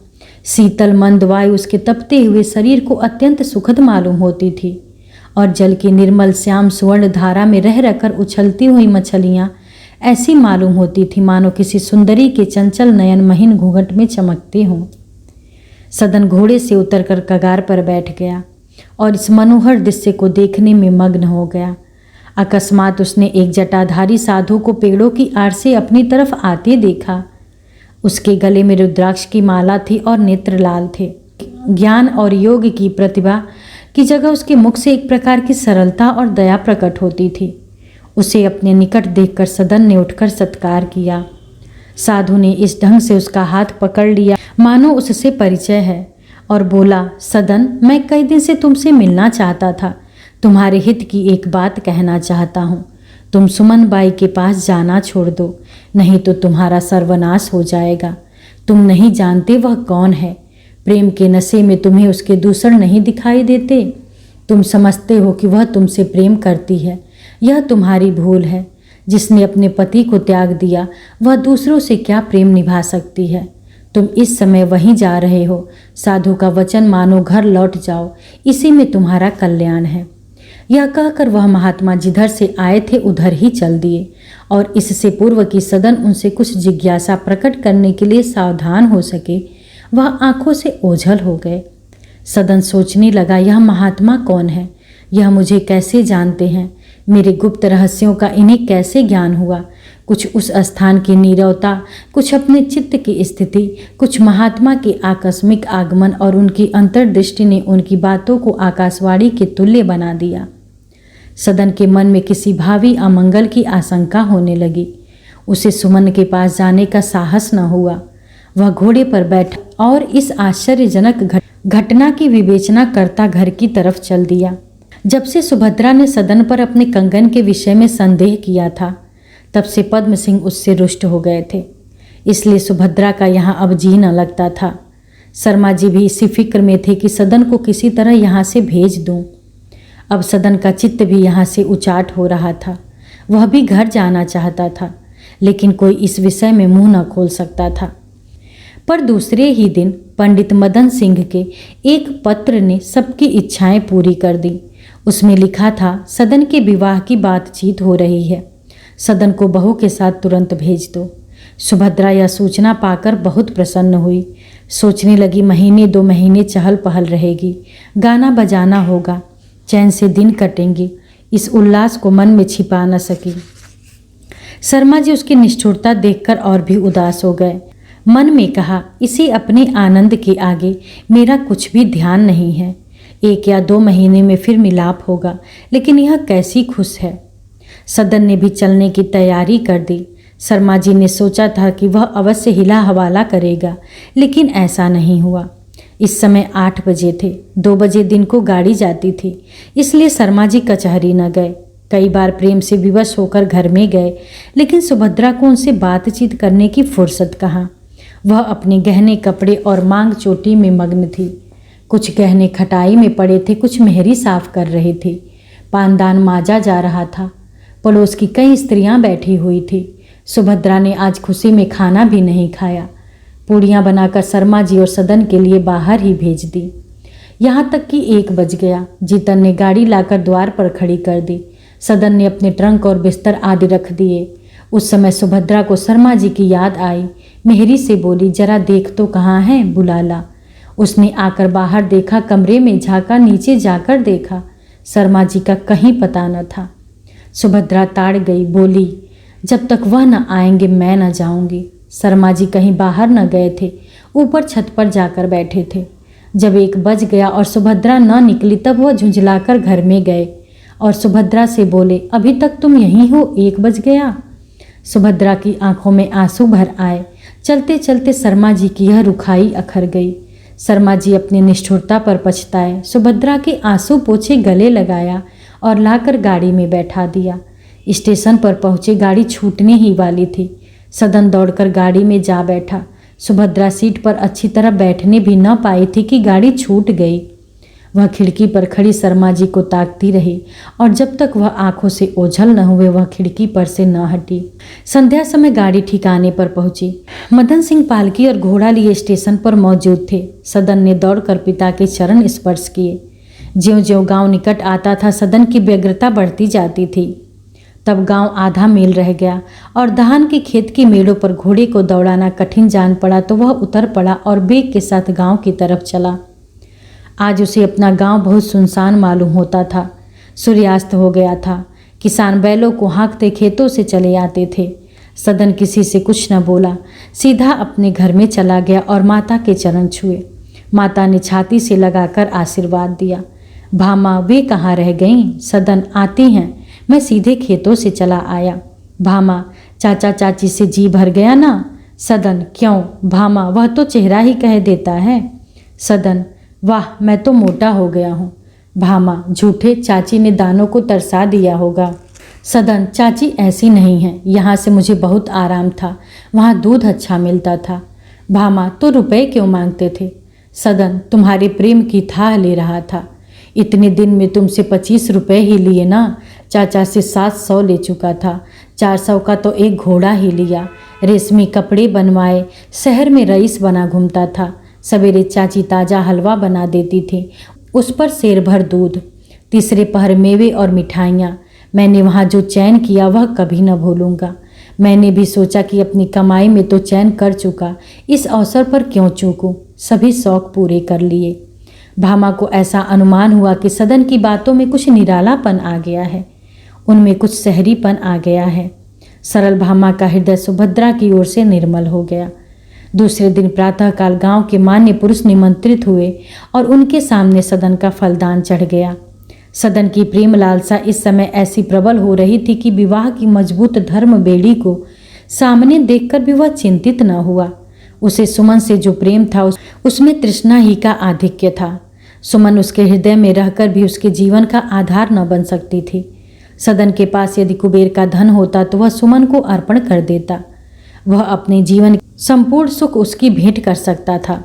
शीतल मंद वायु उसके तपते हुए शरीर को अत्यंत सुखद मालूम होती थी और जल की निर्मल श्याम सुवर्ण धारा में रह रहकर उछलती हुई मछलियाँ ऐसी मालूम होती थी मानो किसी सुंदरी के चंचल नयन महीन घूंघट में चमकते हों। सदन घोड़े से उतरकर कगार पर बैठ गया और इस मनोहर दृश्य को देखने में मग्न हो गया। अकस्मात उसने एक जटाधारी साधु को पेड़ों की आड़ से अपनी तरफ आते देखा। उसके गले में रुद्राक्ष की माला थी और नेत्र लाल थे। ज्ञान और योग की प्रतिभा की जगह उसके मुख से एक प्रकार की सरलता और दया प्रकट होती थी। उसे अपने निकट देखकर सदन ने उठकर सत्कार किया। साधु ने इस ढंग से उसका हाथ पकड़ लिया मानो उससे परिचय है और बोला, सदन, मैं कई दिन से तुमसे मिलना चाहता था। तुम्हारे हित की एक बात कहना चाहता हूँ। तुम सुमन बाई के पास जाना छोड़ दो, नहीं तो तुम्हारा सर्वनाश हो जाएगा। तुम नहीं जानते वह कौन है। प्रेम के नशे में तुम्हें उसके दूषण नहीं दिखाई देते। तुम समझते हो कि वह तुमसे प्रेम करती है। यह तुम्हारी भूल है। जिसने अपने पति को त्याग दिया, वह दूसरों से क्या प्रेम निभा सकती है। तुम इस समय वहीं जा रहे हो। साधु का वचन मानो, घर लौट जाओ, इसी में तुम्हारा कल्याण है। यह कहकर वह महात्मा जिधर से आए थे उधर ही चल दिए और इससे पूर्व कि सदन उनसे कुछ जिज्ञासा प्रकट करने के लिए सावधान हो सके, वह आंखों से ओझल हो गए। सदन सोचने लगा, यह महात्मा कौन है? यह मुझे कैसे जानते हैं? मेरे गुप्त रहस्यों का इन्हें कैसे ज्ञान हुआ? कुछ उस स्थान की नीरवता, कुछ अपने चित्त की स्थिति, कुछ महात्मा के आकस्मिक आगमन और उनकी अंतर्दृष्टि ने उनकी बातों को आकाशवाणी के तुल्य बना दिया। सदन के मन में किसी भावी अमंगल की आशंका होने लगी। उसे सुमन के पास जाने का साहस न हुआ। वह घोड़े पर बैठा और इस आश्चर्यजनक घटना की विवेचना करता घर की तरफ चल दिया। जब से सुभद्रा ने सदन पर अपने कंगन के विषय में संदेह किया था, तब से पद्म सिंह उससे रुष्ट हो गए थे। इसलिए सुभद्रा का यहाँ अब जी न लगता था। शर्मा जी भी इसी फिक्र में थे कि सदन को किसी तरह यहाँ से भेज दूं। अब सदन का चित्त भी यहाँ से उचाट हो रहा था। वह भी घर जाना चाहता था, लेकिन कोई इस विषय में मुंह न खोल सकता था। पर दूसरे ही दिन पंडित मदन सिंह के एक पत्र ने सबकी इच्छाएं पूरी कर दी। उसमें लिखा था, सदन के विवाह की बातचीत हो रही है। सदन को बहू के साथ तुरंत भेज दो। सुभद्रा यह सूचना पाकर बहुत प्रसन्न हुई। सोचने लगी, महीने 2 महीने चहल पहल रहेगी, गाना बजाना होगा, चैन से दिन कटेंगे। इस उल्लास को मन में छिपा न सकी। शर्मा जी उसकी निष्ठुरता देखकर और भी उदास हो गए। मन में कहा, इसे अपने आनंद के आगे मेरा कुछ भी ध्यान नहीं है। 1 या 2 महीने में फिर मिलाप होगा, लेकिन यह कैसी खुश है। सदन ने भी चलने की तैयारी कर दी। शर्मा जी ने सोचा था कि वह अवश्य हिला हवाला करेगा, लेकिन ऐसा नहीं हुआ। इस समय 8 बजे थे। 2 बजे दिन को गाड़ी जाती थी, इसलिए शर्मा जी कचहरी न गए। कई बार प्रेम से विवश होकर घर में गए, लेकिन सुभद्रा को उनसे बातचीत करने की फुर्सत कहाँ। वह अपने गहने कपड़े और मांग चोटी में मग्न थी। कुछ गहने खटाई में पड़े थे, कुछ मेहरी साफ कर रहे थे। पानदान माजा जा रहा था। पड़ोस की कई स्त्रियां बैठी हुई थी। सुभद्रा ने आज खुशी में खाना भी नहीं खाया। पूड़ियाँ बनाकर शर्मा जी और सदन के लिए बाहर ही भेज दी। यहाँ तक कि 1 बज गया। जीतन ने गाड़ी लाकर द्वार पर खड़ी कर दी। सदन ने अपने ट्रंक और बिस्तर आदि रख दिए। उस समय सुभद्रा को शर्मा जी की याद आई। मेहरी से बोली, जरा देख तो कहाँ है, बुला ला। उसने आकर बाहर देखा, कमरे में झांका, नीचे जाकर देखा, शर्मा जी का कहीं पता न था। सुभद्रा ताड़ गई, बोली, जब तक वह न आएंगे मैं न जाऊंगी। शर्मा जी कहीं बाहर न गए थे, ऊपर छत पर जाकर बैठे थे। जब 1 बज गया और सुभद्रा न निकली, तब वह झुंझलाकर घर में गए और सुभद्रा से बोले, अभी तक तुम यहीं हो, 1 बज गया। सुभद्रा की आंखों में आंसू भर आए। चलते चलते शर्मा जी की यह रुखाई अखर गई। शर्मा जी अपनी निष्ठुरता पर पछताए। सुभद्रा के आंसू पोछे गले लगाया और लाकर गाड़ी में बैठा दिया। स्टेशन पर पहुंचे, गाड़ी छूटने ही वाली थी। सदन दौड़कर गाड़ी में जा बैठा। सुभद्रा सीट पर अच्छी तरह बैठने भी न पाई थी कि गाड़ी छूट गई। वह खिड़की पर खड़ी शर्मा जी को ताकती रही और जब तक वह आंखों से ओझल न हुए वह खिड़की पर से न हटी। संध्या समय गाड़ी ठिकाने पर पहुंची। मदन सिंह पालकी और घोड़ा लिए स्टेशन पर मौजूद थे। सदन ने दौड़कर पिता के चरण स्पर्श किए। ज्यों-ज्यों गांव निकट आता था, सदन की व्यग्रता बढ़ती जाती थी। तब गांव आधा मील रह गया और धान के खेत की मेड़ों पर घोड़े को दौड़ाना कठिन जान पड़ा, तो वह उतर पड़ा और बेग के साथ गांव की तरफ चला। आज उसे अपना गांव बहुत सुनसान मालूम होता था। सूर्यास्त हो गया था। किसान बैलों को हाँकते खेतों से चले आते थे। सदन किसी से कुछ न बोला, सीधा अपने घर में चला गया और माता के चरण छुए। माता ने छाती से लगाकर आशीर्वाद दिया। भामा, वे कहाँ रह गईं? सदन, आती हैं, मैं सीधे खेतों से चला आया। भामा, चाचा चाची से जी भर गया ना? सदन, क्यों? भामा, वह तो चेहरा ही कह देता है। सदन, वाह, मैं तो मोटा हो गया हूँ। भामा, झूठे, चाची ने दानों को तरसा दिया होगा। सदन, चाची ऐसी नहीं है, यहाँ से मुझे बहुत आराम था, वहाँ दूध अच्छा मिलता था। भामा, तो रुपए क्यों मांगते थे? सदन, तुम्हारे प्रेम की थाह ले रहा था। इतने दिन में तुमसे 25 रुपए ही लिए ना। चाचा से 700 ले चुका था। 400 का तो एक घोड़ा ही लिया। रेशमी कपड़े बनवाए। शहर में रईस बना घूमता था। सवेरे चाची ताज़ा हलवा बना देती थी, उस पर सेर भर दूध। तीसरे पहर मेवे और मिठाइयाँ। मैंने वहाँ जो चैन किया वह कभी न भूलूंगा। मैंने भी सोचा कि अपनी कमाई में तो चैन कर चुका, इस अवसर पर क्यों चूकूं। सभी शौक पूरे कर लिए। भामा को ऐसा अनुमान हुआ कि सदन की बातों में कुछ निरालापन आ गया है, उनमें कुछ सहरीपन आ गया है। सरल भामा का हृदय सुभद्रा की ओर से निर्मल हो गया। दूसरे दिन प्रातःकाल गांव के मान्य पुरुष निमंत्रित हुए और उनके सामने सदन का फलदान चढ़ गया। सदन की प्रेम लालसा इस समय ऐसी प्रबल हो रही थी कि विवाह की मजबूत धर्म बेड़ी को सामने देखकर भी वह चिंतित न हुआ। उसे सुमन से जो प्रेम था उसमें तृष्णा ही का आधिक्य था। सुमन उसके हृदय में रहकर भी उसके जीवन का आधार न बन सकती थी। सदन के पास यदि कुबेर का धन होता तो वह सुमन को अर्पण कर देता। वह अपने जीवन संपूर्ण सुख उसकी भेंट कर सकता था,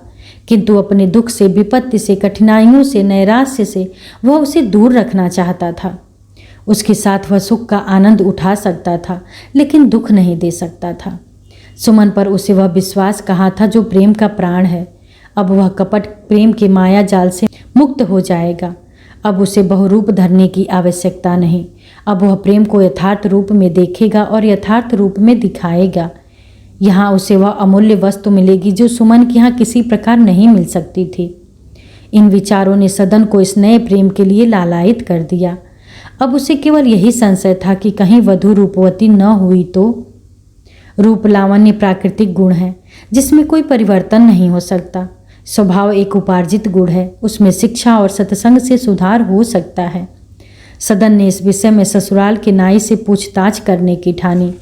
किंतु अपने दुख से, विपत्ति से, कठिनाइयों से, नैराश्य से वह उसे दूर रखना चाहता था। उसके साथ वह सुख का आनंद उठा सकता था, लेकिन दुख नहीं दे सकता था। सुमन पर उसे वह विश्वास कहाँ था जो प्रेम का प्राण है। अब वह कपट प्रेम के माया जाल से मुक्त हो जाएगा। अब उसे बहुरूप धरने की आवश्यकता नहीं। अब वह प्रेम को यथार्थ रूप में देखेगा और यथार्थ रूप में दिखाएगा। यहाँ उसे वह अमूल्य वस्तु मिलेगी जो सुमन के यहाँ किसी प्रकार नहीं मिल सकती थी। इन विचारों ने सदन को इस नए प्रेम के लिए लालायित कर दिया। अब उसे केवल यही संशय था कि कहीं वधू रूपवती न हुई तो। रूप लावण्य प्राकृतिक गुण है जिसमें कोई परिवर्तन नहीं हो सकता। स्वभाव एक उपार्जित गुण है, उसमें शिक्षा और सत्संग से सुधार हो सकता है। सदन ने इस विषय में ससुराल के नाई से पूछताछ करने की ठानी।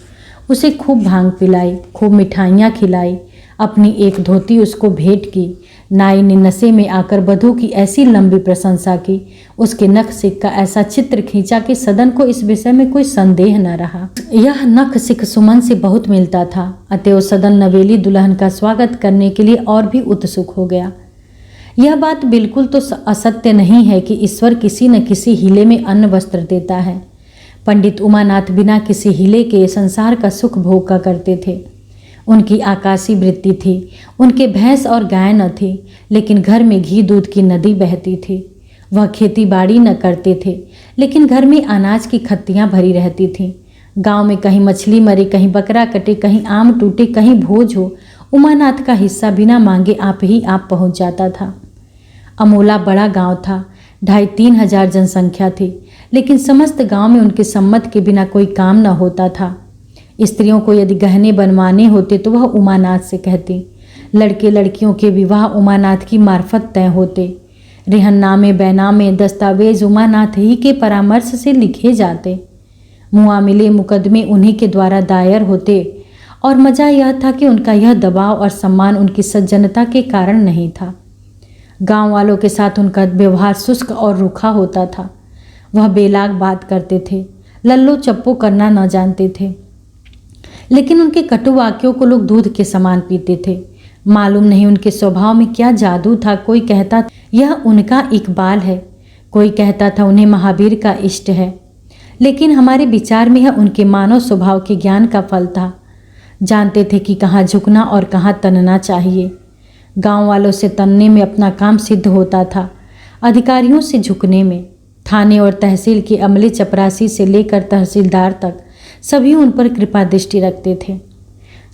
उसे खूब भांग पिलाई, खूब मिठाइयाँ खिलाई, अपनी एक धोती उसको भेंट की। नाई ने नशे में आकर बधू की ऐसी लंबी प्रशंसा की, उसके नख सिख का ऐसा चित्र खींचा कि सदन को इस विषय में कोई संदेह न रहा। यह नख सिख सुमन से बहुत मिलता था, अतएव सदन नवेली दुल्हन का स्वागत करने के लिए और भी उत्सुक हो गया। यह बात बिल्कुल तो असत्य नहीं है कि ईश्वर किसी न किसी हीले में अन्न वस्त्र देता है। पंडित उमानाथ बिना किसी हीले के संसार का सुख भोग करते थे। उनकी आकाशी वृत्ति थी, उनके भैंस और गाय न थी, लेकिन घर में घी दूध की नदी बहती थी। वह खेती बाड़ी न करते थे, लेकिन घर में अनाज की खत्तियाँ भरी रहती थीं। गांव में कहीं मछली मरे, कहीं बकरा कटे, कहीं आम टूटे, कहीं भोज हो, उमानाथ का हिस्सा बिना मांगे आप ही आप पहुंच जाता था। अमोला बड़ा गांव था, 2,500-3 हजार जनसंख्या थी, लेकिन समस्त गांव में उनके सम्मत के बिना कोई काम न होता था। स्त्रियों को यदि गहने बनवाने होते तो वह उमानाथ से कहती। लड़के लड़कियों के विवाह उमानाथ की मार्फत तय होते। रेहननामे बैनामे दस्तावेज उमानाथ ही के परामर्श से लिखे जाते। मुआमिले मुकदमे उन्हीं के द्वारा दायर होते। और मज़ा यह था कि उनका यह दबाव और सम्मान उनकी सज्जनता के कारण नहीं था। गांव वालों के साथ उनका व्यवहार शुष्क और रूखा होता था। वह बेलाग बात करते थे, लल्लो चप्पो करना न जानते थे, लेकिन उनके कटु वाक्यों को लोग दूध के समान पीते थे। मालूम नहीं उनके स्वभाव में क्या जादू था। कोई कहता यह उनका इकबाल है, कोई कहता था उन्हें महावीर का इष्ट है, लेकिन हमारे विचार में यह उनके मानव स्वभाव के ज्ञान का फल था। जानते थे कि कहाँ झुकना और कहाँ तनना चाहिए। गांव वालों से तनने में अपना काम सिद्ध होता था, अधिकारियों से झुकने में। थाने और तहसील के अमले चपरासी से लेकर तहसीलदार तक सभी उन पर कृपा दृष्टि रखते थे।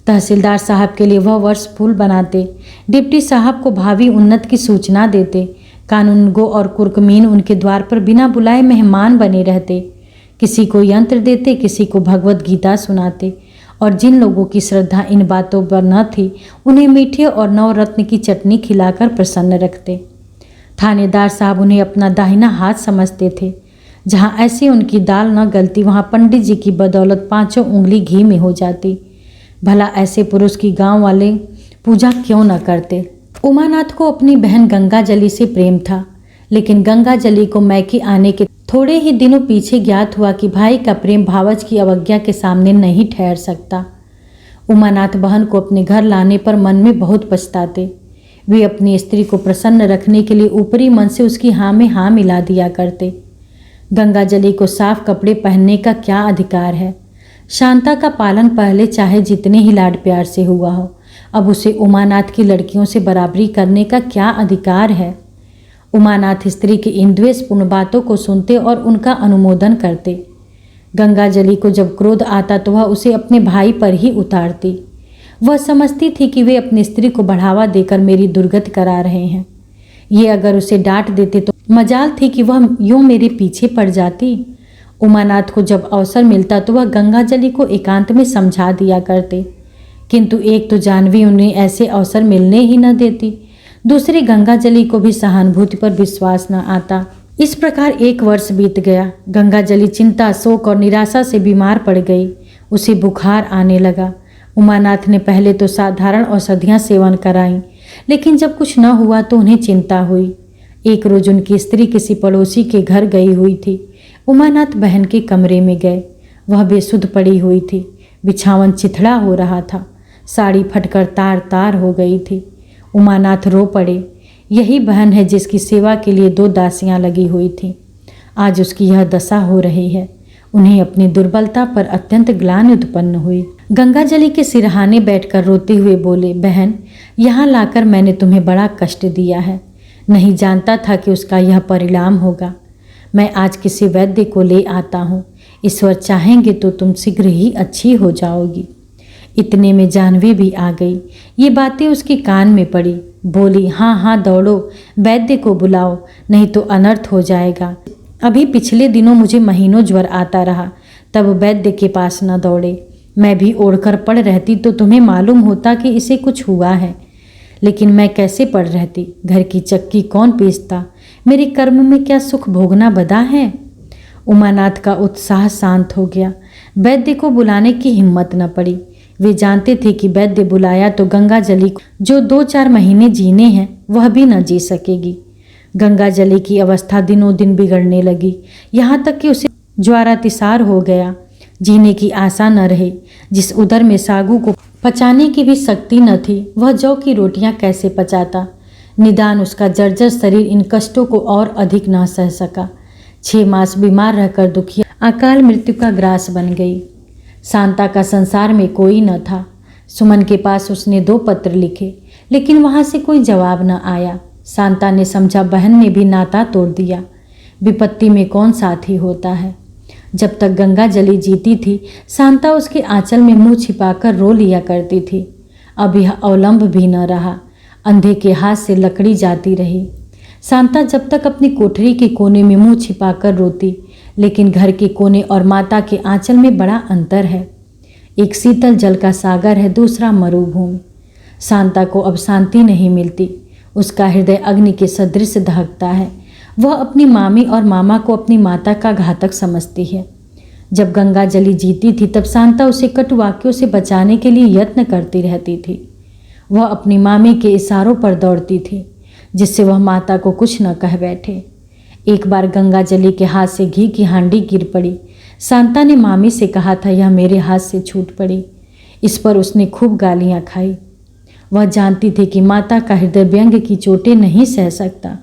तहसीलदार साहब के लिए वह वर्ष फूल बनाते, डिप्टी साहब को भावी उन्नत की सूचना देते, कानूनगो और कुर्कमीन उनके द्वार पर बिना बुलाए मेहमान बने रहते। किसी को यंत्र देते, किसी को भगवत गीता सुनाते, और जिन लोगों की श्रद्धा इन बातों पर न थी उन्हें मीठे और नवरत्न की चटनी खिलाकर प्रसन्न रखते। थानेदार साहब उन्हें अपना दाहिना हाथ समझते थे। जहाँ ऐसी उनकी दाल न गलती, वहाँ पंडित जी की बदौलत 5 उंगली घी में हो जाती। भला ऐसे पुरुष की गांव वाले पूजा क्यों न करते। उमानाथ को अपनी बहन गंगाजली से प्रेम था, लेकिन गंगाजली को मैके आने के थोड़े ही दिनों पीछे ज्ञात हुआ कि भाई का प्रेम भावज की अवज्ञा के सामने नहीं ठहर सकता। उमानाथ बहन को अपने घर लाने पर मन में बहुत पछताते। वे अपनी स्त्री को प्रसन्न रखने के लिए ऊपरी मन से उसकी हाँ में हाँ मिला दिया करते। गंगाजली को साफ कपड़े पहनने का क्या अधिकार है। शांता का पालन पहले चाहे जितने ही लाड प्यार से हुआ हो, अब उसे उमानाथ की लड़कियों से बराबरी करने का क्या अधिकार है। उमानाथ स्त्री की इन द्वेषपूर्ण बातों को सुनते और उनका अनुमोदन करते। गंगाजली को जब क्रोध आता तो वह उसे अपने भाई पर ही उतारती। वह समझती थी कि वे अपनी स्त्री को बढ़ावा देकर मेरी दुर्गति करा रहे हैं। ये अगर उसे डांट देते तो मजाल थी कि वह यूं मेरे पीछे पड़ जाती। उमानाथ को जब अवसर मिलता तो वह गंगाजली को एकांत में समझा दिया करते, किंतु एक तो जानवी उन्हें ऐसे अवसर मिलने ही न देती, दूसरी गंगाजली को भी सहानुभूति पर विश्वास न आता। इस प्रकार 1 वर्ष बीत गया। गंगाजली चिंता, शोक और निराशा से बीमार पड़ गई। उसे बुखार आने लगा। उमानाथ ने पहले तो साधारण औषधियाँ सेवन कराईं, लेकिन जब कुछ न हुआ तो उन्हें चिंता हुई। एक रोज उनकी स्त्री किसी पड़ोसी के घर गई हुई थी। उमानाथ बहन के कमरे में गए। वह बेसुध पड़ी हुई थी, बिछावन चिथड़ा हो रहा था, साड़ी फटकर तार तार हो गई थी। उमानाथ रो पड़े। यही बहन है जिसकी सेवा के लिए 2 दासियां लगी हुई थीं। आज उसकी यह दशा हो रही है। उन्हें अपनी दुर्बलता पर अत्यंत ग्लानि उत्पन्न हुई। गंगाजली के सिरहाने बैठकर रोते हुए बोले, बहन, यहाँ लाकर मैंने तुम्हें बड़ा कष्ट दिया है। नहीं जानता था कि उसका यह परिणाम होगा। मैं आज किसी वैद्य को ले आता हूँ। ईश्वर चाहेंगे तो तुम शीघ्र ही अच्छी हो जाओगी। इतने में जानवी भी आ गई। ये बातें उसके कान में पड़ी। बोली, हाँ हाँ दौड़ो, वैद्य को बुलाओ, नहीं तो अनर्थ हो जाएगा। अभी पिछले दिनों मुझे महीनों ज्वर आता रहा, तब वैद्य के पास न दौड़े। मैं भी ओढ़कर पड़ रहती तो तुम्हें मालूम होता कि इसे कुछ हुआ है। लेकिन मैं कैसे पड़ रहती, घर की चक्की कौन पीसता, मेरे कर्म में क्या सुख भोगना बदा है। उमानाथ का उत्साह शांत हो गया। वैद्य को बुलाने की हिम्मत न पड़ी। वे जानते थे कि वैद्य बुलाया तो गंगाजली जो 2-4 महीने जीने हैं वह भी न जी सकेगी। गंगाजली की अवस्था दिनों दिन बिगड़ने लगी, यहाँ तक कि उसे ज्वारातिसार हो गया। जीने की आशा न रही। जिस उदर में सागू को पचाने की भी शक्ति न थी, वह जौ की रोटियां कैसे पचाता। निदान उसका जर्जर शरीर इन कष्टों को और अधिक न सह सका। 6 मास बीमार रहकर दुखिया अकाल मृत्यु का ग्रास बन गई। शांता का संसार में कोई न था। सुमन के पास उसने 2 पत्र लिखे, लेकिन वहाँ से कोई जवाब न आया। शांता ने समझा बहन ने भी नाता तोड़ दिया। विपत्ति में कौन साथी होता है। जब तक गंगाजली जीती थी, शांता उसके आंचल में मुंह छिपाकर रो लिया करती थी। अब यह अवलंब भी न रहा। अंधे के हाथ से लकड़ी जाती रही। शांता जब तक अपनी कोठरी के कोने में मुंह छिपाकर रोती, लेकिन घर के कोने और माता के आंचल में बड़ा अंतर है। एक शीतल जल का सागर है, दूसरा मरुभूमि। शांता को अब शांति नहीं मिलती। उसका हृदय अग्नि के सदृश दहकता है। वह अपनी मामी और मामा को अपनी माता का घातक समझती है। जब गंगाजली जीती थी तब शांता उसे कटु वाक्यों से बचाने के लिए यत्न करती रहती थी। वह अपनी मामी के इशारों पर दौड़ती थी, जिससे वह माता को कुछ न कह बैठे। एक बार गंगाजली के हाथ से घी की हांडी गिर पड़ी। शांता ने मामी से कहा था यह मेरे हाथ से छूट पड़ी। इस पर उसने खूब गालियां खाई। वह जानती थी कि माता का हृदय व्यंग की चोटें नहीं सह सकता,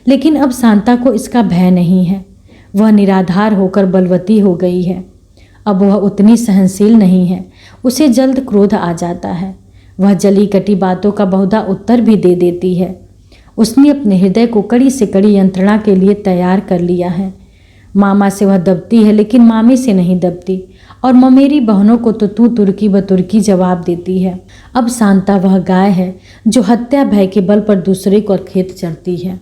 लेकिन अब शांता को इसका भय नहीं है। वह निराधार होकर बलवती हो गई है। अब वह उतनी सहनशील नहीं है। उसे जल्द क्रोध आ जाता है। वह जली कटी बातों का बहुधा उत्तर भी दे देती है। उसने अपने हृदय को कड़ी से कड़ी यंत्रणा के लिए तैयार कर लिया है। मामा से वह दबती है, लेकिन मामी से नहीं दबती, और ममेरी बहनों को तो तू तुर्की ब तुर्की जवाब देती है। अब शांता वह गाय है जो हत्या भय के बल पर दूसरे को खेत चरती है।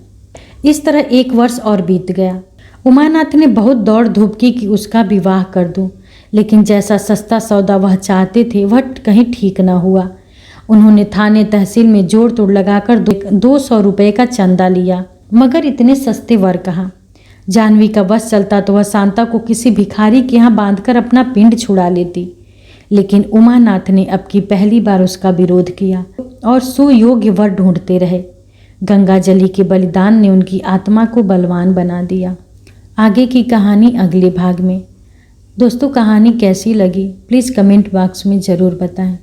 इस तरह 1 वर्ष और बीत गया। उमानाथ ने बहुत दौड़ धूप की कि उसका विवाह कर दूं, लेकिन जैसा सस्ता सौदा वह चाहते थे वह कहीं ठीक न हुआ। उन्होंने थाने तहसील में जोड़ तोड़ लगाकर 200 रुपये का चंदा लिया, मगर इतने सस्ते वर कहाँ। जानवी का बस चलता तो वह शांता को किसी भिखारी के यहाँ बांधकर अपना पिंड छुड़ा लेती, लेकिन उमानाथ ने अब की पहली बार उसका विरोध किया और सुयोग्य वर ढूंढते रहे। गंगाजली के बलिदान ने उनकी आत्मा को बलवान बना दिया। आगे की कहानी अगले भाग में। दोस्तों, कहानी कैसी लगी प्लीज़ कमेंट बॉक्स में ज़रूर बताएं।